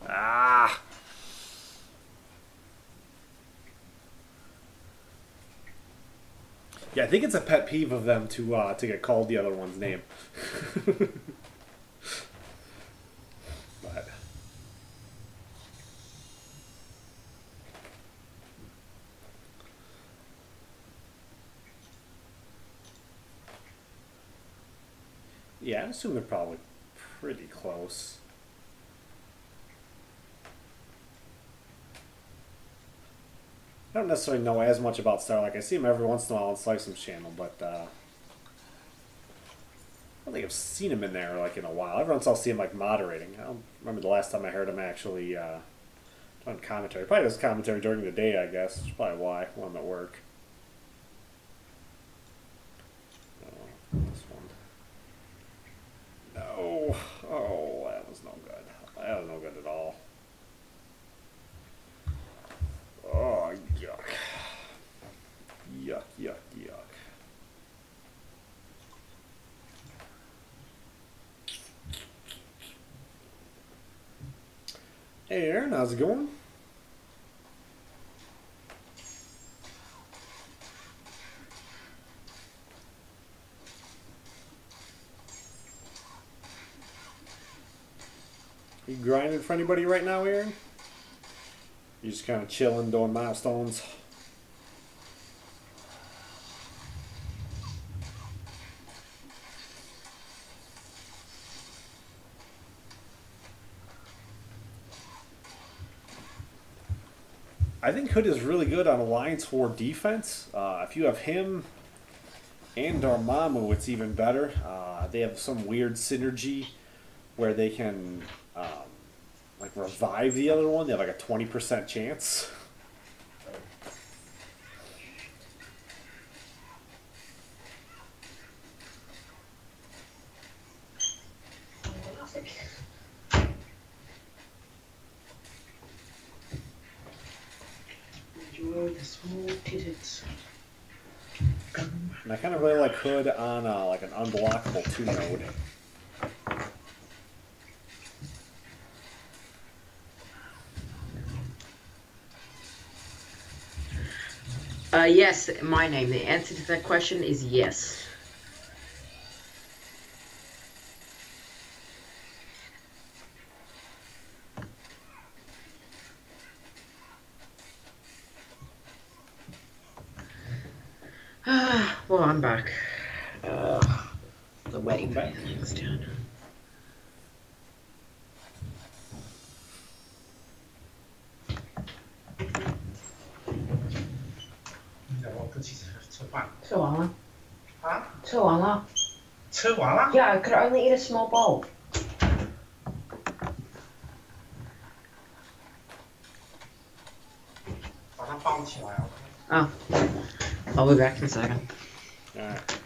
Ah. Yeah, I think it's a pet peeve of them to get called the other one's name. But yeah, I assume they're probably pretty close. I don't necessarily know as much about Star. Like I see him every once in a while on Slice'em's channel, but I don't think I've seen him in there like in a while. Every once I'll see him like moderating. I don't remember the last time I heard him actually on commentary. Probably does commentary during the day, I guess. That's probably why when I'm at work. Oh, this one. No. Oh, that was no good. That was no good at all. Oh, yuck. Yuck, yuck, yuck. Hey Aaron, how's it going? You grinding for anybody right now, Aaron? You just kind of chilling, doing milestones? I think Hood is really good on Alliance 4 defense. If you have him and Dormammu, it's even better. They have some weird synergy where they can like revive the other one. They have like a 20% chance. And I kind of really like Hood on like an unblockable 2-node. Yes, my name. The answer to that question is yes. Well, I'm back. The wedding thing's down. Yeah, I could only eat a small bowl. Oh, I'll be back in a second. Alright.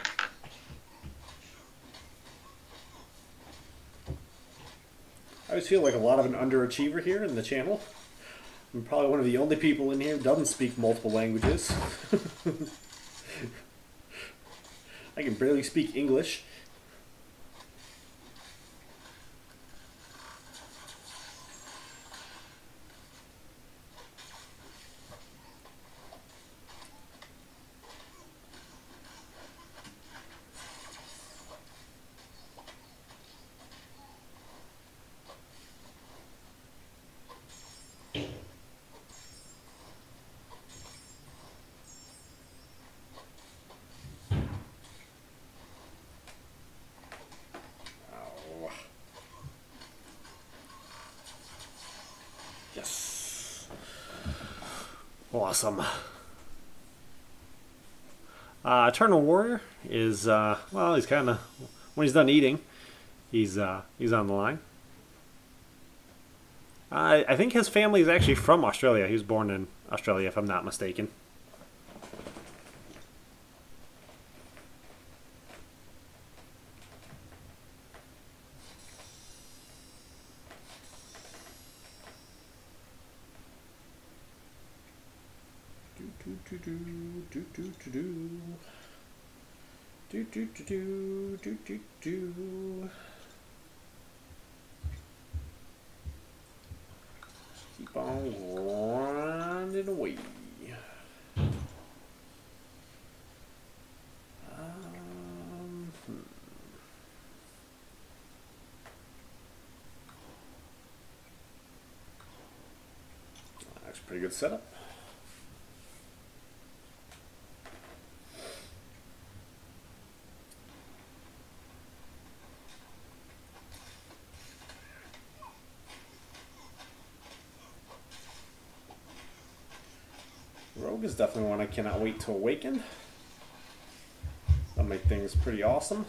I always feel like a lot of an underachiever here in the channel. I'm probably one of the only people in here who doesn't speak multiple languages. I can barely speak English. Awesome. Eternal Warrior is, well, he's kind of, when he's done eating, he's on the line. I think his family is actually from Australia. He was born in Australia, if I'm not mistaken. Keep on running away. That's a pretty good setup. Rogue is definitely one I cannot wait to awaken. That'll make things pretty awesome.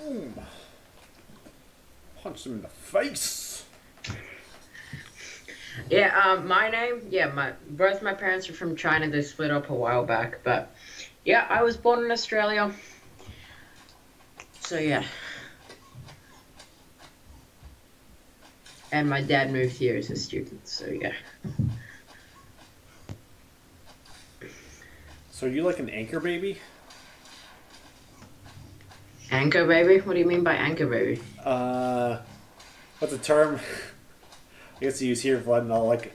Boom. Punch him in the face. Yeah, my name, yeah, both my parents are from China. They split up a while back, but yeah, I was born in Australia. So yeah. And my dad moved here as a student, so yeah. So are you like an anchor baby? Anchor baby? What do you mean by anchor baby? What's the term? I guess you use here for like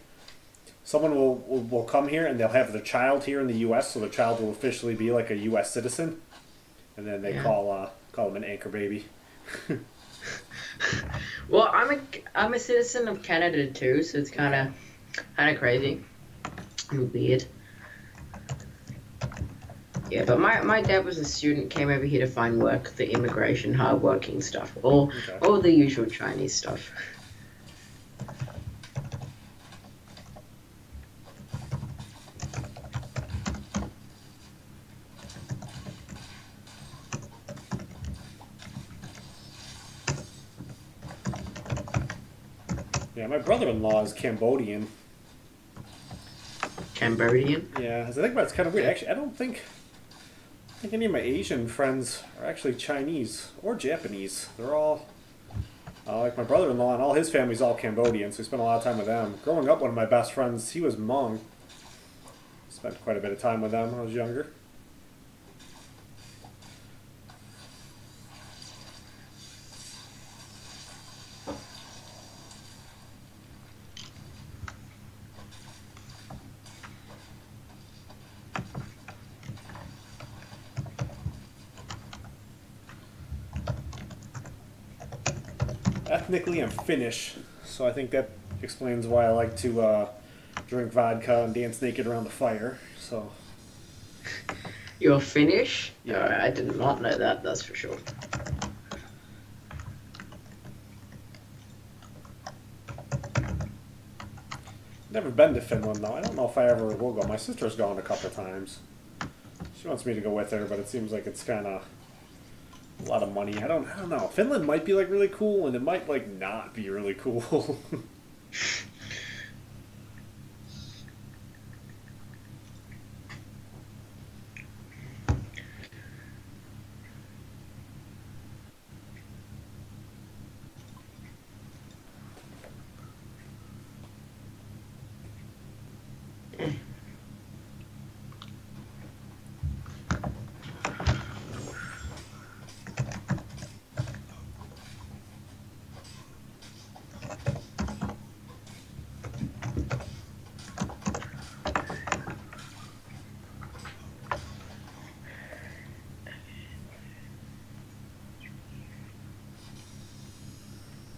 someone will come here and they'll have their child here in the U.S. so their child will officially be like a U.S. citizen, and then they call them an anchor baby. Well, I'm a citizen of Canada too, so it's kind of crazy and weird. Yeah, but my dad was a student, came over here to find work, the immigration, hard-working stuff, all the usual Chinese stuff. Yeah, my brother-in-law is Cambodian. Cambodian? Yeah, as I think about it, it's kind of weird. Actually, I don't think any of my Asian friends are actually Chinese or Japanese. They're all, like my brother-in-law and all his family's all Cambodian, so we spent a lot of time with them. Growing up, one of my best friends, he was Hmong. Spent quite a bit of time with them when I was younger. Ethnically, I'm Finnish, so I think that explains why I like to drink vodka and dance naked around the fire. So, You're Finnish? Yeah. I did not know that, that's for sure. Never been to Finland though. I don't know if I ever will go. My sister's gone a couple times. She wants me to go with her, but it seems like it's kind of a lot of money. I don't know. Finland might be like really cool, and it might like not be really cool.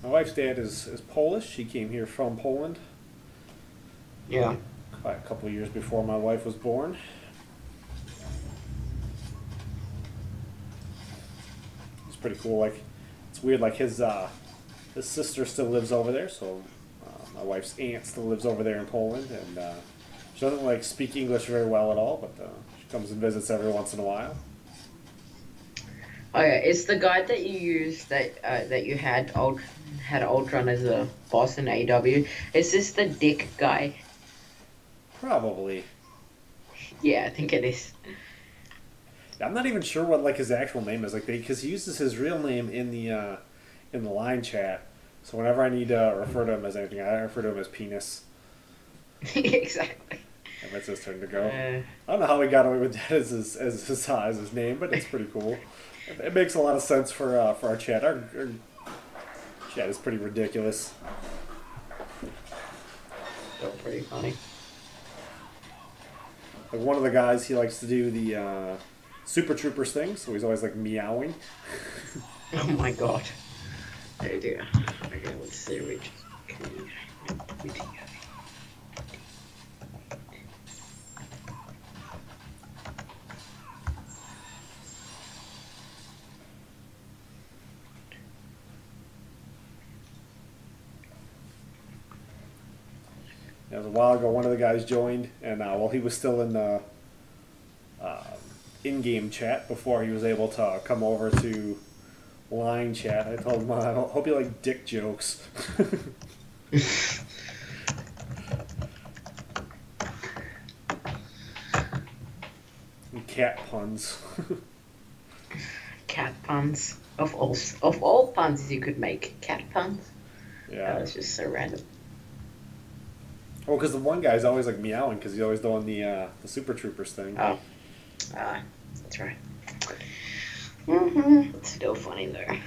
My wife's dad is Polish. He came here from Poland. Yeah. Probably a couple of years before my wife was born. It's pretty cool. Like, it's weird. Like his sister still lives over there, so my wife's aunt still lives over there in Poland, and she doesn't like speak English very well at all, but she comes and visits every once in a while. Oh yeah, it's the guy that you used that you had Ultron as a boss in AW. Is this the Dick guy? Probably. Yeah, I think it is. I'm not even sure what like his actual name is, like because he uses his real name in the line chat. So whenever I need to refer to him as anything, I refer to him as Penis. Exactly. And it's his turn to go. I don't know how he got away with that as his name, but it's pretty cool. It makes a lot of sense for our chat. Our chat is pretty ridiculous. Still pretty funny. Like one of the guys, he likes to do the Super Troopers thing, so he's always like meowing. Oh my god. Oh dear. Okay, let's see which. It was a while ago. One of the guys joined, and while he was still in the in-game chat before he was able to come over to line chat, I told him, "I hope you like dick jokes." And cat puns. Cat puns. Of all puns you could make, cat puns. Yeah. That was just so random. Well, because the one guy's always like meowing because he's always doing the Super Troopers thing. Oh. That's right. Mm-hmm. It's still funny though.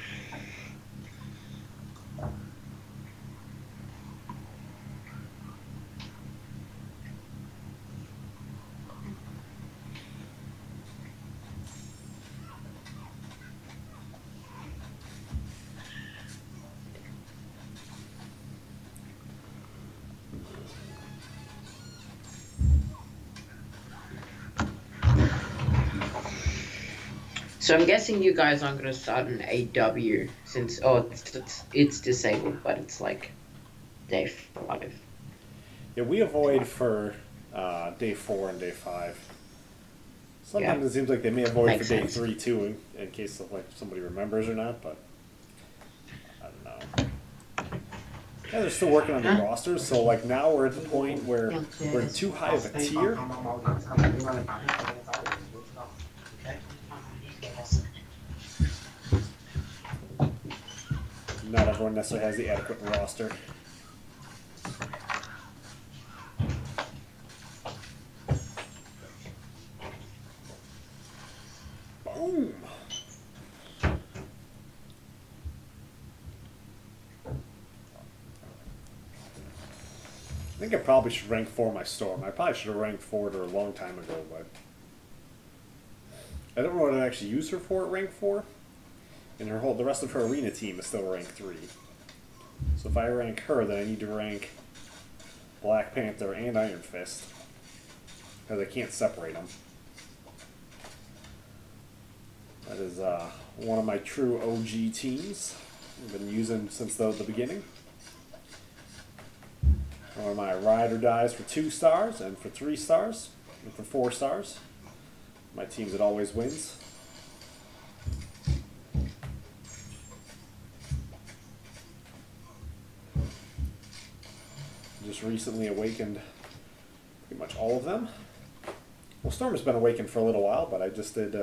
So I'm guessing you guys aren't going to start an AW since it's disabled, but it's like day 5. Yeah, we avoid for day 4 and day 5. Sometimes it seems like they may avoid Makes for day sense. 3 too, in case of like somebody remembers or not. But I don't know. Yeah, they're still working on the rosters, so like now we're at the point where we're too high of a tier. Not everyone necessarily has the adequate roster. Boom! I think I probably should rank 4 my storm. I probably should have ranked 4 her a long time ago, but I don't know what I'd actually use her for at rank 4. And the rest of her arena team is still rank 3. So if I rank her, then I need to rank Black Panther and Iron Fist, because I can't separate them. That is one of my true OG teams I've been using since the beginning. One of my ride or dies for 2 stars and for 3 stars and for 4 stars. My teams that always wins. Just recently awakened pretty much all of them. Well, Storm has been awakened for a little while, but I just did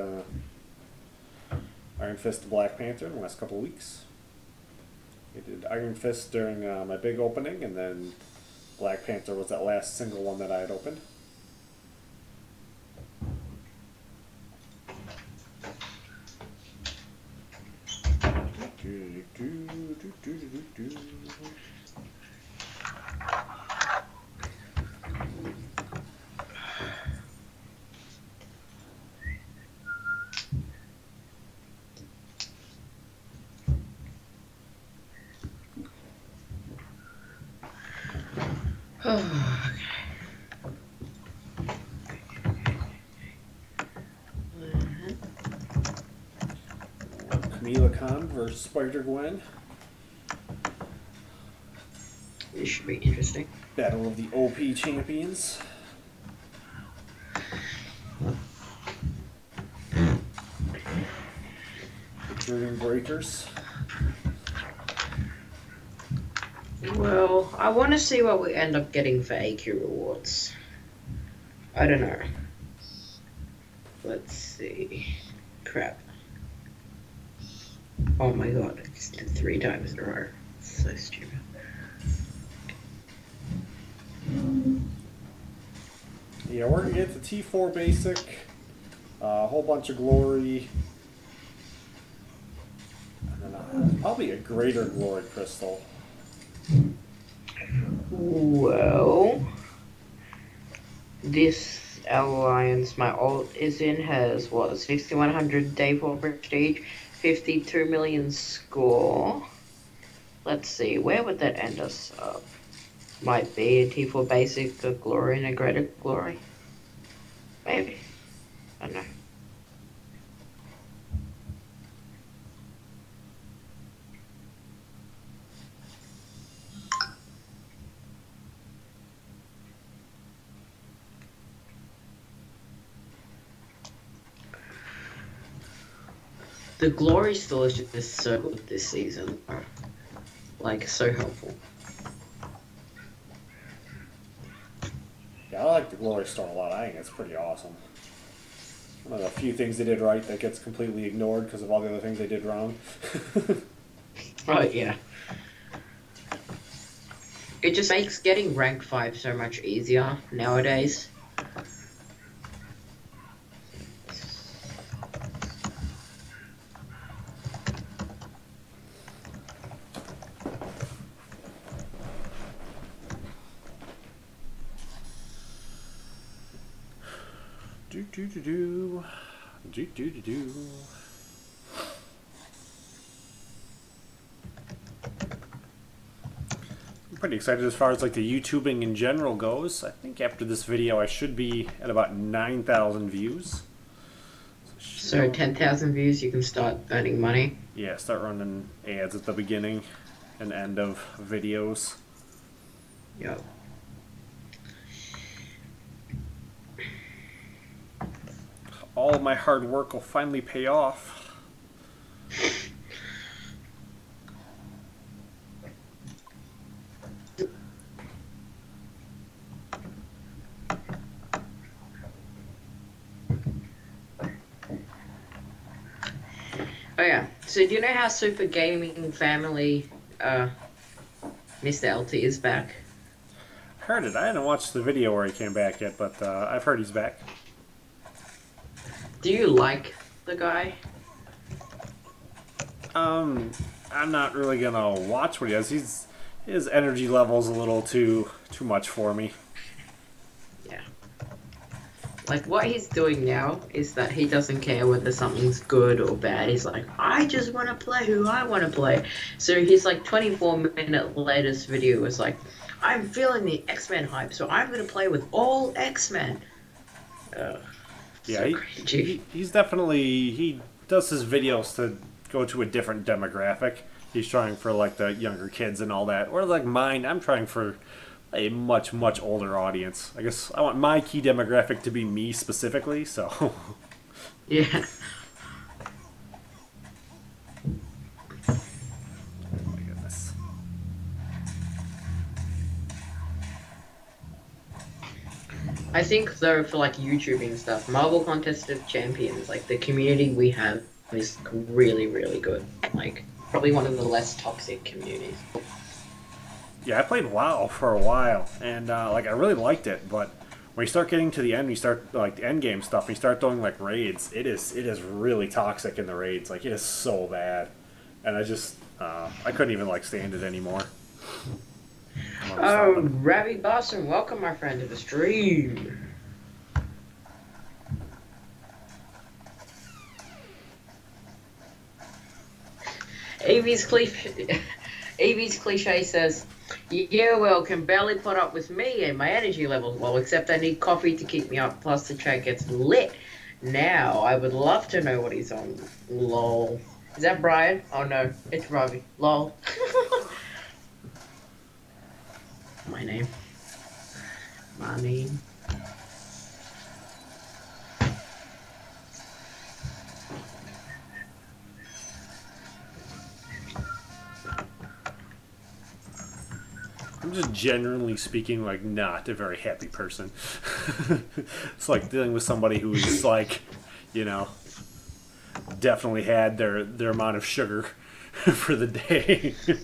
Iron Fist to Black Panther in the last couple of weeks. I did Iron Fist during my big opening, and then Black Panther was that last single one that I had opened. Icon versus Spider-Gwen. This should be interesting. Battle of the OP champions. Dream Breakers. Well, I want to see what we end up getting for AQ rewards. I don't know. Let's see. Crap. Oh my god, I just did 3 times in a row. So stupid. Yeah, we're gonna get the T4 basic, a whole bunch of glory, and then probably a greater glory crystal. Well, this alliance my alt is in has what, 6100 day 4 prestige, 52 million score. Let's see, where would that end us up? Might be a T4 basic, a glory, and a greater glory. Maybe. I don't know. The glory store is just so good this season. Like, so helpful. Yeah, I like the glory store a lot. I think it's pretty awesome. One of the few things they did right that gets completely ignored because of all the other things they did wrong. Right, yeah. It just makes getting rank 5 so much easier nowadays. I'm pretty excited as far as like the YouTubing in general goes. I think after this video I should be at about 9,000 views. So 10,000 views, you can start earning money. Yeah, start running ads at the beginning and end of videos. Yep. All of my hard work will finally pay off. Oh yeah, so do you know how Super Gaming Family, Mr. LT is back? Heard it. I hadn't watched the video where he came back yet, but I've heard he's back. Do you like the guy? I'm not really gonna watch what he does. His energy level's a little too much for me. Yeah. Like, what he's doing now is that he doesn't care whether something's good or bad. He's like, I just want to play who I want to play. So his, like, 24-minute latest video was like, I'm feeling the X-Men hype, so I'm going to play with all X-Men. Yeah, so he's definitely, he does his videos to go to a different demographic. He's trying for, like, the younger kids and all that. Or, like, mine, I'm trying for a much, much older audience. I guess I want my key demographic to be me specifically, so... Yeah. Oh my goodness. I think, though, for, like, YouTubing and stuff, Marvel Contest of Champions, like, the community we have is really, really good. Like, probably one of the less toxic communities. Yeah, I played WoW for a while, and like I really liked it. But when you start getting to the end, you start like the end game stuff. And you start doing like raids. It is really toxic in the raids. Like it is so bad, and I just I couldn't even like stand it anymore. Oh, Ravi Boston, welcome my friend to the stream. Evie's cliche says, yeah, well, can barely put up with me and my energy levels. Well, except I need coffee to keep me up, plus the chat gets lit. Now, I would love to know what he's on. Lol. Is that Brian? Oh no, it's Robbie. Lol. My name. My name. I'm just generally speaking, like, not a very happy person. It's like dealing with somebody who's like, you know, definitely had their amount of sugar for the day. I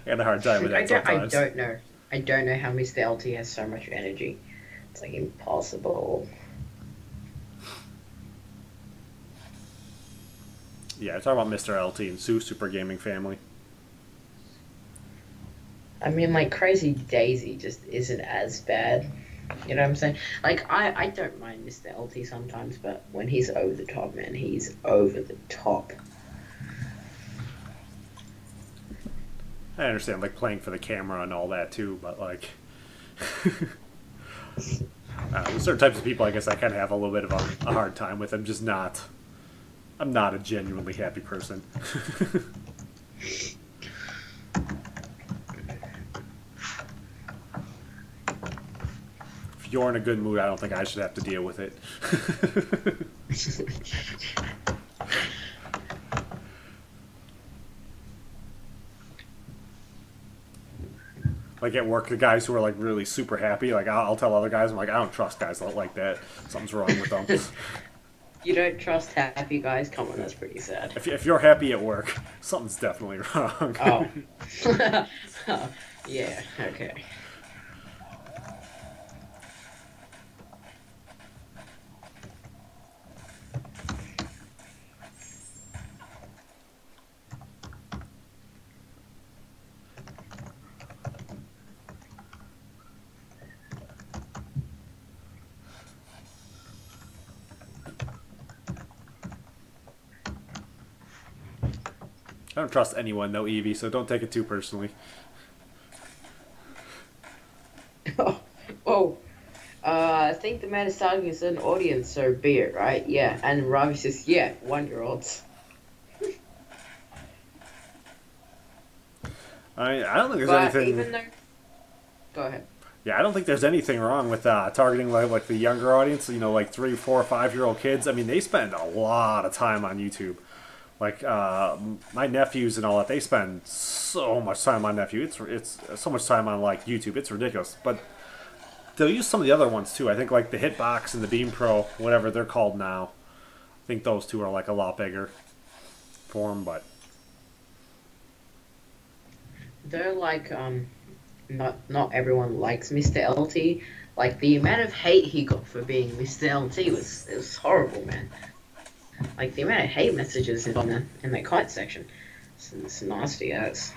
got a hard time with that sometimes. I don't know. I don't know how Mr. LT has so much energy. It's like impossible. Yeah, talk about Mr. LT and Sue Super Gaming Family. I mean, like, Crazy Daisy just isn't as bad. You know what I'm saying? Like, I don't mind Mr. LT sometimes, but when he's over the top, man, he's over the top. I understand, like, playing for the camera and all that, too, but, like... there's certain types of people, I guess, I kind of have a little bit of a hard time with. I'm just not... I'm not a genuinely happy person. If you're in a good mood, I don't think I should have to deal with it. Like at work, the guys who are like really super happy, like I'll tell other guys, I'm like, I don't trust guys like that. Something's wrong with them. You don't trust happy guys? Come on, that's pretty sad. If you're happy at work, something's definitely wrong. Oh. Oh. Yeah, okay. I don't trust anyone, though, Evie, so don't take it too personally. Oh, I think the man is talking to an audience, so be it, right? Yeah, and Ravi says, yeah, 1-year-olds. I don't think there's But anything... even though... Go ahead. Yeah, I don't think there's anything wrong with targeting like the younger audience, you know, like 3, 4, 5-year-old kids. I mean, they spend a lot of time on YouTube. Like, my nephews and all that, they spend so much time on nephew. It's so much time on, like, YouTube. It's ridiculous. But they'll use some of the other ones, too. I think, like, the Hitbox and the Beam Pro, whatever they're called now. I think those two are, like, a lot bigger for them, but... They're like, not everyone likes Mr. LT. Like, the amount of hate he got for being Mr. LT was horrible, man. Like, the amount of hate messages in the comment section. It's nasty ass.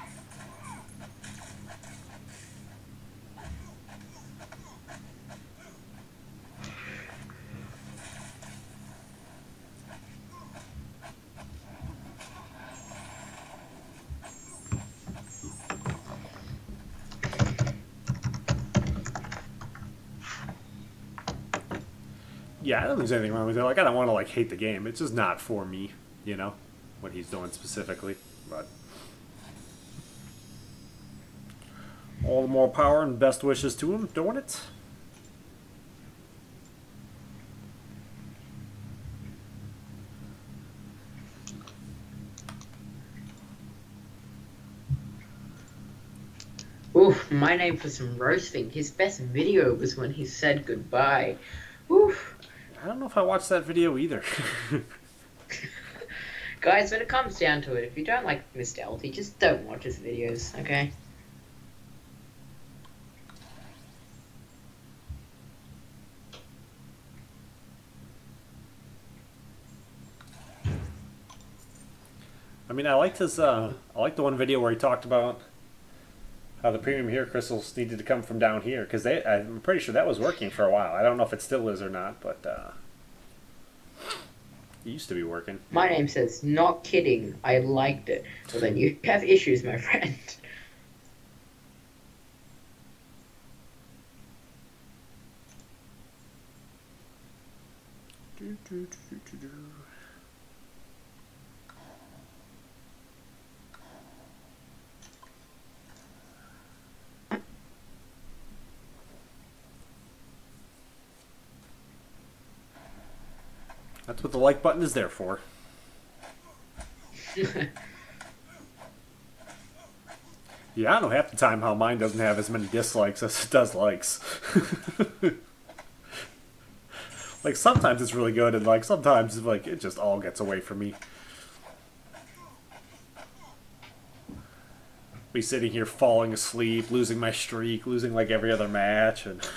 Yeah, I don't think there's anything wrong with it. Like, I don't want to, like, hate the game. It's just not for me, you know? What he's doing specifically. But... all the more power and best wishes to him doing it. Oof, my name for some roasting. His best video was when he said goodbye. Oof. I don't know if I watched that video either. Guys, when it comes down to it, if you don't like Mr. LT, just don't watch his videos, okay? I mean, I liked his, I liked the one video where he talked about how the premium hair crystals needed to come from down here, because I'm pretty sure that was working for a while. I don't know if it still is or not, but it used to be working. My name says, not kidding, I liked it. Well, then you have issues, my friend. That's what the like button is there for. Yeah, I don't know half the time how mine doesn't have as many dislikes as it does likes. Like, sometimes it's really good, and like sometimes like it just all gets away from me. Be sitting here falling asleep, losing my streak, losing like every other match, and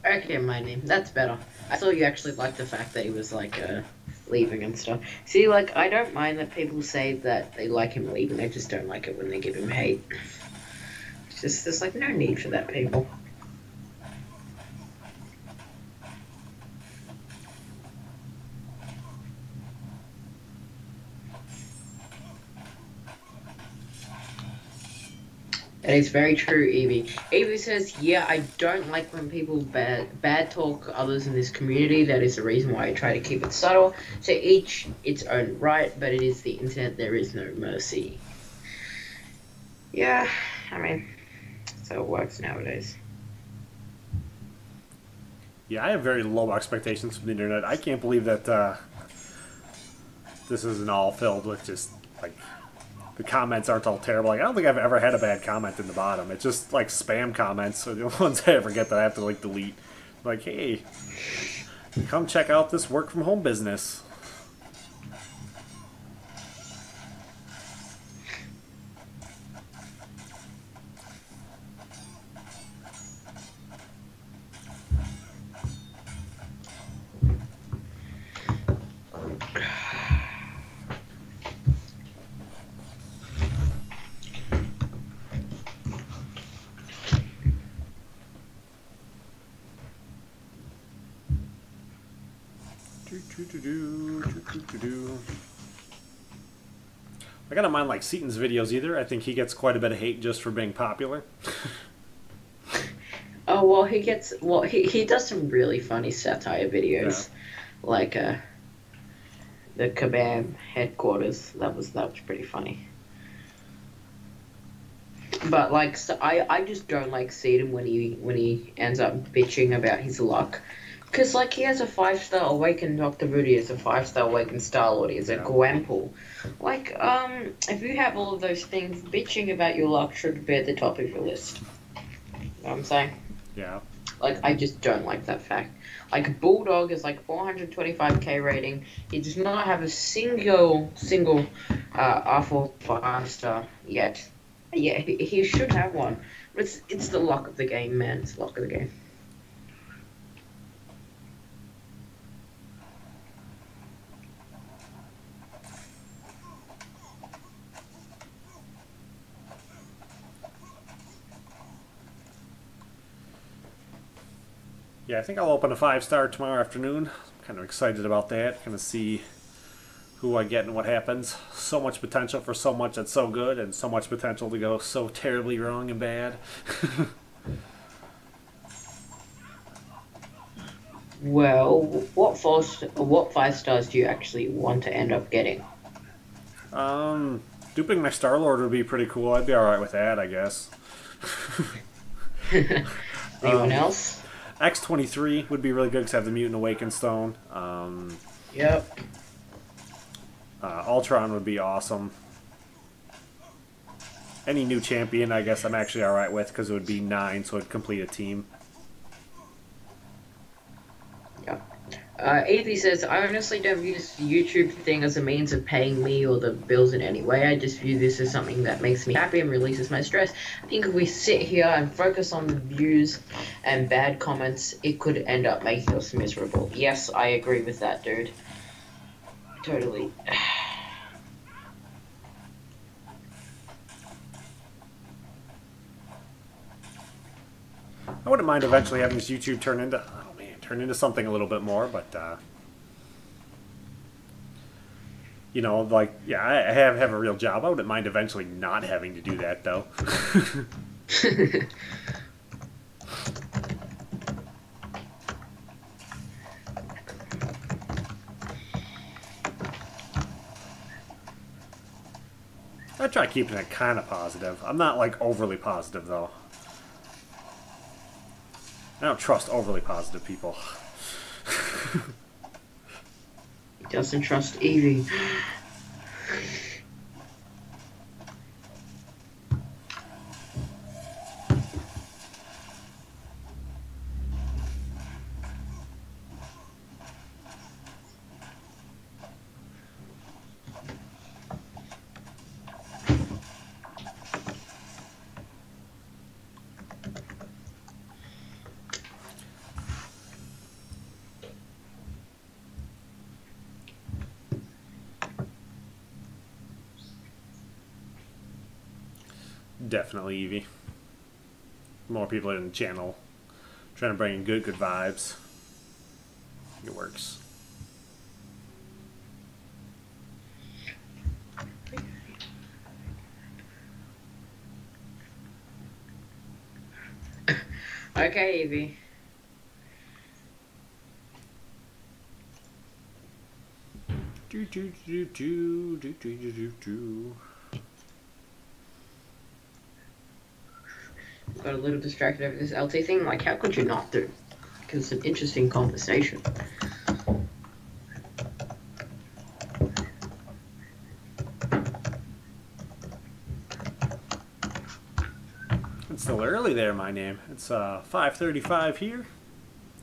Okay, my name. That's better. I thought you actually liked the fact that he was like leaving and stuff. See, like I don't mind that people say that they like him leaving. I just don't like it when they give him hate. It's just there's like no need for that, people. That is very true, Evie. Evie says, yeah, I don't like when people bad talk others in this community. That is the reason why I try to keep it subtle. So each its own right, but it is the internet. There is no mercy. Yeah, I mean, that's how it works nowadays. yeah, I have very low expectations from the internet. I can't believe that this isn't all filled with just like the comments aren't all terrible. Like, I don't think I've ever had a bad comment in the bottom. It's just like spam comments, so the only ones I ever get that I have to like delete. Like, hey, come check out this work from home business. I gotta mind like Seaton's videos either. I think he gets quite a bit of hate just for being popular. Oh well, he does some really funny satire videos, yeah. Like the Kabam headquarters. That was pretty funny. But like, so I just don't like Seaton when he ends up bitching about his luck. Because, like, he has a 5-star awakened Dr. Voodoo, has a 5-star awakened Star-Lord, he has a Gwample. Like, if you have all of those things, bitching about your luck should be at the top of your list. You know what I'm saying? Yeah. Like, I just don't like that fact. Like, Bulldog is, like, 425k rating. He does not have a single R4 5-star yet. Yeah, he should have one. But it's the luck of the game, man. It's the luck of the game. Yeah, I think I'll open a 5-star tomorrow afternoon. I'm kind of excited about that. Kind of see who I get and what happens. So much potential for so much that's so good, and so much potential to go so terribly wrong and bad. Well, what 5-stars do you actually want to end up getting? Duping my Star-Lord would be pretty cool. I'd be alright with that, I guess. Anyone else? X-23 would be really good because I have the Mutant Awakened Stone. Yep. Ultron would be awesome. Any new champion, I guess I'm actually alright with because it would be 9, so it'd complete a team. Evie says, I honestly don't view this YouTube thing as a means of paying me or the bills in any way. I just view this as something that makes me happy and releases my stress. I think if we sit here and focus on the views and bad comments, it could end up making us miserable. Yes, I agree with that, dude. Totally. I wouldn't mind eventually having this YouTube turn into something a little bit more, but You know, like, yeah, I have a real job. I wouldn't mind eventually not having to do that, though. I try keeping it kind of positive. I'm not, like, overly positive, though. I don't trust overly positive people. He doesn't trust Evie. Definitely Evie. More people in the channel trying to bring in good vibes. It works. Okay, Evie. Got a little distracted over this LT thing. Like, how could you not do? Because it's an interesting conversation. It's still early there, my name. It's 5:35 here.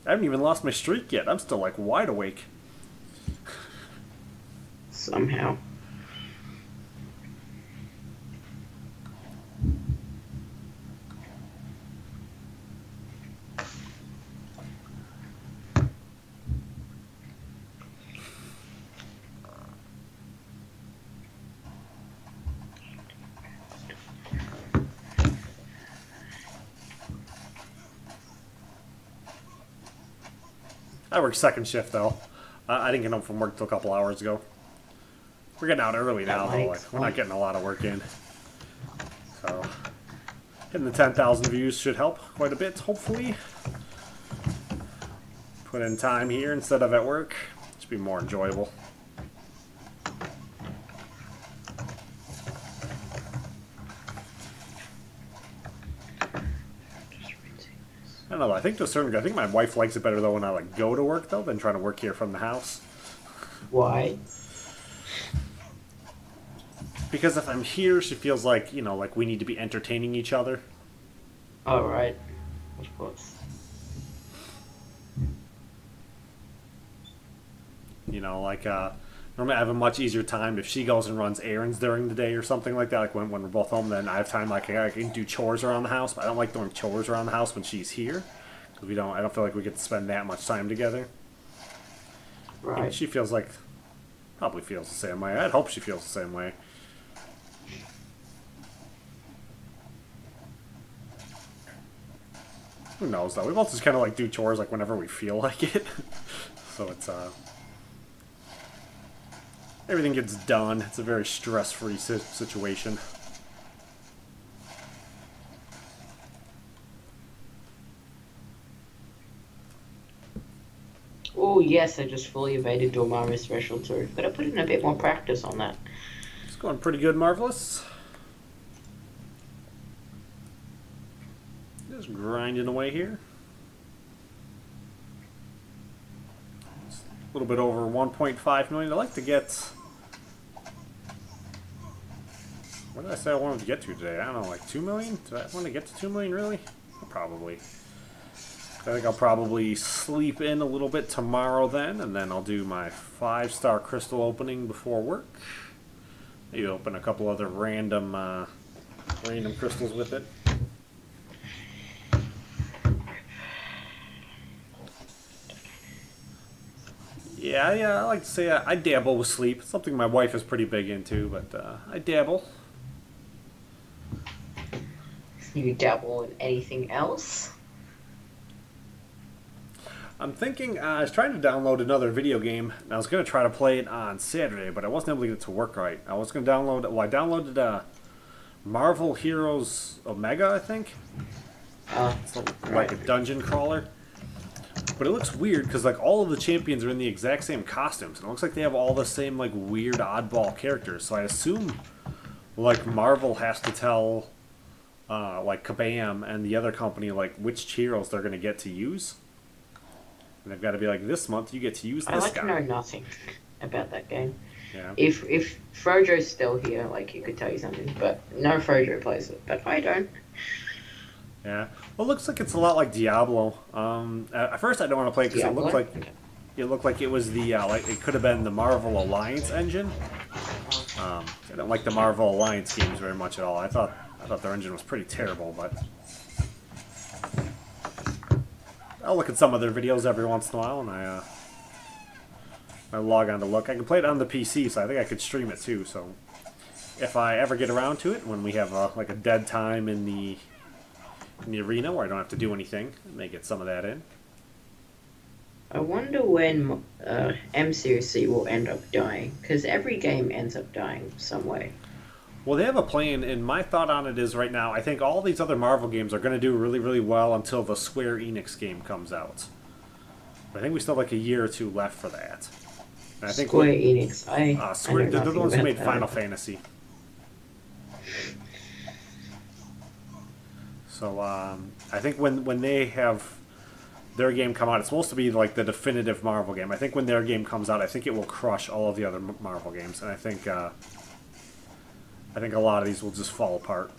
I haven't even lost my streak yet. I'm still, like, wide awake. Somehow. I work second shift, though. I didn't get home from work till a couple hours ago. We're getting out early now, though. Like, we're not getting a lot of work in. So, hitting the 10,000 views should help quite a bit, hopefully. Put in time here instead of at work. Should be more enjoyable. I don't know. I think to a certain degree, I think my wife likes it better though when I like go to work though than trying to work here from the house. Why? Because if I'm here, she feels like, you know, like we need to be entertaining each other. Oh, right. Of course. You know, like normally I have a much easier time if she goes and runs errands during the day or something like that. Like when we're both home, then I have time. Like I can do chores around the house, but I don't like doing chores around the house when she's here because I don't feel like we get to spend that much time together. Right. And she probably feels the same way. I'd hope she feels the same way. Who knows though? We both just kind of like do chores like whenever we feel like it. So it's everything gets done. It's a very stress-free situation. Oh yes, I just fully evaded Dormammu special too. But I put in a bit more practice on that. It's going pretty good, Marvelous. Just grinding away here. It's a little bit over 1.5 million. I'd like to get... What did I say I wanted to get to today? I don't know, like 2 million? Do I want to get to 2 million, really? Probably. I think I'll probably sleep in a little bit tomorrow then, and then I'll do my 5-star crystal opening before work. Maybe open a couple other random crystals with it. Yeah, I like to say I dabble with sleep. It's something my wife is pretty big into, but I dabble. You dabble in anything else? I'm thinking, I was trying to download another video game, and I was going to try to play it on Saturday, but I wasn't able to get it to work right. I was going to download, well, I downloaded Marvel Heroes Omega, I think. It's like a dungeon crawler. But it looks weird, because like all of the champions are in the exact same costumes, and it looks like they have all the same like weird oddball characters, so I assume like Marvel has to tell like Kabam and the other company like which heroes they're going to get to use. And they've got to be like, this month you get to use this guy. I like to know nothing about that game. Yeah. If Frojo's still here, like, he could tell you something, but no Frojo plays it, but I don't. Yeah. Well, it looks like it's a lot like Diablo. At first I didn't want to play it because it looked like it was the like it could have been the Marvel Alliance engine. I don't like the Marvel Alliance games very much at all. I thought their engine was pretty terrible, but I'll look at some of their videos every once in a while, and I log on to look. I can play it on the PC, so I think I could stream it too. So if I ever get around to it, when we have like a dead time in the arena where I don't have to do anything, I may get some of that in. I wonder when MCOC will end up dying, because every game ends up dying some way. Well, they have a plan, and my thought on it is right now, I think all these other Marvel games are going to do really, really well until the Square Enix game comes out. But I think we still have like a year or two left for that. And I think Square Enix, they're the ones who made Final Fantasy. So I think when they have their game come out, it's supposed to be like the definitive Marvel game. I think when their game comes out, I think it will crush all of the other Marvel games, and I think a lot of these will just fall apart.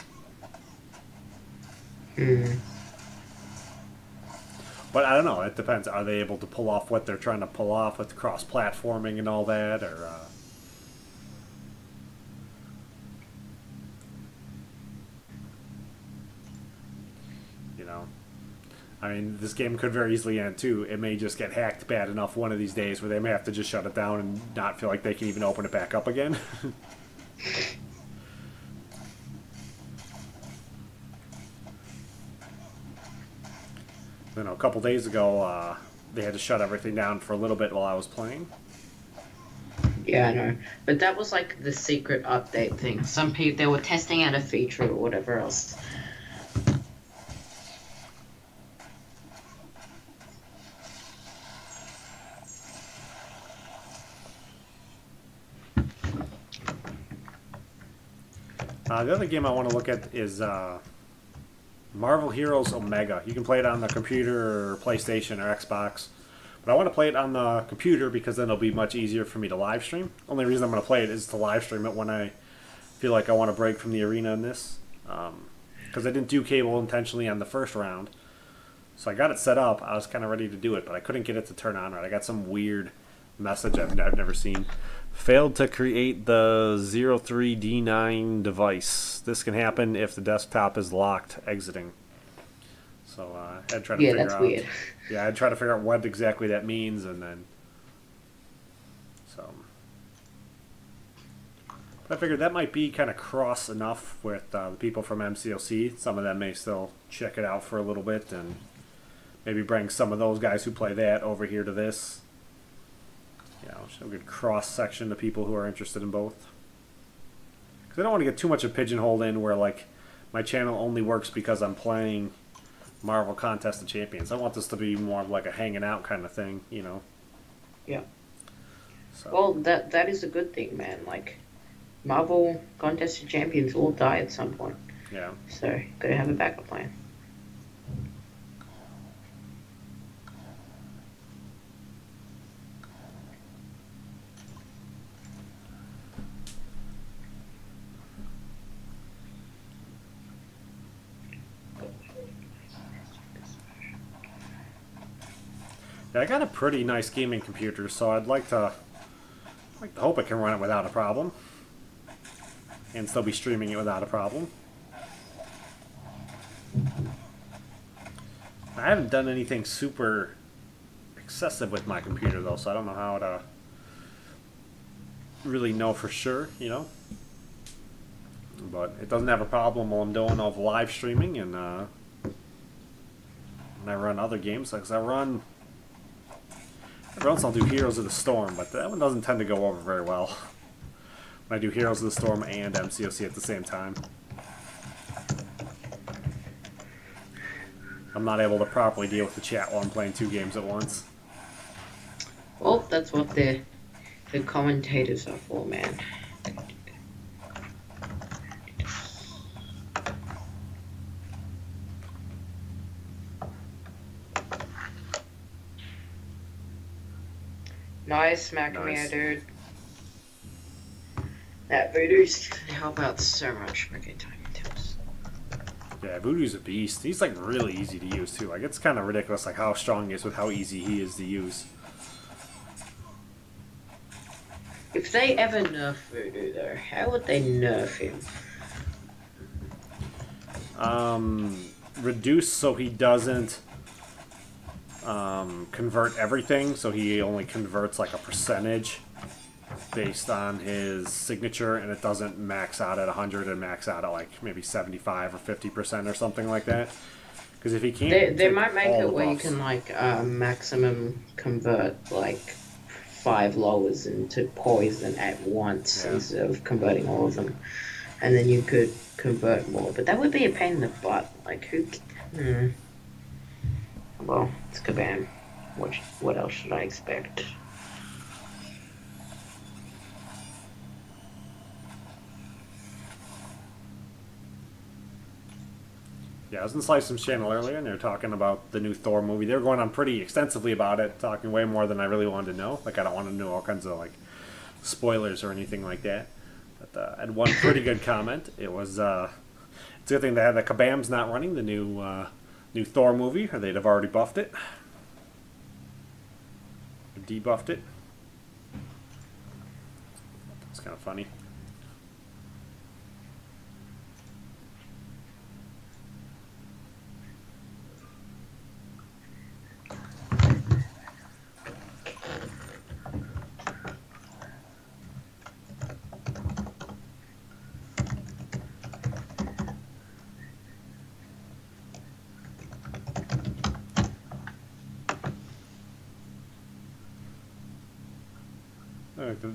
But I don't know. It depends. Are they able to pull off what they're trying to pull off with cross-platforming and all that, or? I mean, this game could very easily end too. It may just get hacked bad enough one of these days where they may have to just shut it down and not feel like they can even open it back up again. A couple days ago, they had to shut everything down for a little bit while I was playing. Yeah, I know. But that was like the secret update thing. Some people, they were testing out a feature or whatever else. The other game I want to look at is Marvel Heroes Omega. You can play it on the computer or PlayStation or Xbox. But I want to play it on the computer because then it'll be much easier for me to live stream. Only reason I'm going to play it is to live stream it when I feel like I want to break from the arena in this. Because I didn't do cable intentionally on the first round. So I got it set up. I was kind of ready to do it, but I couldn't get it to turn on right. I got some weird message I've never seen. Failed to create the 03D9 device. This can happen if the desktop is locked exiting. So I had to try to figure out. Weird. Yeah, I had to try to figure out what exactly that means, and then But I figured that might be kind of cross enough with the people from MCOC. Some of them may still check it out for a little bit, and maybe bring some of those guys who play that over here to this. You know, show a good cross-section to people who are interested in both. Because I don't want to get too much of pigeonholed in where, like, my channel only works because I'm playing Marvel Contest of Champions. I want this to be more of like a hanging out kind of thing, you know? Yeah. So. Well, that is a good thing, man. Like, Marvel Contest of Champions will die at some point. Yeah. So, gotta have a backup plan. Yeah, I got a pretty nice gaming computer, so I'd like to hope I can run it without a problem. And still be streaming it without a problem. I haven't done anything super excessive with my computer, though, so I don't know how to really know for sure, you know? But it doesn't have a problem while I'm doing all the live streaming, and when I run other games, because I run Every once I'll do Heroes of the Storm, but that one doesn't tend to go over very well when I do Heroes of the Storm and MCOC at the same time. I'm not able to properly deal with the chat while I'm playing 2 games at once. Well, that's what the commentators are for, man. Nice, Macamia, dude. That voodoo's gonna help out so much for good time tips. Yeah, Voodoo's a beast. He's like really easy to use too. Like it's kind of ridiculous like how strong he is with how easy he is to use. If they ever nerf Voodoo though, how would they nerf him? Reduce so he doesn't convert everything, so he only converts like a percentage based on his signature, and it doesn't max out at 100 and max out at like maybe 75 or 50% or something like that. Because if he can't, they might make it where you buffs. can like maximum convert like 5 lowers into poison at once instead of converting all of them, and then you could convert more. But that would be a pain in the butt. Like who? Well, it's Kabam. What else should I expect? Yeah, I was in Slice's channel earlier, and they were talking about the new Thor movie. They were going on pretty extensively about it, talking way more than I really wanted to know. Like, I don't want to know all kinds of, like, spoilers or anything like that. But I had one pretty good comment. It was, it's a good thing that the Kabam's not running the new Thor movie, or they'd have already buffed it. Or debuffed it. It's kind of funny.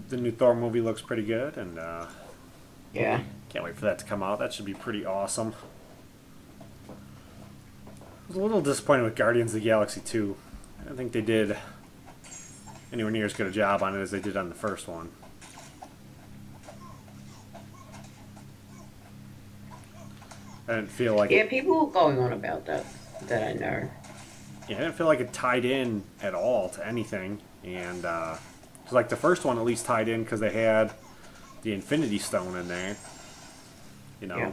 The new Thor movie looks pretty good, and Yeah. can't wait for that to come out. That should be pretty awesome. I was a little disappointed with Guardians of the Galaxy 2. I don't think they did anywhere near as good a job on it as they did on the first one. I didn't feel like Yeah, people were going on about that I know. I didn't feel like it tied in at all to anything, and like the first one at least tied in because they had the Infinity Stone in there, you know. Yeah.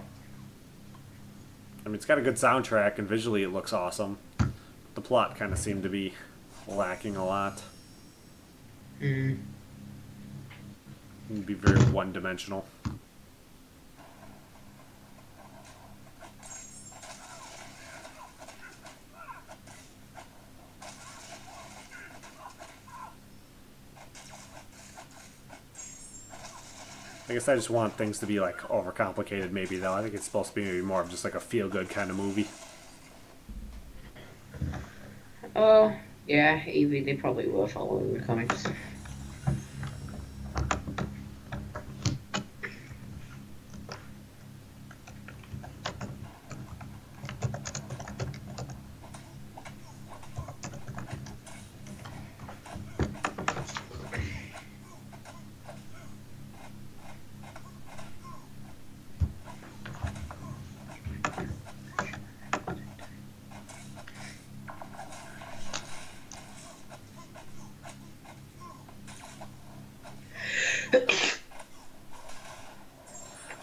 I mean, it's got a good soundtrack and visually it looks awesome. The plot kind of seemed to be lacking a lot. It'd be very one-dimensional. I guess I just want things to be like overcomplicated maybe though. I think it's supposed to be maybe more of just like a feel-good kind of movie. Oh, yeah, Evie, they probably were following the comics.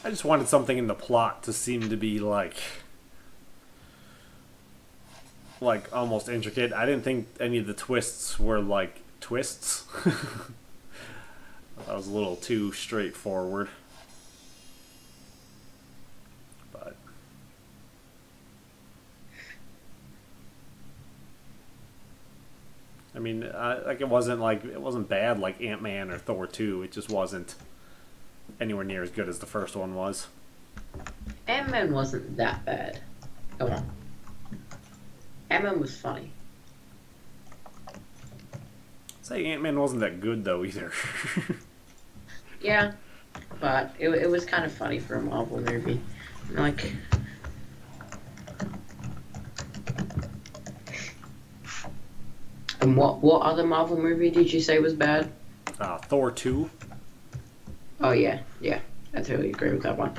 I just wanted something in the plot to seem to be like almost intricate. I didn't think any of the twists were like twists. That was a little too straightforward. But I mean, like it wasn't bad like Ant-Man or Thor 2. It just wasn't anywhere near as good as the first one was. Ant-Man wasn't that bad. Come on. Ant-Man was funny. Say Ant-Man wasn't that good though either. Yeah, but it was kind of funny for a Marvel movie. Like, and what other Marvel movie did you say was bad? Thor 2. Oh yeah, I totally agree with that one.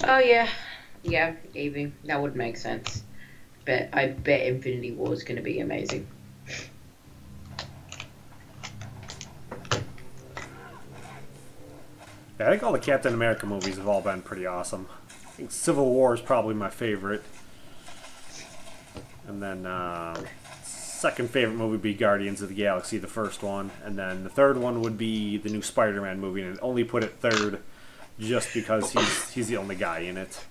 Oh yeah, Evie, that would make sense. But I bet Infinity War is going to be amazing. Yeah, I think all the Captain America movies have all been pretty awesome. I think Civil War is probably my favorite. And then second favorite movie would be Guardians of the Galaxy, the first one. And then the third one would be the new Spider-Man movie, and I'd only put it third just because he's the only guy in it.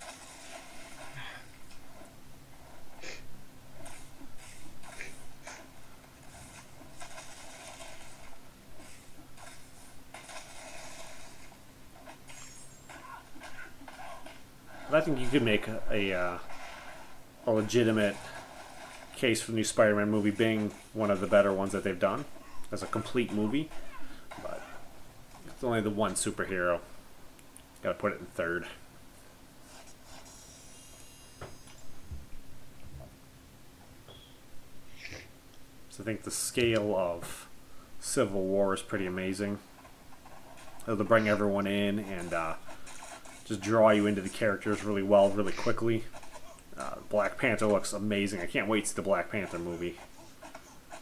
But I think you could make a legitimate case for the new Spider-Man movie being one of the better ones that they've done as a complete movie. But it's only the one superhero. Gotta put it in third. So I think the scale of Civil War is pretty amazing. They'll bring everyone in and just draw you into the characters really well, really quickly. Black Panther looks amazing. I can't wait to see the Black Panther movie.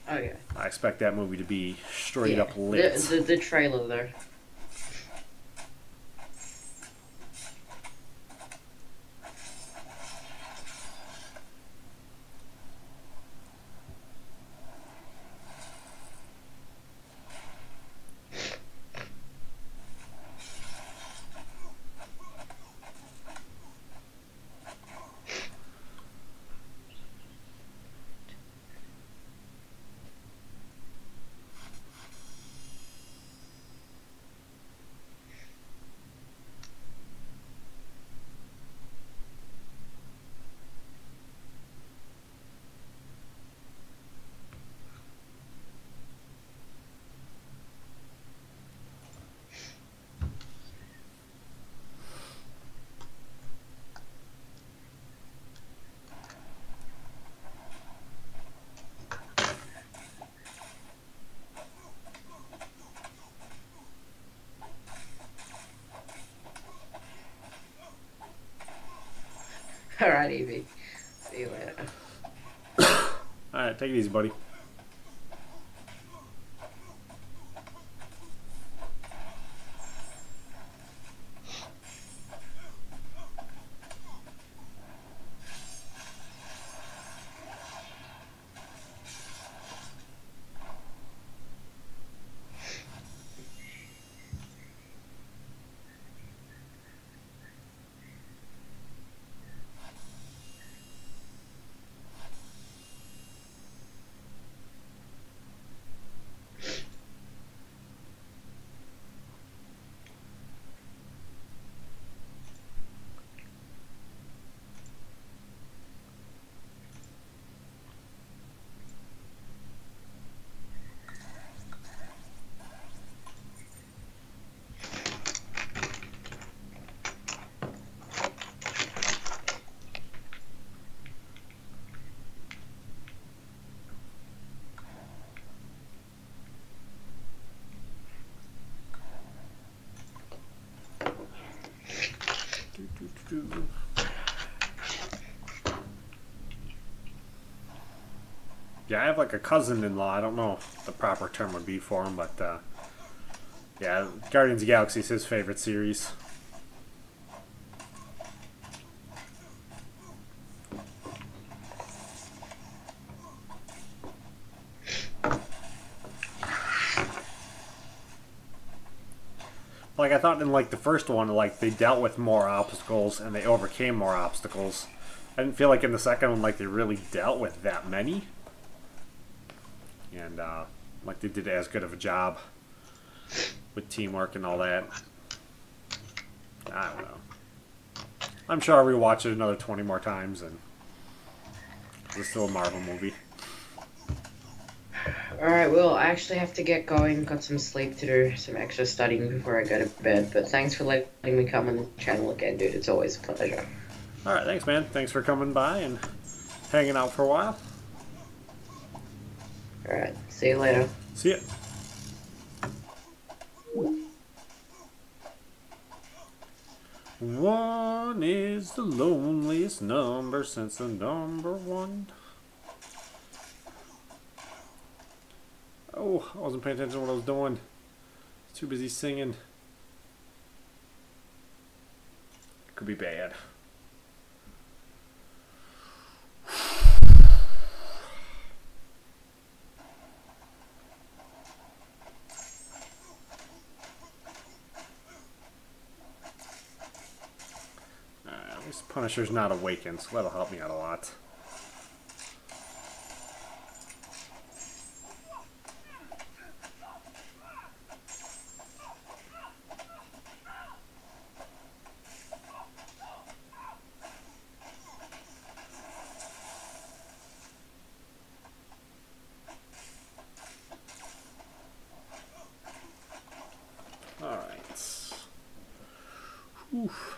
Oh yeah. I expect that movie to be straight up lit. The trailer though. Alright, Evie. See you later. Alright, take it easy, buddy. Yeah, I have like a cousin-in-law. I don't know what the proper term would be for him, but yeah, Guardians of the Galaxy is his favorite series. Like, I thought in, like, the first one, like, they dealt with more obstacles and they overcame more obstacles. I didn't feel like in the second one, like, they really dealt with that many. And, like, they did as good of a job with teamwork and all that. I don't know. I'm sure I'll rewatch it another 20 more times, and it's still a Marvel movie. Alright, well, I actually have to get going. Got some sleep to do, some extra studying before I go to bed. But thanks for letting me come on the channel again, dude. It's always a pleasure. Alright, thanks, man. Thanks for coming by and hanging out for a while. Alright, see you later. See ya. One is the loneliest number since the number one. Oh, I wasn't paying attention to what I was doing. I was too busy singing. It could be bad. At least Punisher's not awakened, so that'll help me out a lot. Alright. Oof.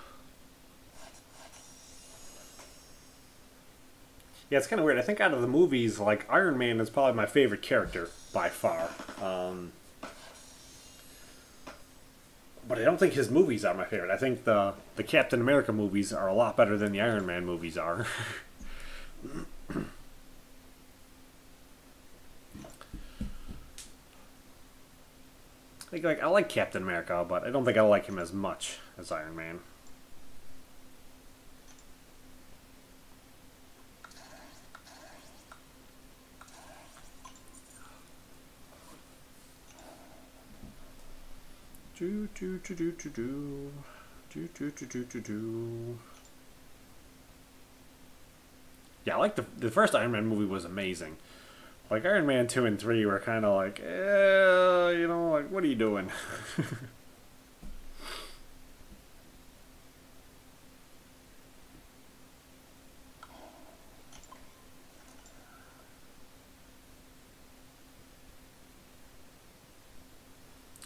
Yeah, it's kind of weird. I think out of the movies, like, Iron Man is probably my favorite character by far. But I don't think his movies are my favorite. I think the Captain America movies are a lot better than the Iron Man movies are. I like Captain America, but I don't think I like him as much as Iron Man. Yeah, I like the first Iron Man movie was amazing. Like, Iron Man 2 and 3 were kind of like, you know, like, what are you doing?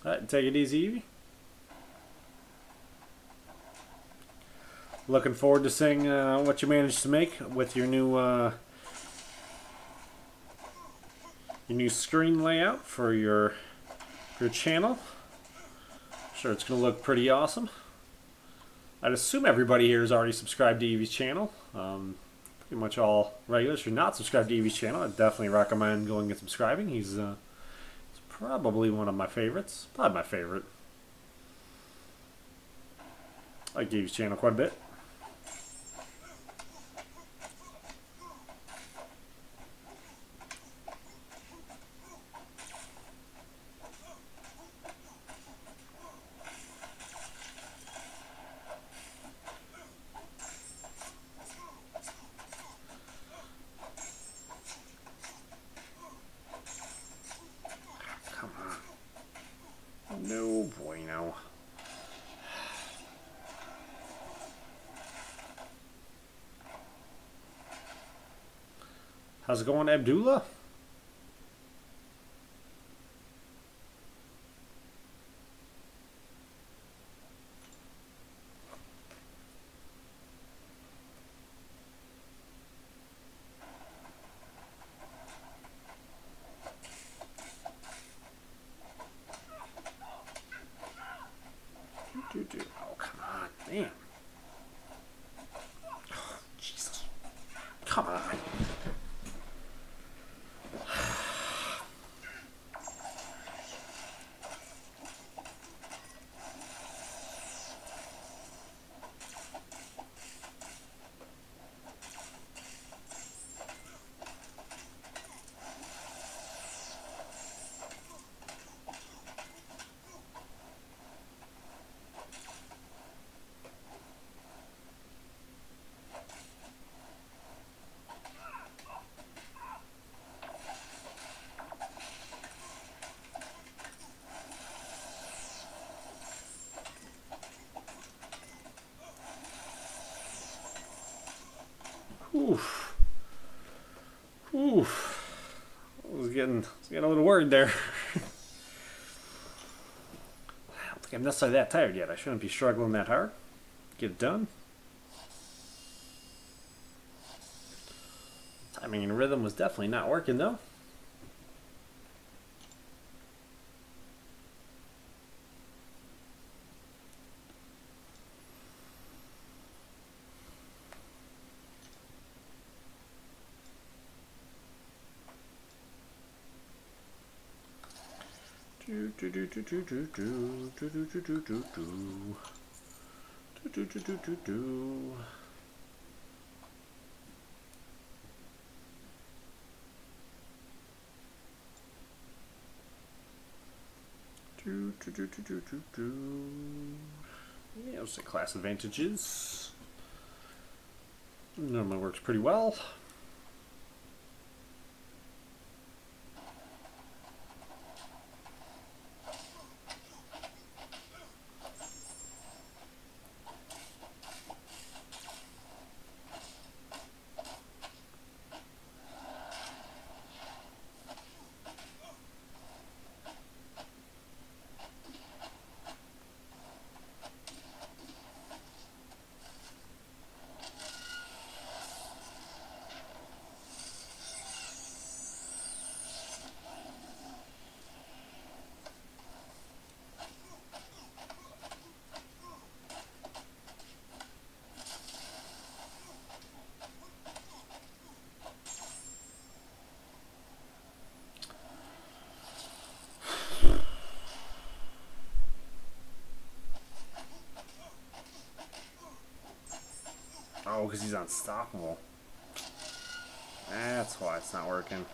Alright, take it easy, Evie. Looking forward to seeing what you managed to make with your new screen layout for your channel. I'm sure it's going to look pretty awesome. I'd assume everybody here is already subscribed to Evie's channel. Pretty much all regulars. If you're not subscribed to Evie's channel, I'd definitely recommend going and subscribing. He's probably one of my favorites. Probably my favorite. I like Evie's channel quite a bit. No bueno. How's it going, Abdullah? Oh, come on, man. Oh, Jesus. Come on. Oof. I was getting a little worried there. I don't think I'm necessarily that tired yet. I shouldn't be struggling that hard. Get it done. Timing and rhythm was definitely not working though. Yeah, let's say class advantages. Normally works pretty well. Oh, because he's unstoppable. That's why it's not working.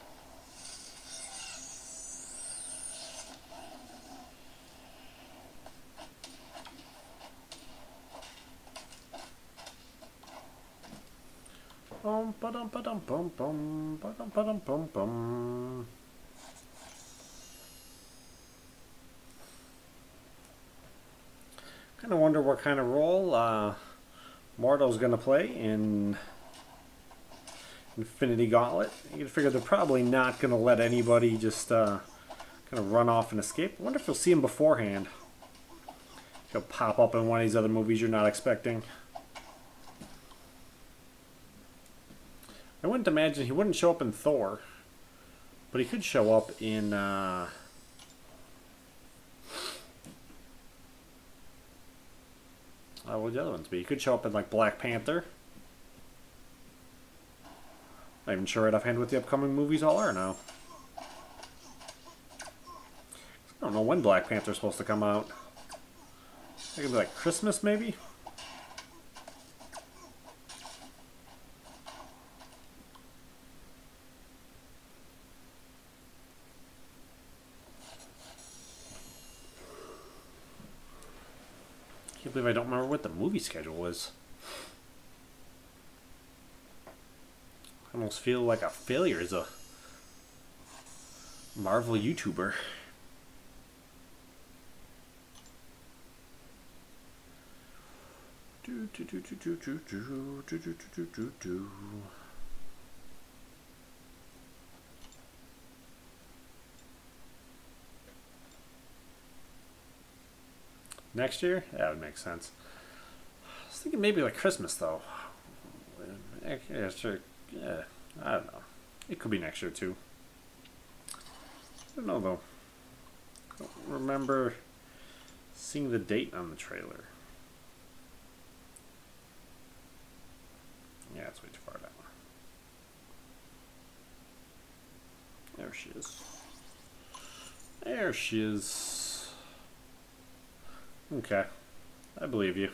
Bum ba-dum ba-dum bum bum ba-dum ba-dum bum bum. Kind of wonder what kind of role Mordo's going to play in Infinity Gauntlet. You can figure they're probably not going to let anybody just kind of run off and escape. I wonder if you'll see him beforehand. He'll pop up in one of these other movies you're not expecting. I wouldn't imagine he wouldn't show up in Thor, but he could show up in what would the other ones be? He could show up in like Black Panther. Not even sure right offhand what the upcoming movies all are now. I don't know when Black Panther's supposed to come out. I think it'd be like Christmas maybe? I can't believe I don't remember what the movie schedule is. I almost feel like a failure as a Marvel YouTuber. Next year? That would make sense. I was thinking maybe like Christmas though. Yeah, sure. Yeah, I don't know. It could be next year too. I don't know though. I don't remember seeing the date on the trailer. Yeah, it's way too far down. There she is. There she is. Okay, I believe you.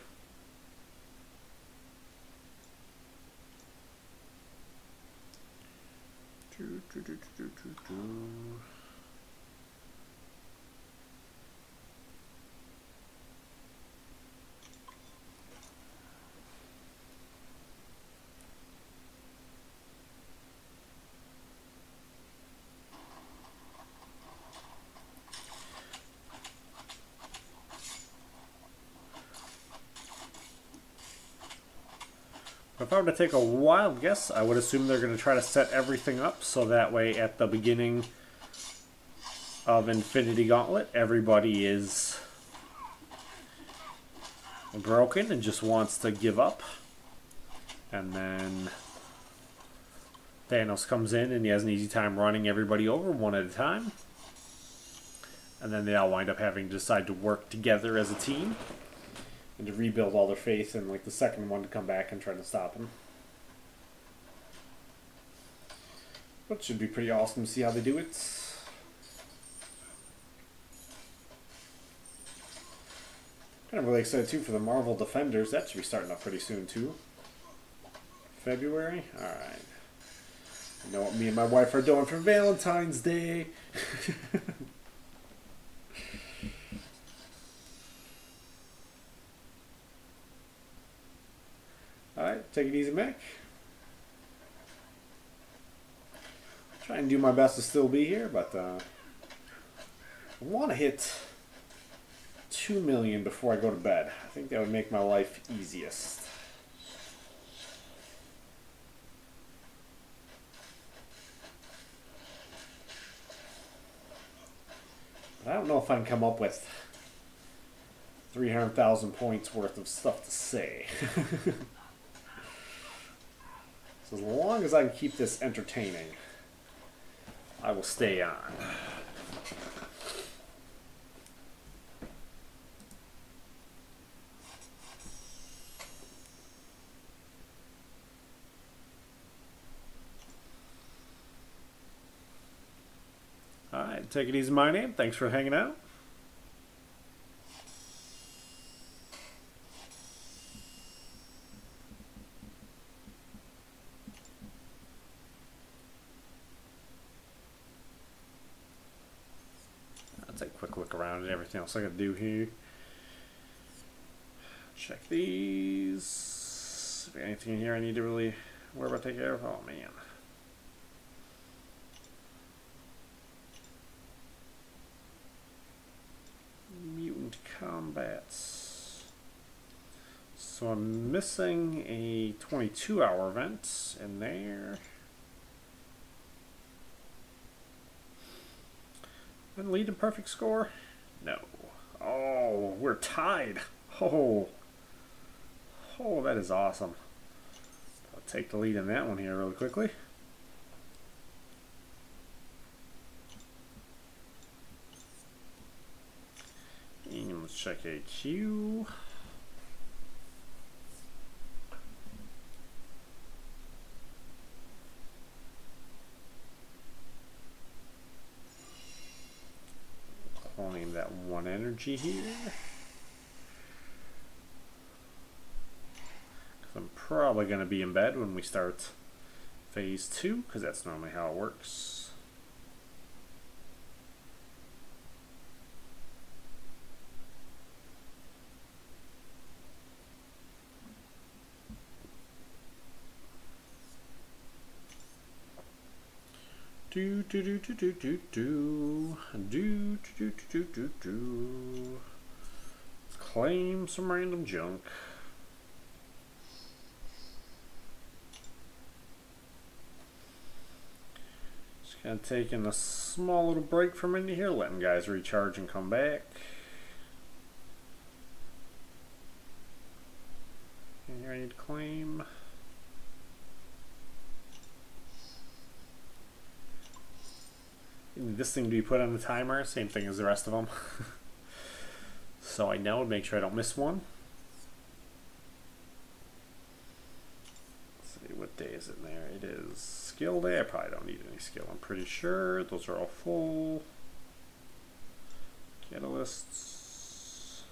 If I were to take a wild guess, I would assume they're going to try to set everything up so that way at the beginning of Infinity Gauntlet, everybody is broken and just wants to give up. And then Thanos comes in and he has an easy time running everybody over one at a time. And then they all wind up having to decide to work together as a team and to rebuild all their faith in like the second one to come back and try to stop him. But it should be pretty awesome to see how they do it. Kind of really excited too for the Marvel Defenders. That should be starting up pretty soon too. February? Alright. You know what me and my wife are doing for Valentine's Day. Alright, take it easy, Mac. Try and do my best to still be here, but I want to hit 2 million before I go to bed. I think that would make my life easiest. But I don't know if I can come up with 300,000 points worth of stuff to say. So as long as I can keep this entertaining, I will stay on. Alright, take it easy, my name. Thanks for hanging out. Take a quick look around at everything else I gotta do here. Check these. Is there anything in here I need to really worry about taking care of? Oh man. Mutant combats. So I'm missing a 22-hour event in there. And lead a perfect score? No. Oh, we're tied. Oh. Oh, that is awesome. I'll take the lead in that one here really quickly. And let's check AQ. Claim that one energy here. I'm probably going to be in bed when we start phase 2, because that's normally how it works. Do do do do do do do do do do do do. Let's claim some random junk. Just kind of taking a small little break from into here, letting guys recharge and come back. And here I need to claim. This thing to be put on the timer, same thing as the rest of them. So I know and make sure I don't miss one. Let's see, what day is it in there? It is skill day. I probably don't need any skill, I'm pretty sure. Those are all full. Catalysts.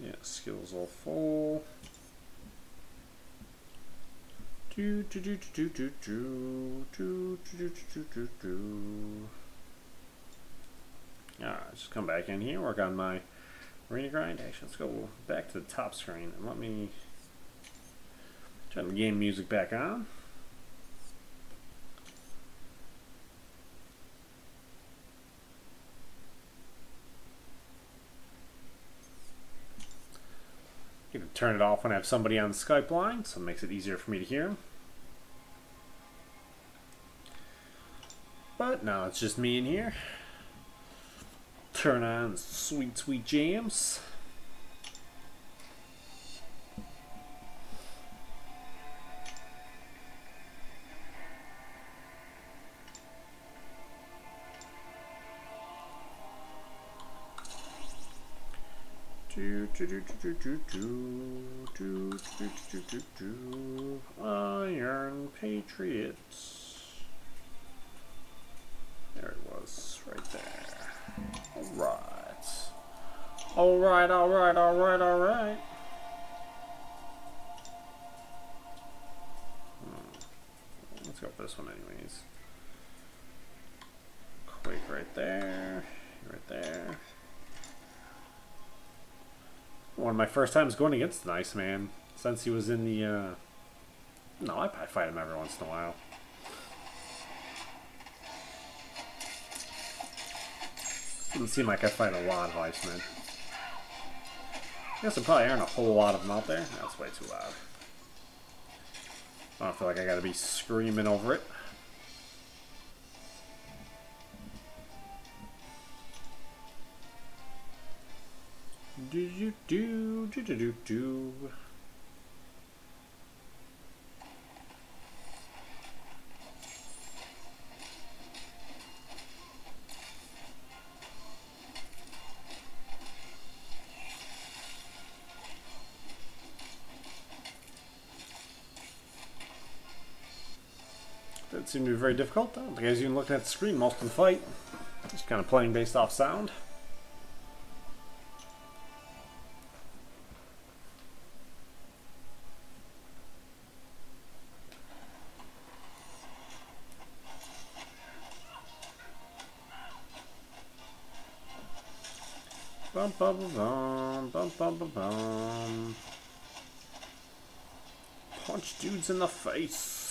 Yeah, skills all full. Do do do do do do do do do do do. Alright, just come back in here, work on my arena grind. Actually, let's go back to the top screen and let me turn the game music back on. You can turn it off when I have somebody on the Skype line, so it makes it easier for me to hear them. But now it's just me in here. Turn on sweet, sweet jams. Iron Patriots. There it was, right there. Alright. Alright, alright, alright, alright. Let's go for this one anyways. Quake right there. Right there. One of my first times going against an Iceman since he was in the, no, I probably fight him every once in a while. Doesn't seem like I fight a lot of Icemen. I guess there probably aren't a whole lot of them out there. That's way too loud. I don't feel like I gotta be screaming over it. Do. That seemed to be very difficult. I don't think I was even looking at the screen most of the fight. Just kind of playing based off sound. Bum bum bum bum bum bum bum. Punch dudes in the face.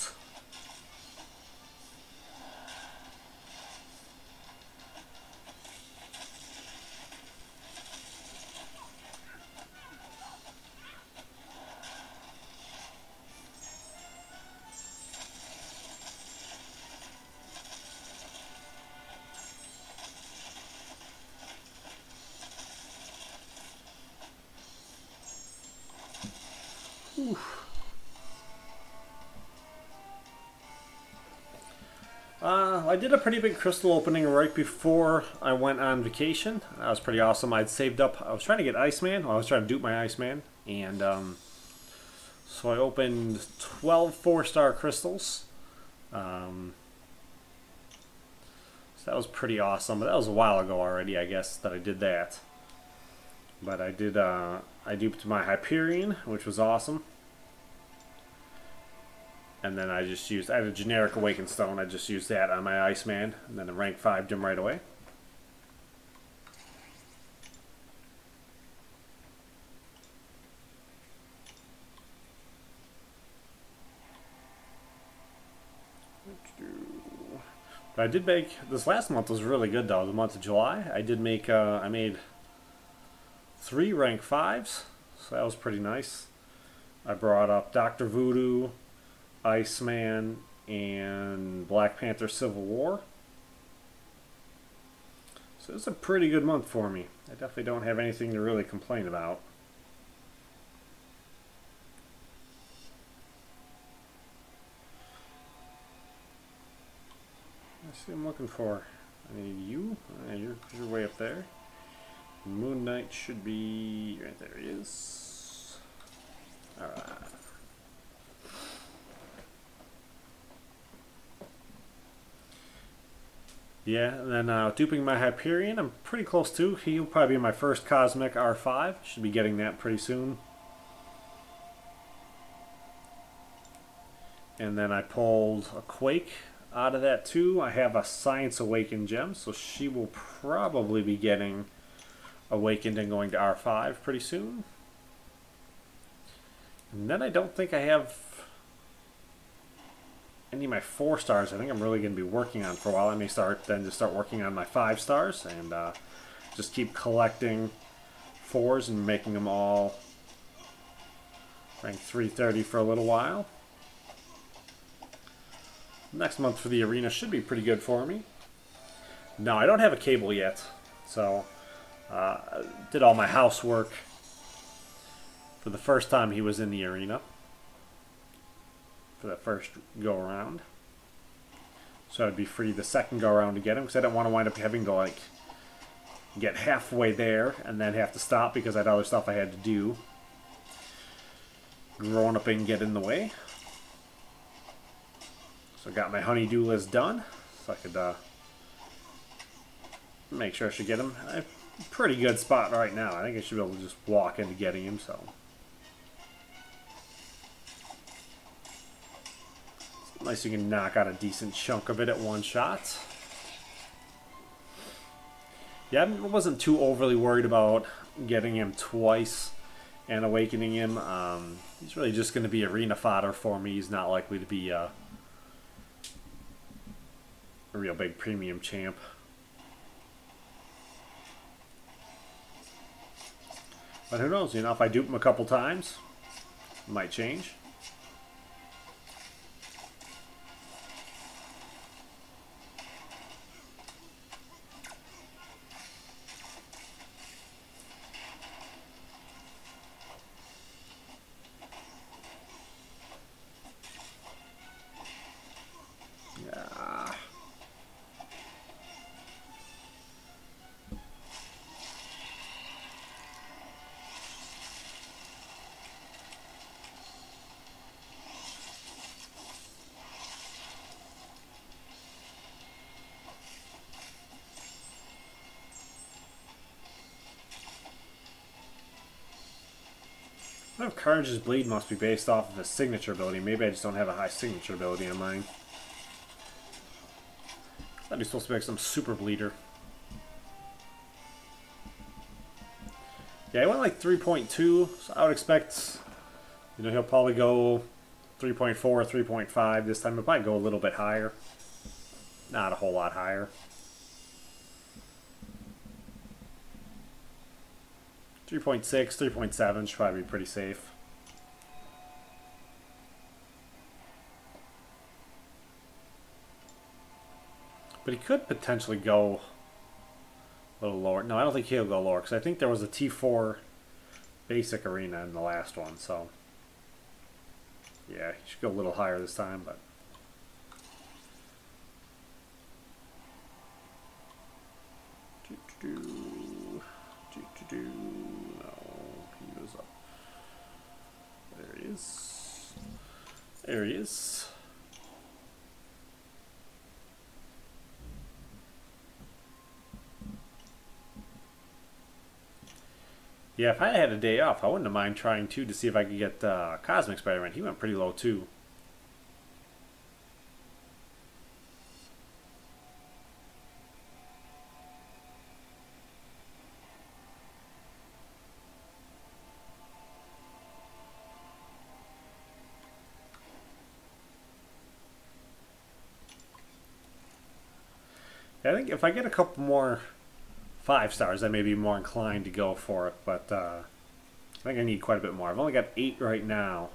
I did a pretty big crystal opening right before I went on vacation. That was pretty awesome. I'd saved up. I was trying to get Iceman. Well, I was trying to dupe my Iceman. And so I opened 12 4-star crystals. So that was pretty awesome. But that was a while ago already, I guess, that I did that. But I did. I duped my Hyperion, which was awesome. And then I just used, I had a generic Awakened Stone, I just used that on my Iceman, and then a rank 5'd him right away. But I did make, this last month was really good though, the month of July. I did make, I made 3 rank 5s, so that was pretty nice. I brought up Dr. Voodoo, Iceman, and Black Panther Civil War. So it's a pretty good month for me. I definitely don't have anything to really complain about. Let's see what I'm looking for. I need you. You're way up there. Moon Knight should be right there. He is. Alright. Yeah, and then duping my Hyperion, I'm pretty close to. He'll probably be my first Cosmic R5. Should be getting that pretty soon. And then I pulled a Quake out of that too. I have a Science Awakened gem, so she will probably be getting Awakened and going to R5 pretty soon. And then I don't think I have any of my 4 stars. I think I'm really going to be working on for a while. I may start working on my 5 stars and just keep collecting 4s and making them all Rank 330 for a little while. Next month for the arena should be pretty good for me. No, I don't have a cable yet. So, did all my housework for the first time he was in the arena. For the first go-around. So I'd be free the second go-around to get him, because I didn't want to wind up having to, like, get halfway there and then have to stop because I had other stuff I had to do. Growing up and get in the way. So I got my honeydew list done, so I could make sure I should get him. A pretty good spot right now. I think I should be able to just walk into getting him, so. It's nice you can knock out a decent chunk of it at one shot. Yeah, I wasn't too overly worried about getting him twice and awakening him. He's really just going to be arena fodder for me. He's not likely to be a real big premium champ. But who knows, you know, if I dupe him a couple times, it might change. I don't know if Carnage's Bleed must be based off of his signature ability. Maybe I just don't have a high signature ability on mine. That'd be supposed to be like some super bleeder. Yeah, he went like 3.2, so I would expect, you know, he'll probably go 3.4 or 3.5 this time. He'll probably go a little bit higher. Not a whole lot higher. 3.6, 3.7 should probably be pretty safe. But he could potentially go a little lower. No, I don't think he'll go lower, because I think there was a T4 basic arena in the last one, so yeah, he should go a little higher this time, but there he is. There he is. Yeah, if I had a day off, I wouldn't have mind trying too to see if I could get Cosmic Spider-Man. He went pretty low too. I think if I get a couple more 5 stars, I may be more inclined to go for it, but I think I need quite a bit more. I've only got 8 right now.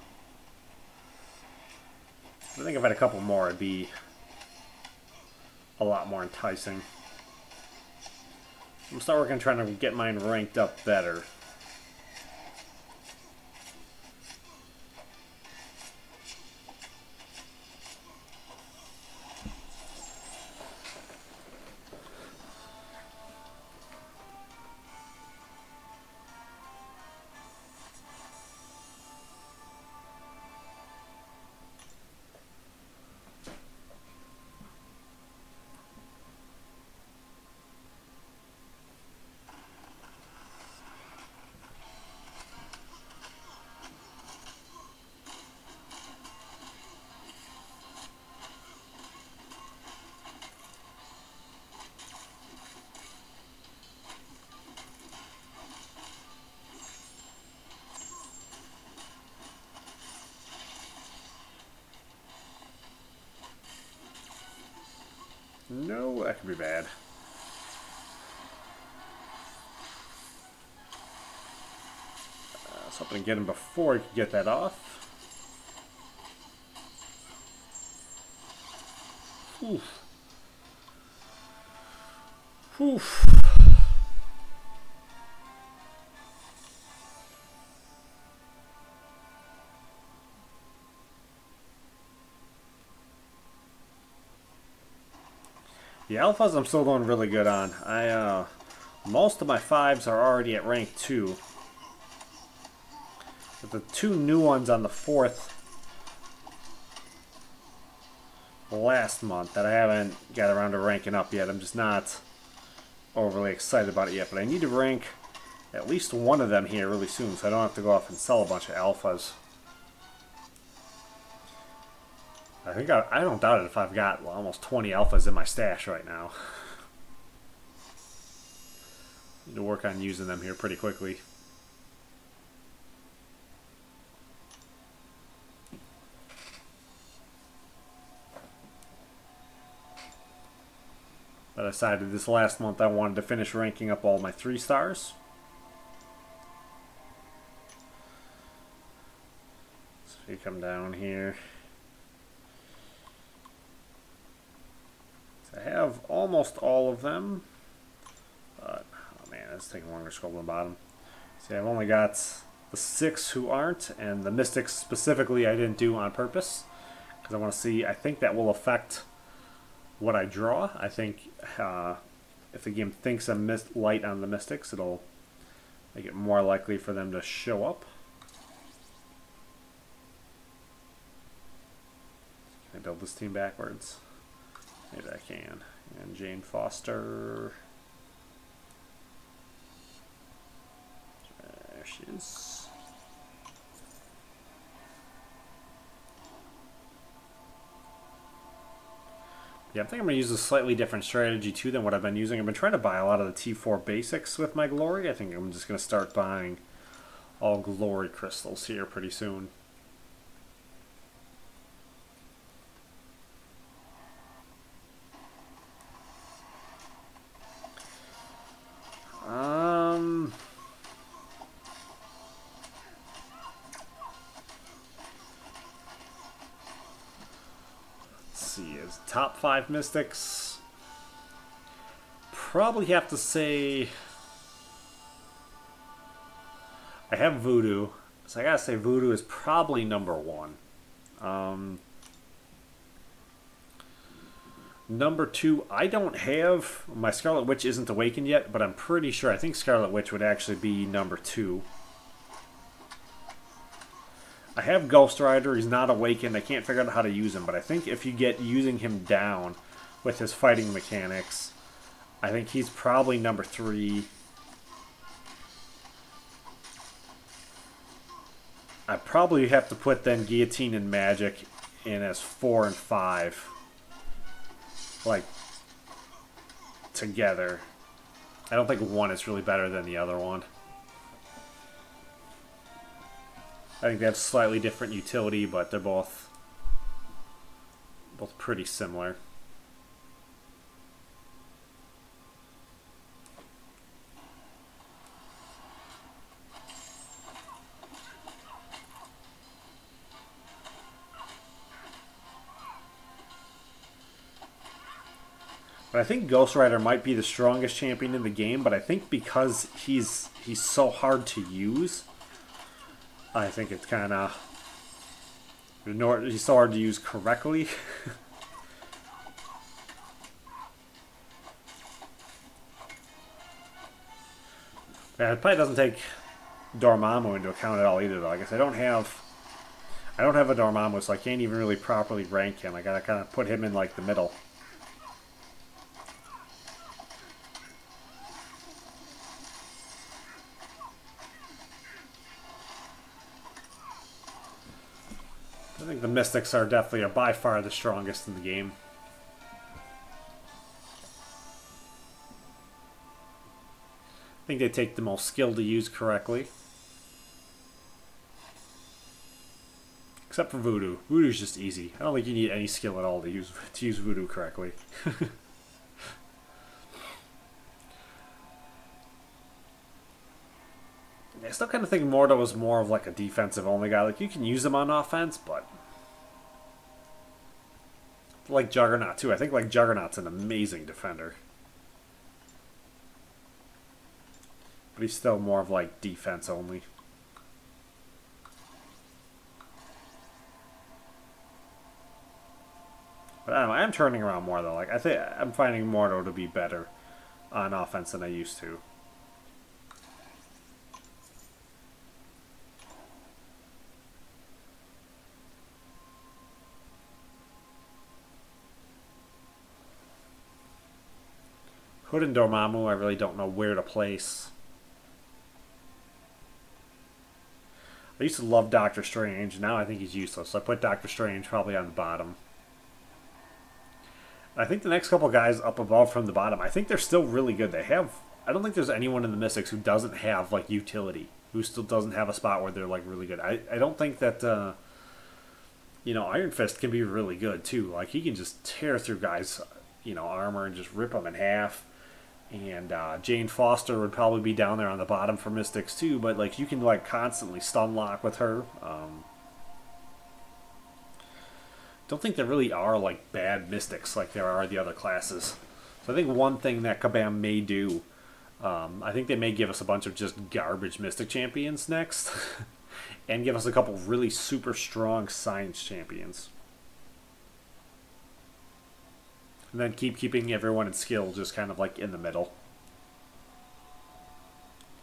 I think if I had a couple more, it'd be a lot more enticing. I'm going to start working on trying to get mine ranked up better. No, that could be bad. was hoping to get him before he could get that off. Oof. Oof. The alphas I'm still doing really good on. Most of my 5s are already at rank 2. But the 2 new ones on the 4th last month that I haven't got around to ranking up yet. I'm just not overly excited about it yet. But I need to rank at least one of them here really soon so I don't have to go off and sell a bunch of alphas. I don't doubt it if I've got almost 20 alphas in my stash right now. Need to work on using them here pretty quickly. But I decided this last month I wanted to finish ranking up all my 3 stars. So you come down here. I have almost all of them, but oh man, it's taking longer to scroll to the bottom. See, I've only got the 6 who aren't, and the mystics specifically I didn't do on purpose because I want to see. I think that will affect what I draw. I think if the game thinks I'm light on the mystics, it'll make it more likely for them to show up. Can I build this team backwards? Maybe I can. And Jane Foster. There she is. Yeah, I think I'm going to use a slightly different strategy too than what I've been using. I've been trying to buy a lot of the T4 basics with my glory. I think I'm just going to start buying all glory crystals here pretty soon. Top 5 mystics. Probably have to say I have voodoo, so I gotta say voodoo is probably number 1. Number 2, I don't have my Scarlet Witch isn't awakened yet, but I'm pretty sure I think Scarlet Witch would actually be number 2. I have Ghost Rider, he's not awakened, I can't figure out how to use him, but I think if you get using him down with his fighting mechanics, I think he's probably number 3. I probably have to put then Guillotine and Magic in as 4 and 5. Like, together. I don't think one is really better than the other one. I think they have slightly different utility, but they're both pretty similar. But I think Ghost Rider might be the strongest champion in the game, but I think because he's so hard to use, I think it's kind of... he's so hard to use correctly. Yeah, it probably doesn't take Dormammu into account at all either, though. I guess I don't have a Dormammu, so I can't even really properly rank him. I gotta kind of put him in like the middle. I think the Mystics are definitely by far the strongest in the game. I think they take the most skill to use correctly. Except for Voodoo. Voodoo's just easy. I don't think you need any skill at all to use Voodoo correctly. I still kind of think Mordo was more of like a defensive only guy. Like, you can use him on offense, but like Juggernaut too. I think like Juggernaut's an amazing defender, but he's still more of like defense only. But I don't know, I'm turning around more though. Like, I think I'm finding Mordo to be better on offense than I used to. Hood and Dormammu, I really don't know where to place. I used to love Doctor Strange. Now I think he's useless. So I put Doctor Strange probably on the bottom. I think the next couple guys up above from the bottom, I think they're still really good. They have, I don't think there's anyone in the Mystics who doesn't have like utility, who still doesn't have a spot where they're like really good. I don't think that, you know, Iron Fist can be really good too. Like, he can just tear through guys, you know, armor and just rip them in half. And Jane Foster would probably be down there on the bottom for Mystics too, but like, you can like constantly stun lock with her. Don't think there really are like bad Mystics like there are the other classes. So I think one thing that Kabam may do, I think they may give us a bunch of just garbage Mystic champions next, and give us a couple really super strong Science champions. And then keeping everyone in skill just kind of like in the middle.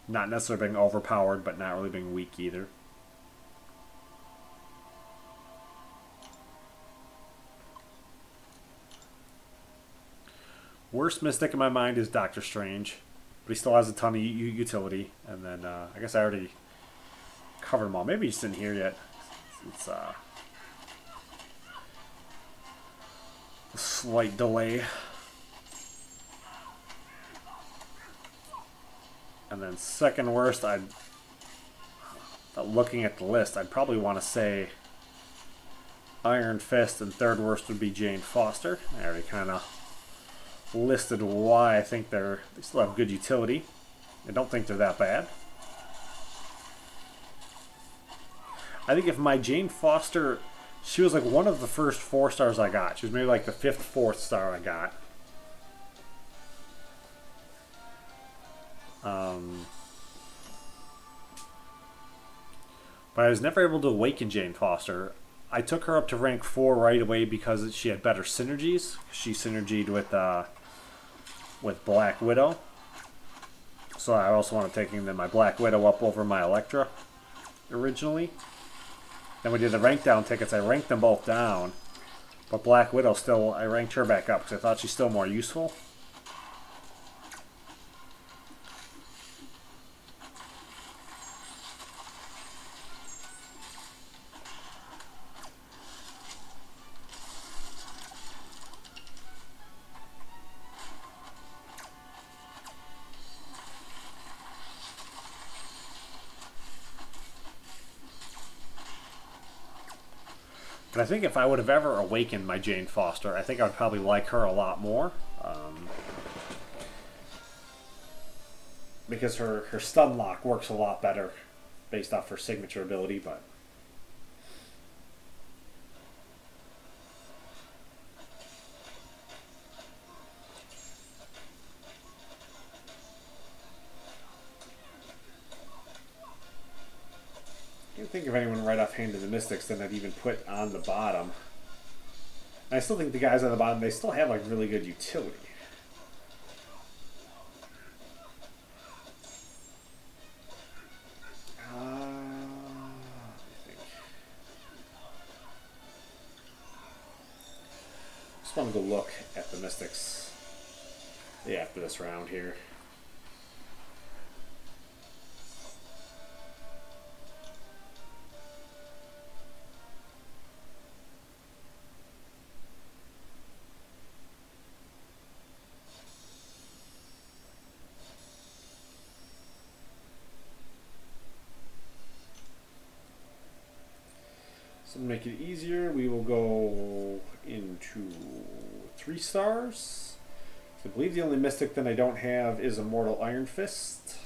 Not necessarily being overpowered, but not really being weak either. Worst Mystic in my mind is Doctor Strange, but he still has a ton of utility. And then I guess I already covered them all. Maybe he's in here yet. It's a slight delay. And then second worst, looking at the list, I'd probably want to say Iron Fist, and third worst would be Jane Foster. I already kind of listed why I think they still have good utility. I don't think they're that bad. I think if my Jane Foster, she was like one of the first 4 stars I got. She was maybe like the 5th, 4th star I got. But I was never able to awaken Jane Foster. I took her up to rank 4 right away because she had better synergies. She synergied with Black Widow. So I also wanted taking my Black Widow up over my Elektra originally. Then we did the rank down tickets. I ranked them both down. But Black Widow still, I ranked her back up because I thought she's still more useful. But I think if I would have ever awakened my Jane Foster, I think I would probably like her a lot more. Because her stun lock works a lot better based off her signature ability, but I can't think of anyone right offhand in the Mystics that I'd even put on the bottom. And I still think the guys on the bottom, they still have like really good utility. I want to go look at the Mystics after this round here. So to make it easier, we will go into 3 stars. So I believe the only Mystic that I don't have is Immortal Iron Fist.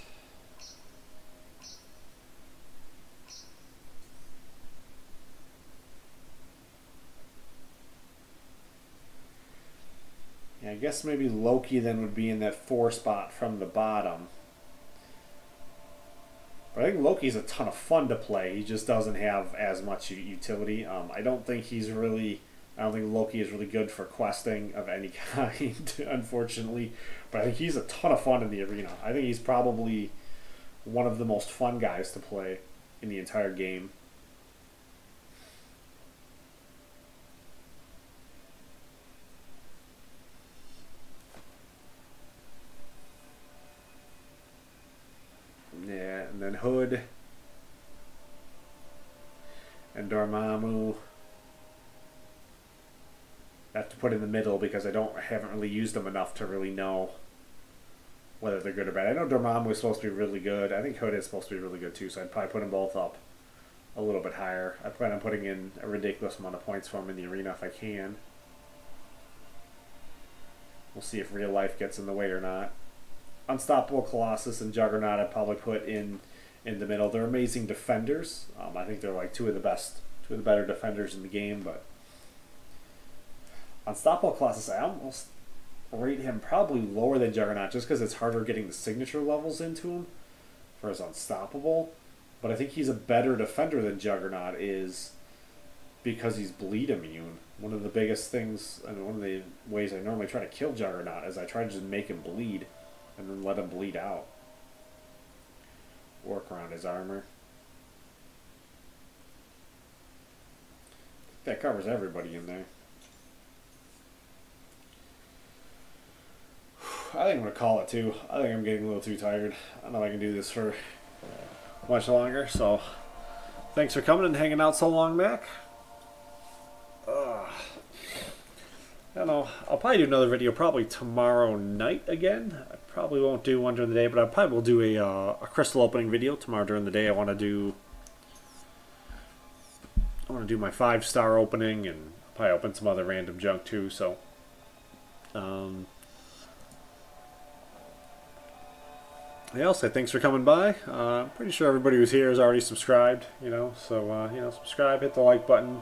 I guess maybe Loki then would be in that 4 spot from the bottom. But I think Loki's a ton of fun to play. He just doesn't have as much utility. I don't think Loki is really good for questing of any kind, unfortunately. But I think he's a ton of fun in the arena. I think he's probably one of the most fun guys to play in the entire game. Yeah, and then Hood and Dormammu I have to put in the middle because I haven't really used them enough to really know whether they're good or bad. I know Dormammu is supposed to be really good. I think Hood is supposed to be really good too, so I'd probably put them both up a little bit higher. I plan on putting in a ridiculous amount of points for them in the arena if I can. We'll see if real life gets in the way or not. Unstoppable Colossus and Juggernaut I'd probably put in the middle. They're amazing defenders. I think they're like two of the better defenders in the game, but Unstoppable Colossus, I almost rate him probably lower than Juggernaut just because it's harder getting the signature levels into him for his Unstoppable. But I think he's a better defender than Juggernaut is because he's bleed immune. One of the biggest things, and one of the ways I normally try to kill Juggernaut is I try to just make him bleed and then let him bleed out. Work around his armor. That covers everybody in there. I think I'm going to call it too. I think I'm getting a little too tired. I don't know if I can do this for much longer, so thanks for coming and hanging out so long, Mac. I don't know. I'll probably do another video probably tomorrow night again. I probably won't do one during the day, but I probably will do a crystal opening video tomorrow during the day. I want to do my 5-star opening and probably open some other random junk too. So, yeah, I'll say thanks for coming by. I'm pretty sure everybody who's here is already subscribed, so, subscribe, hit the like button,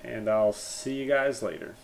and I'll see you guys later.